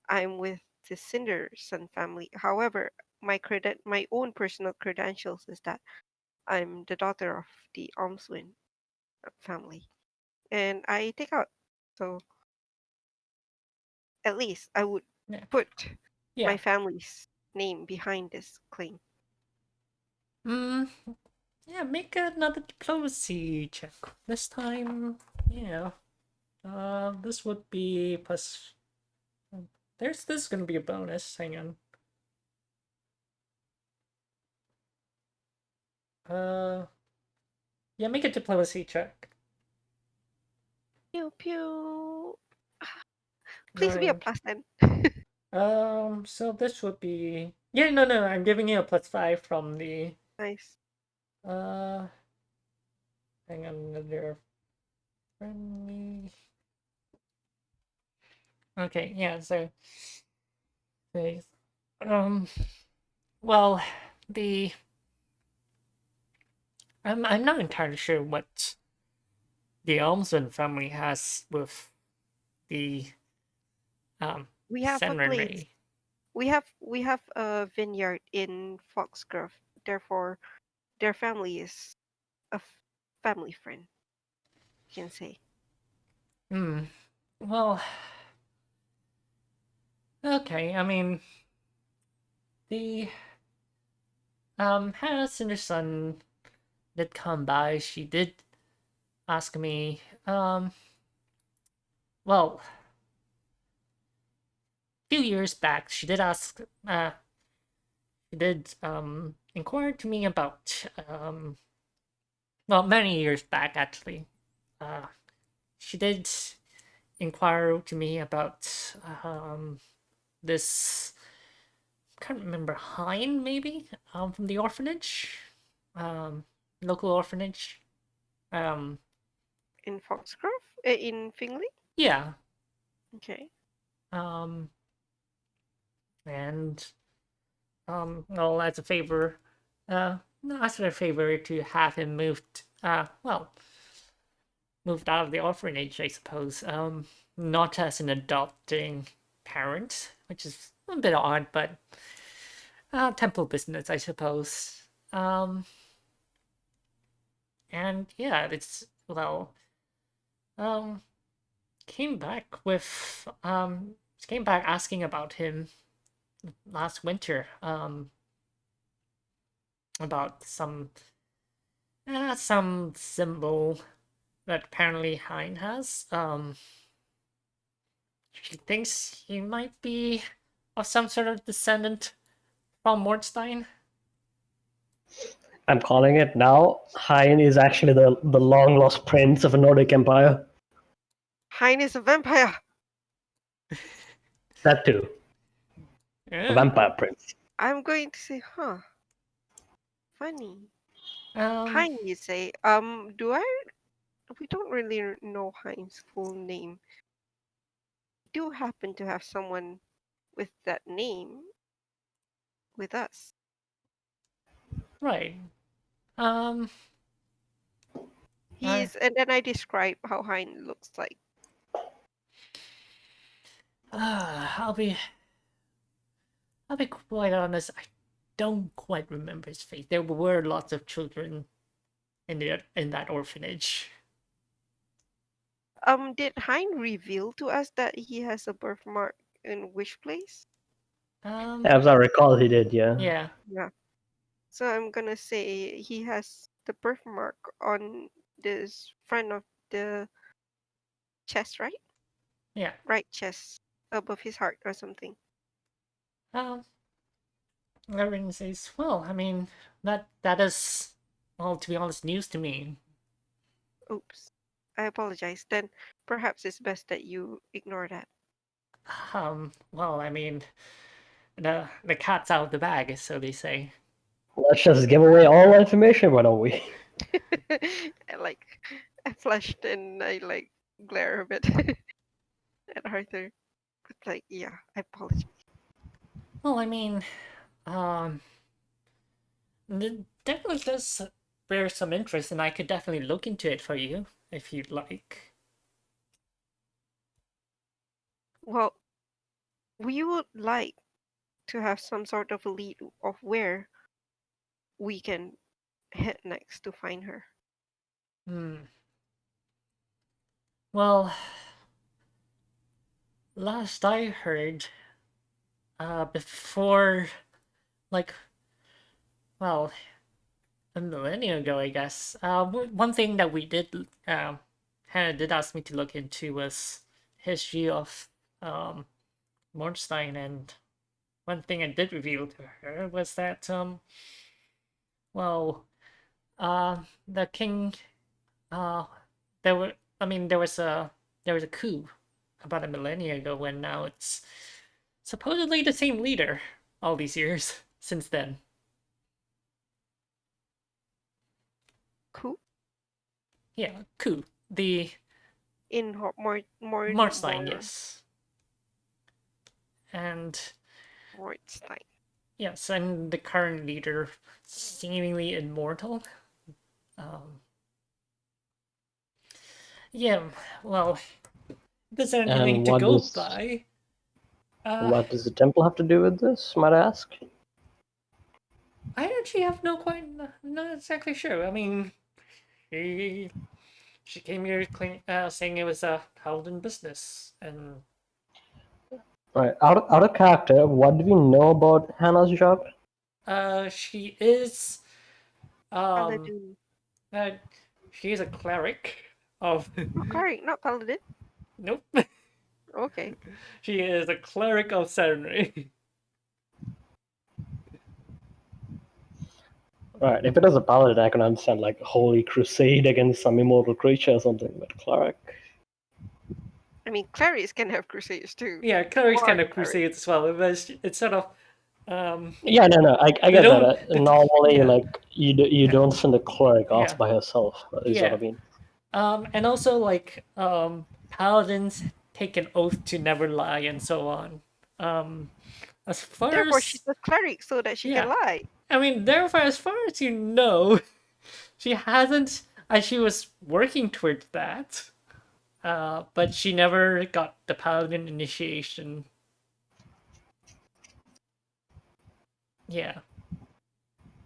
I'm with the Cinderson family. However, my own personal credentials is that I'm the daughter of the Almswin family, and I take out. So at least I would Yeah, put yeah. my family's name behind this claim. Mm, yeah. Make another diplomacy check. This time, yeah. This would be plus. There's this is gonna be a bonus. Hang on. Uh, yeah. Make a diplomacy check. Pew pew. Please be a And plus then. so this would be yeah. No, no. I'm giving you a +5 from the Nice. uh. Hang on, another friendly. Okay, yeah. So, they- um, well, the I'm not entirely sure what the Elmsden family has with the We have a place. Senrinray. We have a vineyard in Foxgrove. Therefore, their family is a family friend, you can say. Hmm. Well, okay. I mean, the Hannah Cinderson did come by. She did ask me. Well, a few years back, she did ask. She did inquire to me about well, many years back actually. Uh, she did inquire to me about this. Can't remember Hein maybe from the orphanage, um, local orphanage. Um, In Foxgrove? In Fingley? yeah. Okay. Um, and well, as a favor, no, as a favor to have him moved. Well, moved out of the orphanage, I suppose. Not as an adopting parent, which is a bit odd, but temple business, I suppose. And yeah, it's well, um, came back with came back asking about him last winter. about some symbol that apparently Hein has. She thinks he might be of some sort of descendant from Mordstein. I'm calling it now. Hein is actually the long lost prince of a Nordic empire. Hein is a vampire. That too. A Yeah. vampire prince. I'm going to say, funny. Um, Hein, you say? We don't really know Hein's full name. We do happen to have someone with that name with us. right. Um, And then I describe how Hein looks like. I'll be quite honest. I don't quite remember his face. There were lots of children in that orphanage. Did Hein reveal to us that he has a birthmark in which place? As I recall, he did, yeah. Yeah. Yeah. So I'm gonna say he has the birthmark on this front of the chest, right? Yeah. Right chest above his heart or something. Laren says, "Well, I mean, that is, well, to be honest, news to me." Oops. I apologize. Then perhaps it's best that you ignore that. Well, I mean, the cat's out of the bag, so they say. Let's just give away all the information, why don't we? I flushed and I glare a bit at Arthur. But yeah, I apologize. Well, I mean, it definitely does bear some interest, and I could definitely look into it for you if you'd like. Well, we would like to have some sort of a lead of where we can head next to find her. Well, last I heard, before, like, well, a millennia ago, I guess. One thing that we did, Hannah did ask me to look into was history of Mordstein, and one thing I did reveal to her was that, well, the king, uh, there was a coup about a millennia ago, when now it's supposedly the same leader all these years since then. Coup Yeah, coup. The in Mordstein, yes. And Mordstein. yes, and the current leader, seemingly immortal. Yeah, well, there's anything And to what go does by. what does the temple have to do with this, might I ask? I actually have not exactly sure. I mean, she came here saying it was a Howden business, and Right, out of character, what do we know about Hannah's job? she is Paladin. uh, she is a cleric of Oh, cleric, not paladin. nope. Okay. She is a cleric of ceremony. Right, if it was a paladin, I can understand like holy crusade against some immortal creature or something, but cleric. I mean, clerics can have crusades too. Yeah, clerics Or kind of cleric. crusades as well. It's sort of Yeah, no, I they get don't that. Normally, yeah. like you don't send a cleric off Yeah. by herself. Is what I Yeah. mean. And also like paladins take an oath to never lie and so on. As far Therefore, as she's a cleric so that she can yeah, lie. I mean, therefore, as far as you know, she hasn't. She was working towards that, but she never got the paladin initiation. Yeah,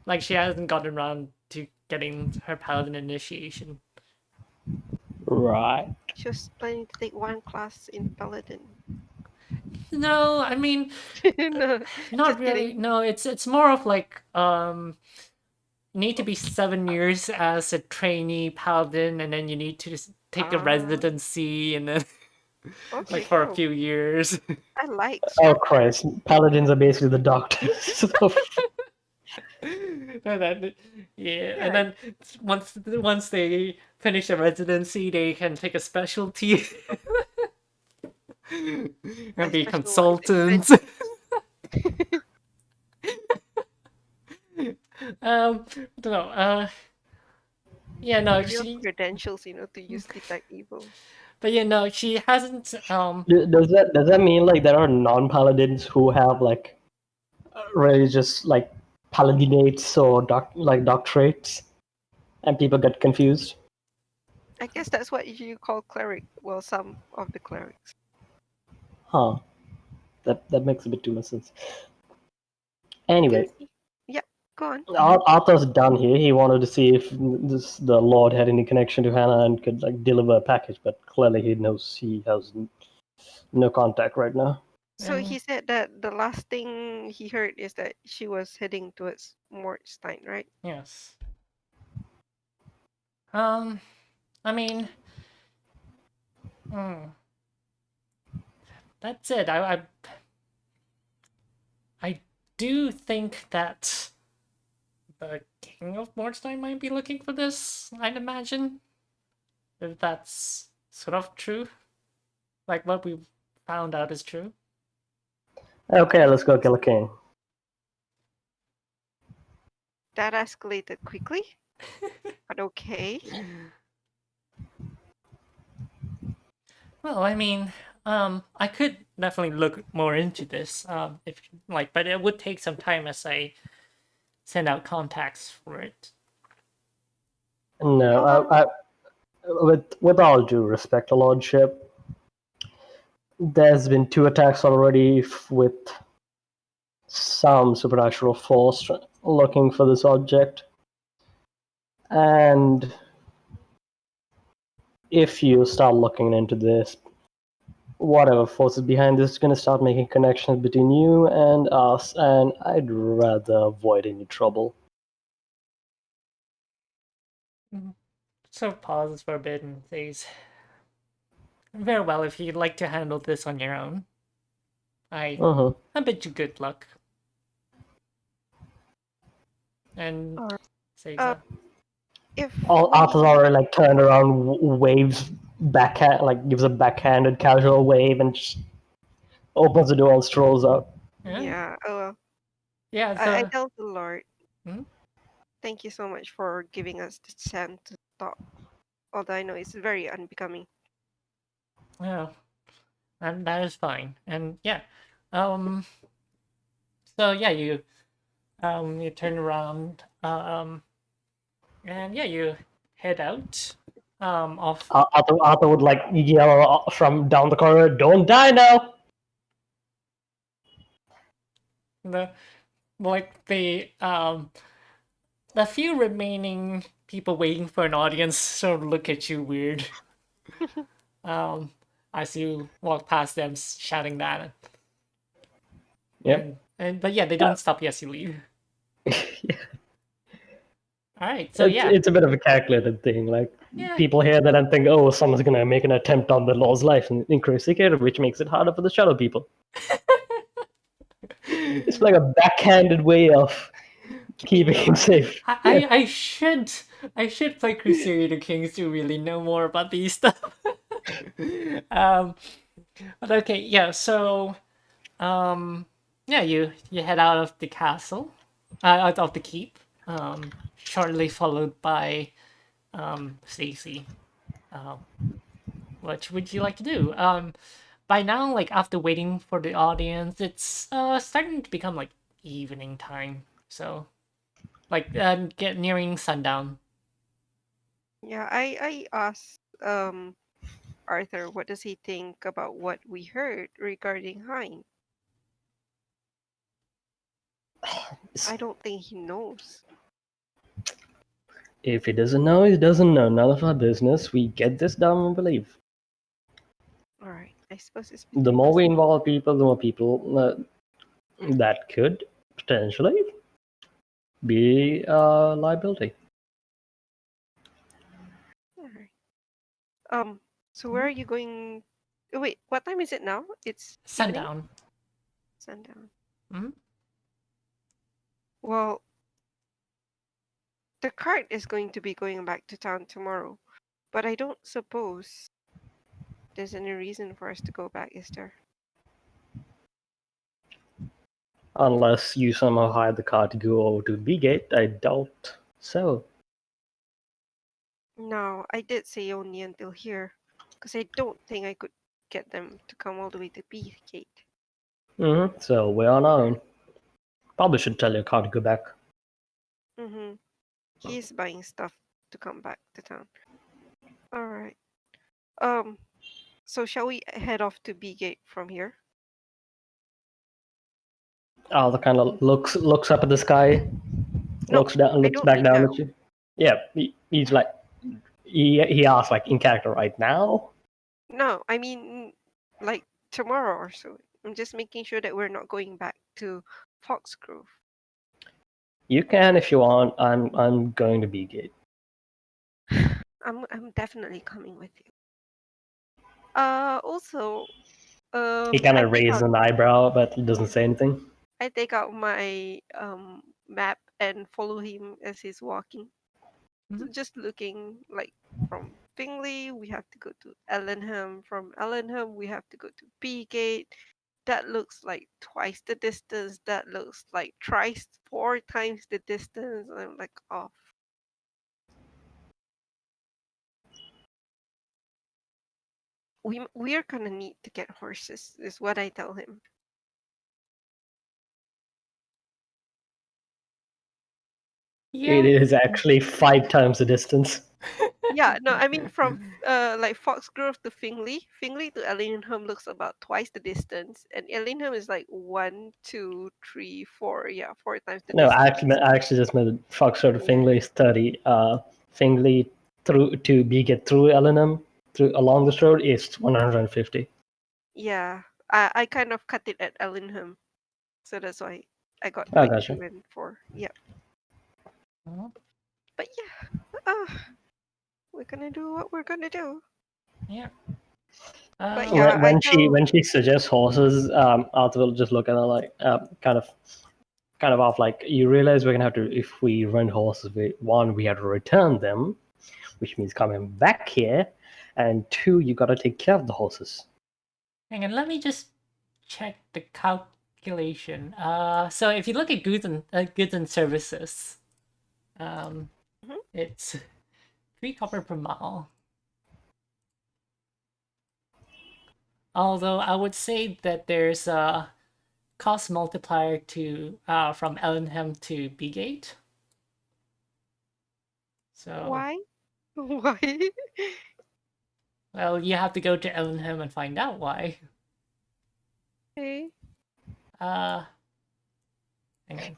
like she hasn't gotten around to getting her paladin initiation. Right. She was planning to take one class in paladin. No, I mean, No, not just really. kidding. No, it's more of like need to be 7 years as a trainee paladin, and then you need to take a Ah, residency, and then okay, for a cool. few years. I like Oh structure. Christ! Paladins are basically the doctors. And then, yeah, and Yeah, then once they finish a residency, they can take a specialty and I be specialize in consultants. um, no, yeah, no, real she, credentials, to use detect evil. but yeah, no, she hasn't. Does that mean like there are non-paladins who have like really just like paladinates or doctorates, and people get confused? I guess that's what you call cleric. Well, some of the clerics. Huh? That makes a bit too much sense. Anyway, Yeah, go on. Arthur's done here. He wanted to see if the Lord had any connection to Hannah and could like deliver a package, but clearly he knows he has no contact right now. So he said that the last thing he heard is that she was heading towards Mortstein, right? Yes. I mean, hmm, that's it. I do think that the King of Mordstein might be looking for this, I'd imagine. If that's sort of true. Like what we found out is true. Okay, let's go kill a king. That escalated quickly, but okay. Well, I mean, I could definitely look more into this, if like, but it would take some time as I send out contacts for it. No, How long? with all due respect, Lordship, there's been 2 attacks already with some supernatural force looking for this object, and if you start looking into this, whatever force is behind this is going to start making connections between you and us, and I'd rather avoid any trouble. So pauses for a bit and says, "Very well, if you'd like to handle this on your own, I bid you good luck." And Or says, if Arthur's we, already like turned around, waves backhand, like gives a backhanded casual wave, and just opens the door and strolls out. yeah, yeah, I so, tell the Lord, hmm? thank you so much for giving us the chance to talk. Although I know it's very unbecoming. Yeah, and that is fine. And yeah, um, so yeah, you turn around, and yeah, you head out, off Arthur would like yell from down the corridor, "Don't die now!" the like the few remaining people waiting for an audience sort of look at you weird, um, as you walk past them shouting that, Yep. and but yeah, they don't stop you as you leave. All right, so It's yeah, it's a bit of a calculated thing. Like yeah, people hear that and think, "Oh, someone's gonna make an attempt on the Lord's life and increase security," which makes it harder for the shadow people. It's like a backhanded way of keeping him safe. I should play Crusader Kings to really know more about these stuff. um, but okay, yeah. So, yeah, you head out of the castle, out of the keep. Shortly followed by Stacy. What would you like to do? By now, like after waiting for the audience, it's starting to become like evening time. So, like get nearing sundown. Yeah, I asked Arthur what does he think about what we heard regarding Hein. I don't think he knows. If he doesn't know, he doesn't know. None of our business. We get this done and we leave. All right, I suppose it's The between more us. we involve people, the more people that could potentially be a liability. Alright. So where are you going? Oh, wait, what time is it now? It's evening? Sundown. Sundown. Hmm? Well, the cart is going to be going back to town tomorrow, but I don't suppose there's any reason for us to go back, is there? Unless you somehow hire the car to go over to B-Gate, I doubt so. No, I did say only until here, because I don't think I could get them to come all the way to Beefgate. So we're on our own. Probably should tell your car to go back. Mm-hmm. He's buying stuff to come back to town. All right. So shall we head off to Beefgate from here? Arthur kind of looks up at the sky, No, looks down, I looks don't back mean down now. at you. Yeah, he's like he asks like in character right now. No, I mean like tomorrow or so. I'm just making sure that we're not going back to Foxgrove. You can if you want. I'm going to B-Gate. I'm definitely coming with you. Also, He kind I of take raises out an eyebrow, but he doesn't say anything. I take out my map and follow him as he's walking. Mhm. Just looking like from Bingley, we have to go to Ellenham. From Ellenham, we have to go to Beegate. That looks like twice the distance. That looks like thrice, 4 times the distance. I'm like, oh. We're gonna need to get horses, is what I tell him. It Yeah. is actually 5 times the distance. Yeah, no, I mean from like Foxgrove to Fingley. Fingley to Ellingham looks about twice the distance, and Ellingham is like 1, 2, 3, 4. Yeah, 4 times the No, distance. I actually just meant Foxtrot to Yeah. Fingley is 30. Fingley through to B-Gate through Ellenham through along this road is 150. Yeah, I kind of cut it at Ellingham, so that's why I got Oh, like gotcha. 2 and 4. Yeah, Mhm. but yeah, we're gonna do what we're gonna do. Yeah. But yeah, I When tell she suggests horses, Arthur will just look at her like kind of off like you realize we're gonna have to if we rent horses. We have to return them, which means coming back here, and 2 you got to take care of the horses. Hang on, let me just check the calculation. So if you look at goods and services, Mhm. it's 3 copper per mile. Although I would say that there's a cost multiplier to from Ellenham to Beegate. So why? Why? well, you have to go to Ellenham and find out why. Okay. Uh, hang on.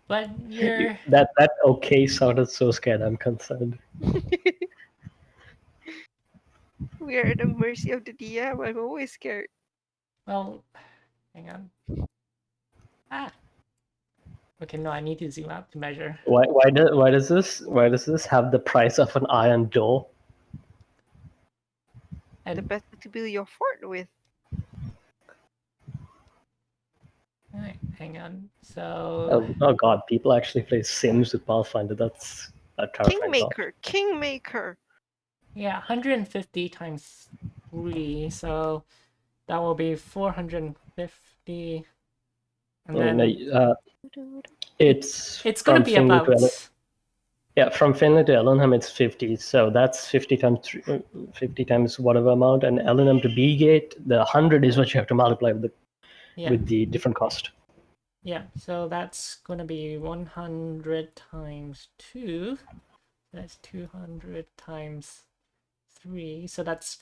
But you're That okay sounded so scared. I'm concerned. We are at the mercy of the DM. I'm always scared. well. Hang on. Ah. Okay, no, I need to zoom out to measure. Why does this have the price of an iron door? The And better to build your fort with. alright, hang on. So Oh god, people actually play Sims with Pathfinder. That's a terrifying thought. Kingmaker. yeah, 150 times 3, so that will be 450. And then It's gonna from be Finley about to from Finley to Ellenham it's 50, so that's 50 times 50 times whatever amount, and Ellenham to Beegate, the 100 is what you have to multiply with the different cost. Yeah, so that's gonna be 100 times 2. That's 200 times 3. So that's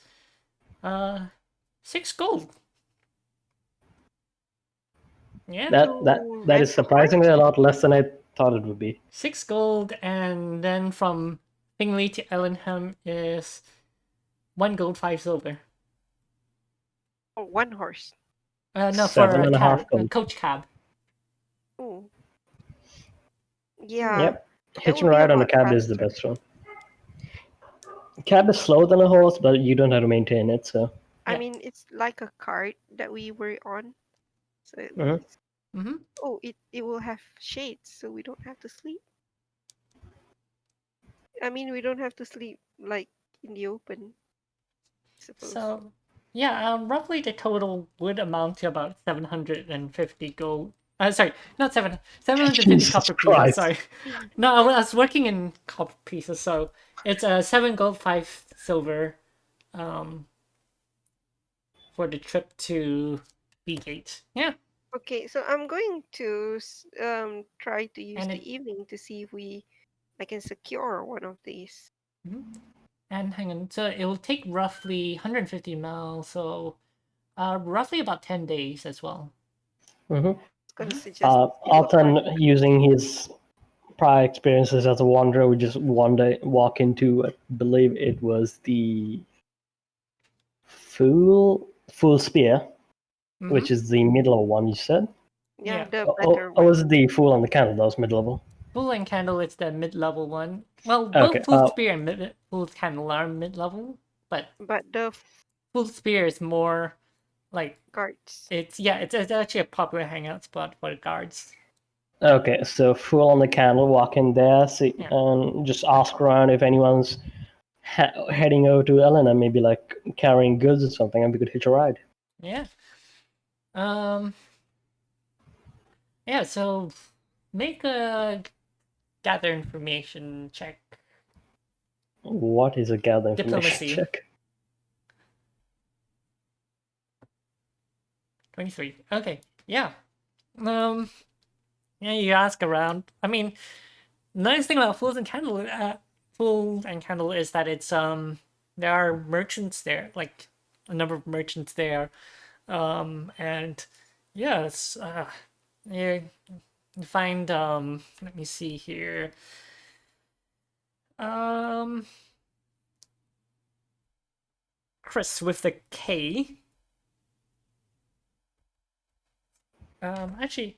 6 gold. Yeah. That is surprisingly a lot less than I thought it would be. 6 gold, and then from Bingley to Ellenham is 1 gold, 5 silver. Oh, 1 horse. No, for Seven a and a half cab, a gold. coach cab. Oh. Yeah, Yep. that Hitch would and be a ride on a lot cab is the faster. best one. Cab is slower than a horse, but you don't have to maintain it, so. I Yeah. mean, it's like a cart that we were on. So at Mhm. least, Mm-hmm. oh, it will have shades, so we don't have to sleep. I mean, we don't have to sleep like in the open, I suppose. So, yeah, roughly the total would amount to about 750 gold. Sorry, not 750 Jesus copper pieces. Christ. Sorry, no, I was working in copper pieces, so it's 7 gold, 5 silver, um, for the trip to B Gate. Yeah, Okay, so I'm going to try to use and the it evening to see if I can secure one of these. mhm. And hang on, so it will take roughly 150 miles, so roughly about 10 days as well. Mhm. It's gonna suggest Alton, teleporting. using his prior experiences as a wanderer, would just walk into, I believe it was the Fool Spear, Mm-hmm. which is the mid-level one, you said? Yeah, Yeah. the Or better was one. it the Fool on the Candle that was mid-level? Fool and Candle is the mid-level one. Well, Okay, both Fool Spear and Fool Candle are mid-level, but But the Fool Spear is more like guards. it's actually a popular hangout spot for the guards. okay, so Fool on the Candle, walk in there, see, Yeah, and just ask around if anyone's heading over to Elena, maybe like carrying goods or something, and we could hitch a ride. yeah. Um, yeah. So make a gather information check. What is a gather information Diplomacy check? 23. Okay. Yeah. Um. Yeah. You ask around. I mean, nice thing about Fool and Candle is that it's there are merchants there, like a number of merchants there, and yeah, it's you find let me see here, um Chris with the K, actually,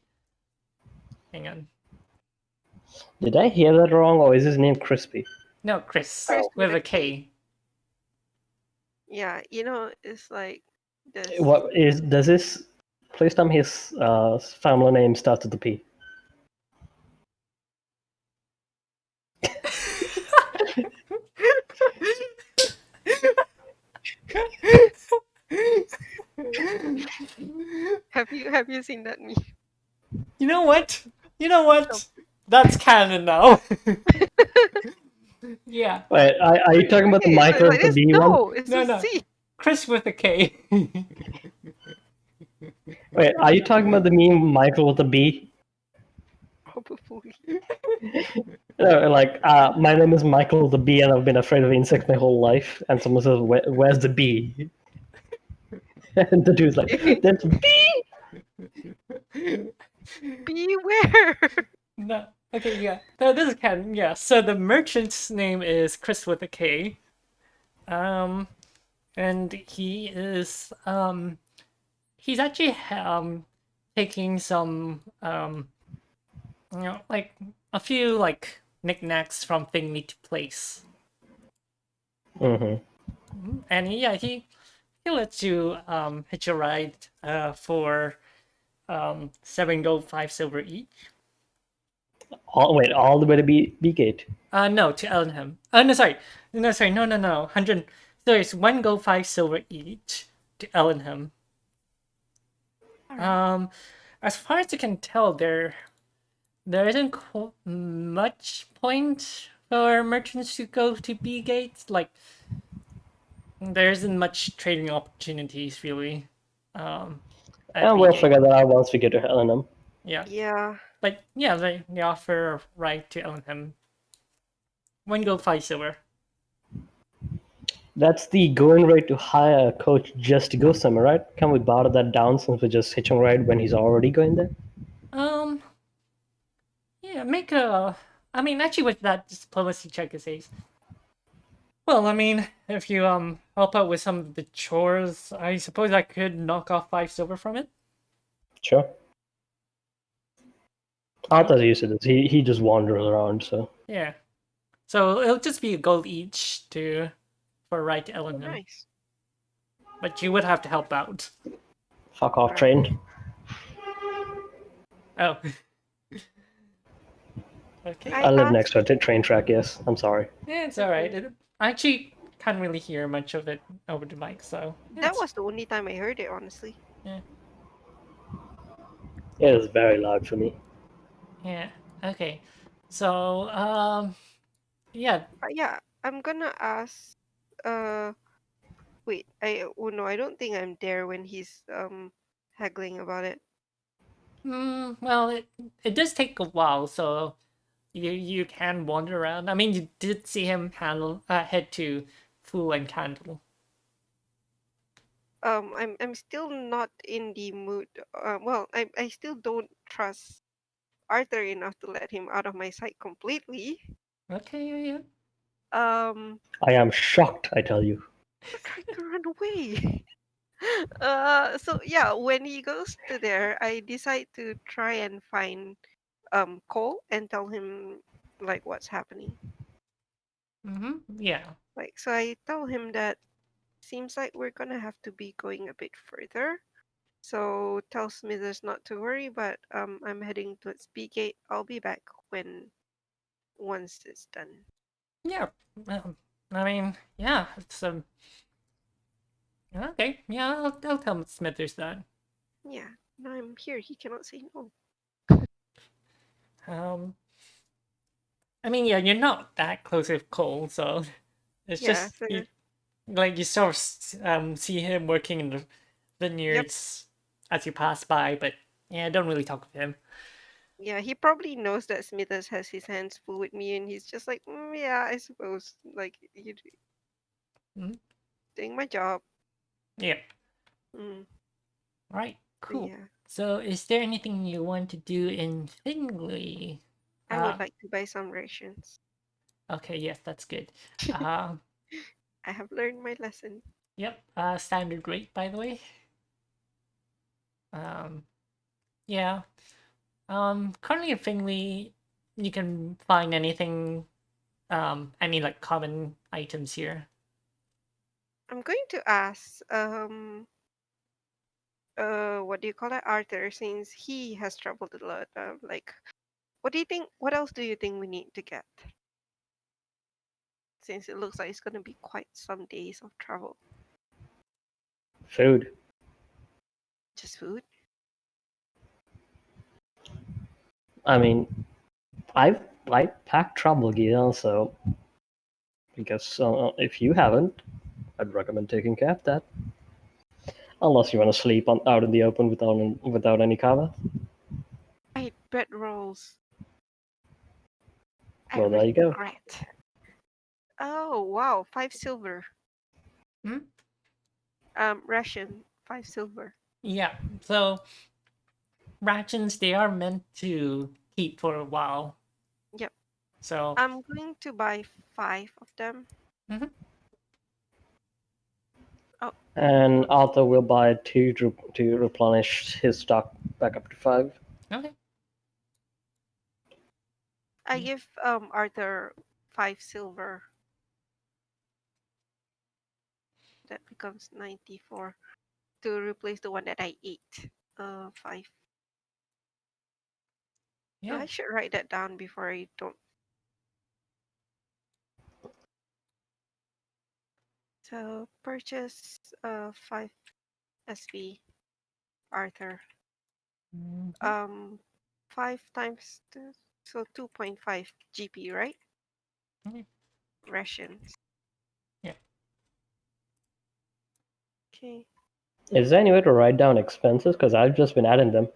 hang on, Did I hear that wrong, or is his name Crispy? no, Chris Chris with with a a K. K. Yeah, it's like this. What is does his? Please tell me his family name starts with the P. Have you seen that meme? You know what? You know what? That's canon now. Yeah. Wait, are you talking about the Okay, so Michael like with the this. B one? No, it's No, a no. C. Chris with a K. Wait, are you talking about the meme Michael with the B? Probably. No, like, my name is Michael with the B, and I've been afraid of insects my whole life. And someone says, "Where's the B?" And the dude's like, "That's B." Beware. No. Okay, yeah. No, this is canon. Yeah. So the merchant's name is Chris with a K. Um, and he's actually taking some like a few like knickknacks from Thingy to Place. Mm-hmm. And he lets you hitch a ride for 7 gold, 5 silver each. All the way to B gate. No, to Ellenham. No, sorry, no, 100. So it's 1 gold, 5 silver each to Ellenham. Alright. As far as you can tell, there isn't much point for merchants to go to B gates. Like there isn't much trading opportunities really. At And B we'll gate. figure that out once we get to Ellenham. Yeah. Yeah. But yeah, they offer a ride to Ellenham. 1 gold, 5 silver. That's the going rate to hire a coach just to go somewhere, right? Can we barter that down since we're just hitching a ride when he's already going there? Um, yeah, make a. I mean, actually, with that diplomacy check, it says. Well, I mean, if you help out with some of the chores, I suppose I could knock off 5 silver from it. Sure. Arthur's used to this. He just wanders around, so Yeah. So it'll just be a gold each for right to Oh, Ellen, nice. but you would have to help out. fuck off, Right. train. Oh. Okay. I live next asked. to a train track. Yes, I'm sorry. Yeah, it's all right. I actually can't really hear much of it over the mic, so yeah, That was the only time I heard it, honestly. yeah. It is very loud for me. Yeah. Okay. So yeah. But yeah, I'm gonna ask. Wait. Oh no, I don't think I'm there when he's haggling about it. Well, it does take a while, so you can wander around. I mean, you did see him head to Fool and Candle. I'm still not in the mood. Well, I still don't trust Arthur enough to let him out of my sight completely. Okay, yeah, yeah. I am shocked, I tell you. I tried to run away. So yeah, when he goes to there, I decide to try and find Cole and tell him like what's happening. Yeah. Like, so I tell him that seems like we're gonna have to be going a bit further. So tell Smithers not to worry, but I'm heading towards B gate. I'll be back when once it's done. Yeah. I mean, yeah, it's okay. Yeah, I'll tell Smithers that. Yeah, now I'm here. He cannot say no. Um, I mean, yeah, you're not that close with Cole, so it's Yeah, just so you sort of see him working in the yep. vineyards as you pass by, but yeah, don't really talk with him. Yeah, he probably knows that Smithers has his hands full with me, and he's just like, yeah, I suppose. Like, you Mhm. doing my job. Yeah. Mm, Right. but Cool. yeah, So, is there anything you want to do in Fingley? I would like to buy some rations. Okay. Yes, that's good. Um. I have learned my lesson. Yep. Standard rate, by the way. Um. Yeah. Currently in Fingley, you can find anything. Any like common items here. I'm going to ask, what do you call it, Arthur, since he has traveled a lot. Like, what do you think? What else do you think we need to get? Since it looks like it's gonna be quite some days of travel. Food. Just food? I mean, I packed travel gear, so I guess if you haven't, I'd recommend taking care of that. Unless you want to sleep out in the open without any cover. I ate bread rolls. I Well, there you go. regret. Oh wow, 5 silver. Hmm? Ration, 5 silver. Yeah. So rations, they are meant to keep for a while. Yep. So. I'm going to buy 5 of them. Mhm. Oh, And Arthur will buy two to replenish his stock back up to 5. Okay. I Mm. give Arthur 5 silver. That becomes 94 to replace the one that I ate. 5. Oh, Yeah. I should write that down before I don't. So purchase 5 SV Arthur. Mhm. 5 times two, so 2.5 GP, right? Okay. Rations. Yeah. Okay. Is there any way to write down expenses? Because I've just been adding them.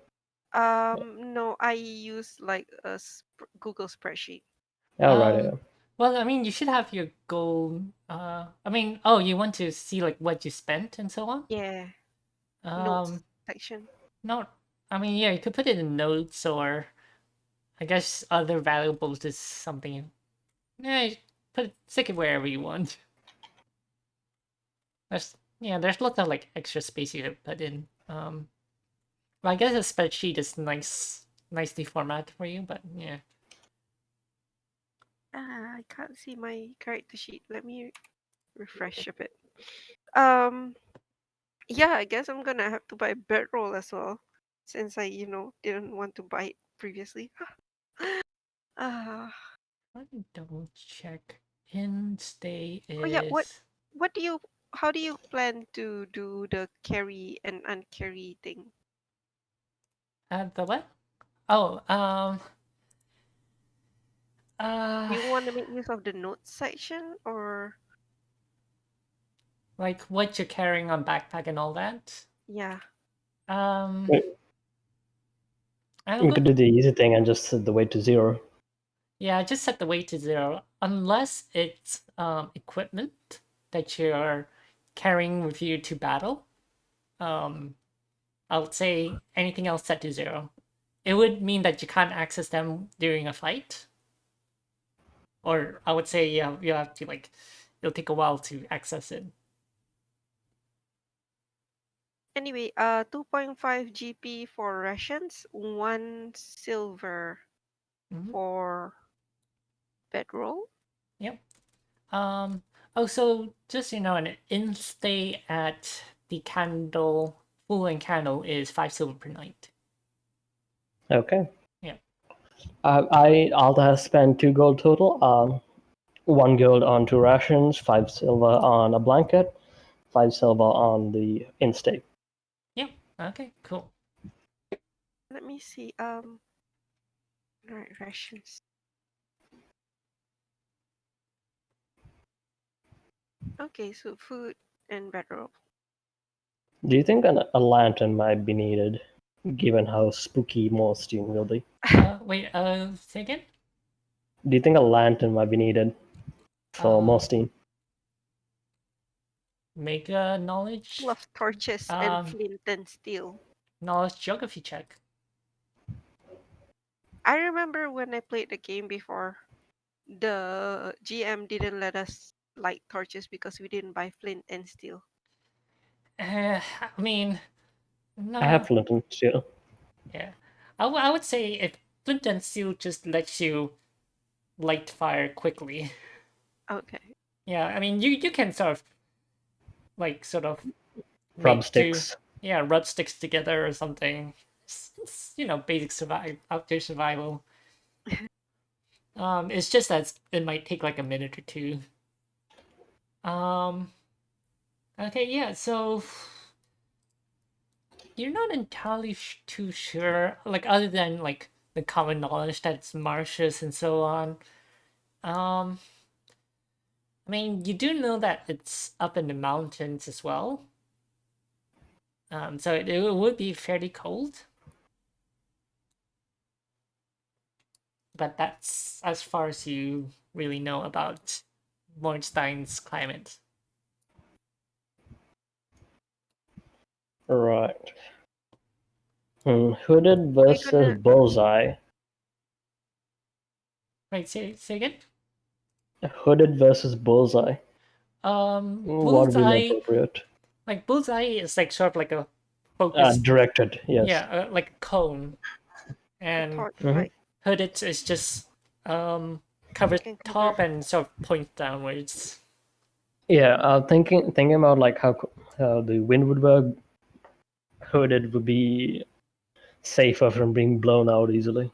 No, I use like a Google spreadsheet. I'll write it down. Well, I mean, you should have your goal. I mean, oh, you want to see like what you spent and so on. Yeah, notes Um, section. not. I mean, yeah, you could put it in notes or I guess other valuables is something. Yeah, you stick it wherever you want. There's lots of like extra space you could put in. Well, I guess a spreadsheet is nice nicely formatted for you, but yeah. I can't see my character sheet. Let me refresh a bit. Um, yeah, I guess I'm gonna have to buy bedroll as well, since I, didn't want to buy it previously. Ah, Let me double check. In stay oh yeah, is what do you, how do you plan to do the carry and uncarry thing? at the what? Oh, Do uh, you want to make use of the notes section or like what you're carrying on backpack and all that. yeah? Um, We I we could would, do the easy thing and just set the weight to 0. yeah, just set the weight to 0 unless it's equipment that you're carrying with you to battle. Um, I would say anything else set to 0. It would mean that you can't access them during a fight, or I would say yeah, you have to like, it'll take a while to access it. Anyway, 2.5 GP for rations, 1 silver Mhm. for bedroll. Yep. Oh, so just an in-stay at the candle, Full and Candle is 5 silver per night. Okay. Yeah. I'll have spent 2 gold total. 1 gold on 2 rations, 5 silver on a blanket, 5 silver on the in-stay. Yep. Okay. Cool. Let me see. Right, rations. Okay, so food and bedroll. Do you think a lantern might be needed, given how spooky Molstein will be? Wait. Say again. Do you think a lantern might be needed for Uh, Molstein? make a knowledge. Love torches and Um, flint and steel. knowledge geography check. I remember when I played the game before, the GM didn't let us light torches because we didn't buy flint and steel. I mean, I no. have flint and steel. Yeah. I would say if flint and steel just lets you light fire quickly. Okay. Yeah. I mean, you can sort of Rub make do, sticks. yeah, rub sticks together or something. Basic outdoor survival. It's just that it might take like a minute or two. Um, okay, yeah, so you're not entirely too sure, like other than like the common knowledge that it's marshes and so on. Um, I mean, you do know that it's up in the mountains as well. So it would be fairly cold. But that's as far as you really know about Bornstein's climate. Right. Hooded We're versus gonna Bullseye. Wait, say again? Hooded versus Bullseye. What would be more Bullseye, appropriate? like Bullseye is like sort of like a focused, Directed, yes. yeah, like a cone, and torchlight. Hooded is just covered Can cover. top and sort of point downwards. Yeah, thinking about like how the wind would work. Hooded would be safer from being blown out easily.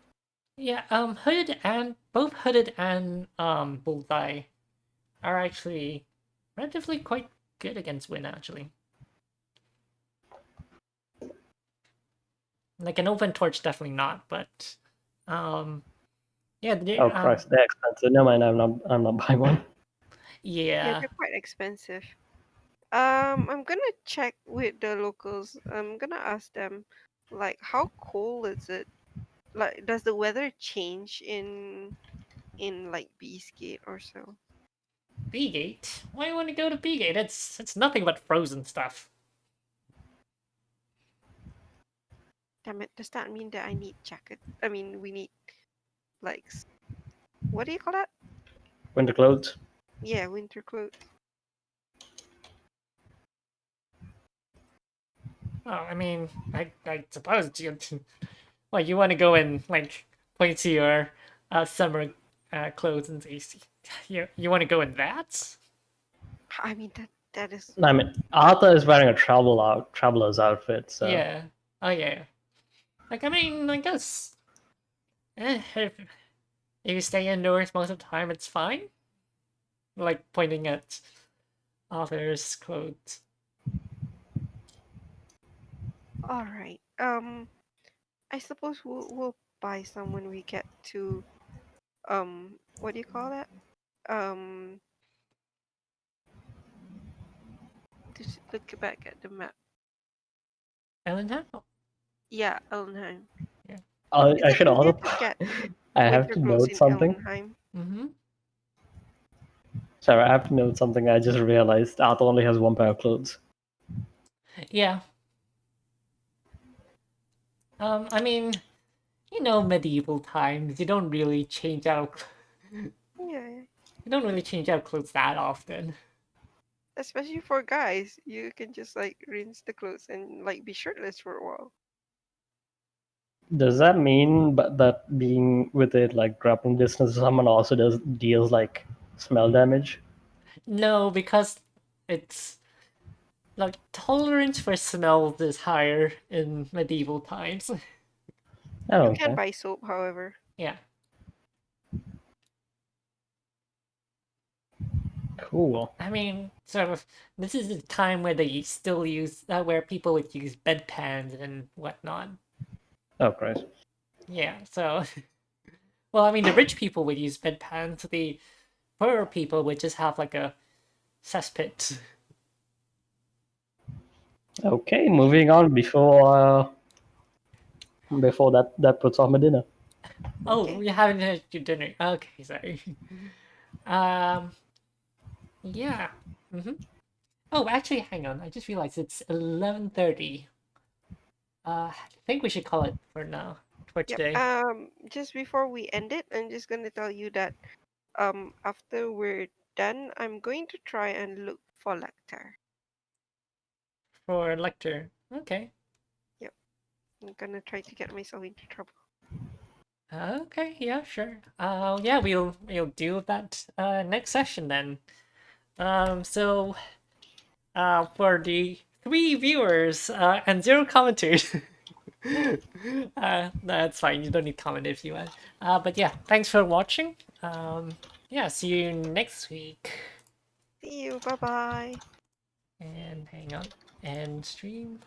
Yeah, Hooded and Bullseye are actually relatively quite good against wind actually. Like an open torch, definitely not. But yeah, Oh Christ, they're expensive. Never mind, I'm not buying one. Yeah, yeah, they're quite expensive. I'm gonna check with the locals. I'm gonna ask them, like, how cold is it? Like, does the weather change in like Beastgate or so? B gate. Why do you want to go to B gate? It's nothing but frozen stuff. Damn it! Does that mean that I need jacket? I mean, we need like what do you call that? Winter clothes. Yeah, winter clothes. Oh, I mean, I suppose you Like you want to go and like point to your summer clothes and say, you want to go in that? I mean that is I mean, Arthur is wearing a traveler's outfit, so Yeah. Oh yeah. Like I mean, I guess if you stay indoors most of the time, it's fine. Like pointing at Arthur's clothes. all right. I suppose we'll buy some when we get to what do you call that? Um, just look back at the map. Ellenham? Yeah, Elnheim. Is I it should easier also. to get I have winter to clothes note in something. Elnheim? Mm-hmm. Sorry, I have to note something. I just realized Arthur only has one pair of clothes. Yeah. I mean, medieval times, you don't really change out. Yeah, You don't really change out clothes that often. especially for guys, you can just like rinse the clothes and like be shirtless for a while. Does that mean that being within like grappling distance, someone also deals like smell damage? No, because it's like tolerance for smells is higher in medieval times. Oh, You can okay. buy soap, however. Yeah. Cool. I mean, sort of, this is a time where they still use, where people would use bedpans and whatnot. Oh, Christ. Yeah, so, well, I mean, the rich people would use bedpans, the poorer people would just have like a cesspit. Okay, moving on before that puts off my dinner. Oh, Okay. we haven't had your dinner. Okay, sorry. Um, yeah. Oh, actually, hang on. I just realized it's 11:30. I think we should call it for now, for Yep. today. Just before we end it, I'm just gonna tell you that after we're done, I'm going to try and look for Lecter. For lecture. Okay. Yep. I'm gonna try to get myself into trouble. Okay, yeah, sure. Yeah, we'll do that next session then. So for the 3 viewers and 0 commenters, that's fine. You don't need comment if you want. But yeah, thanks for watching. Yeah, see you next week. See you. Bye bye. And hang on, end stream.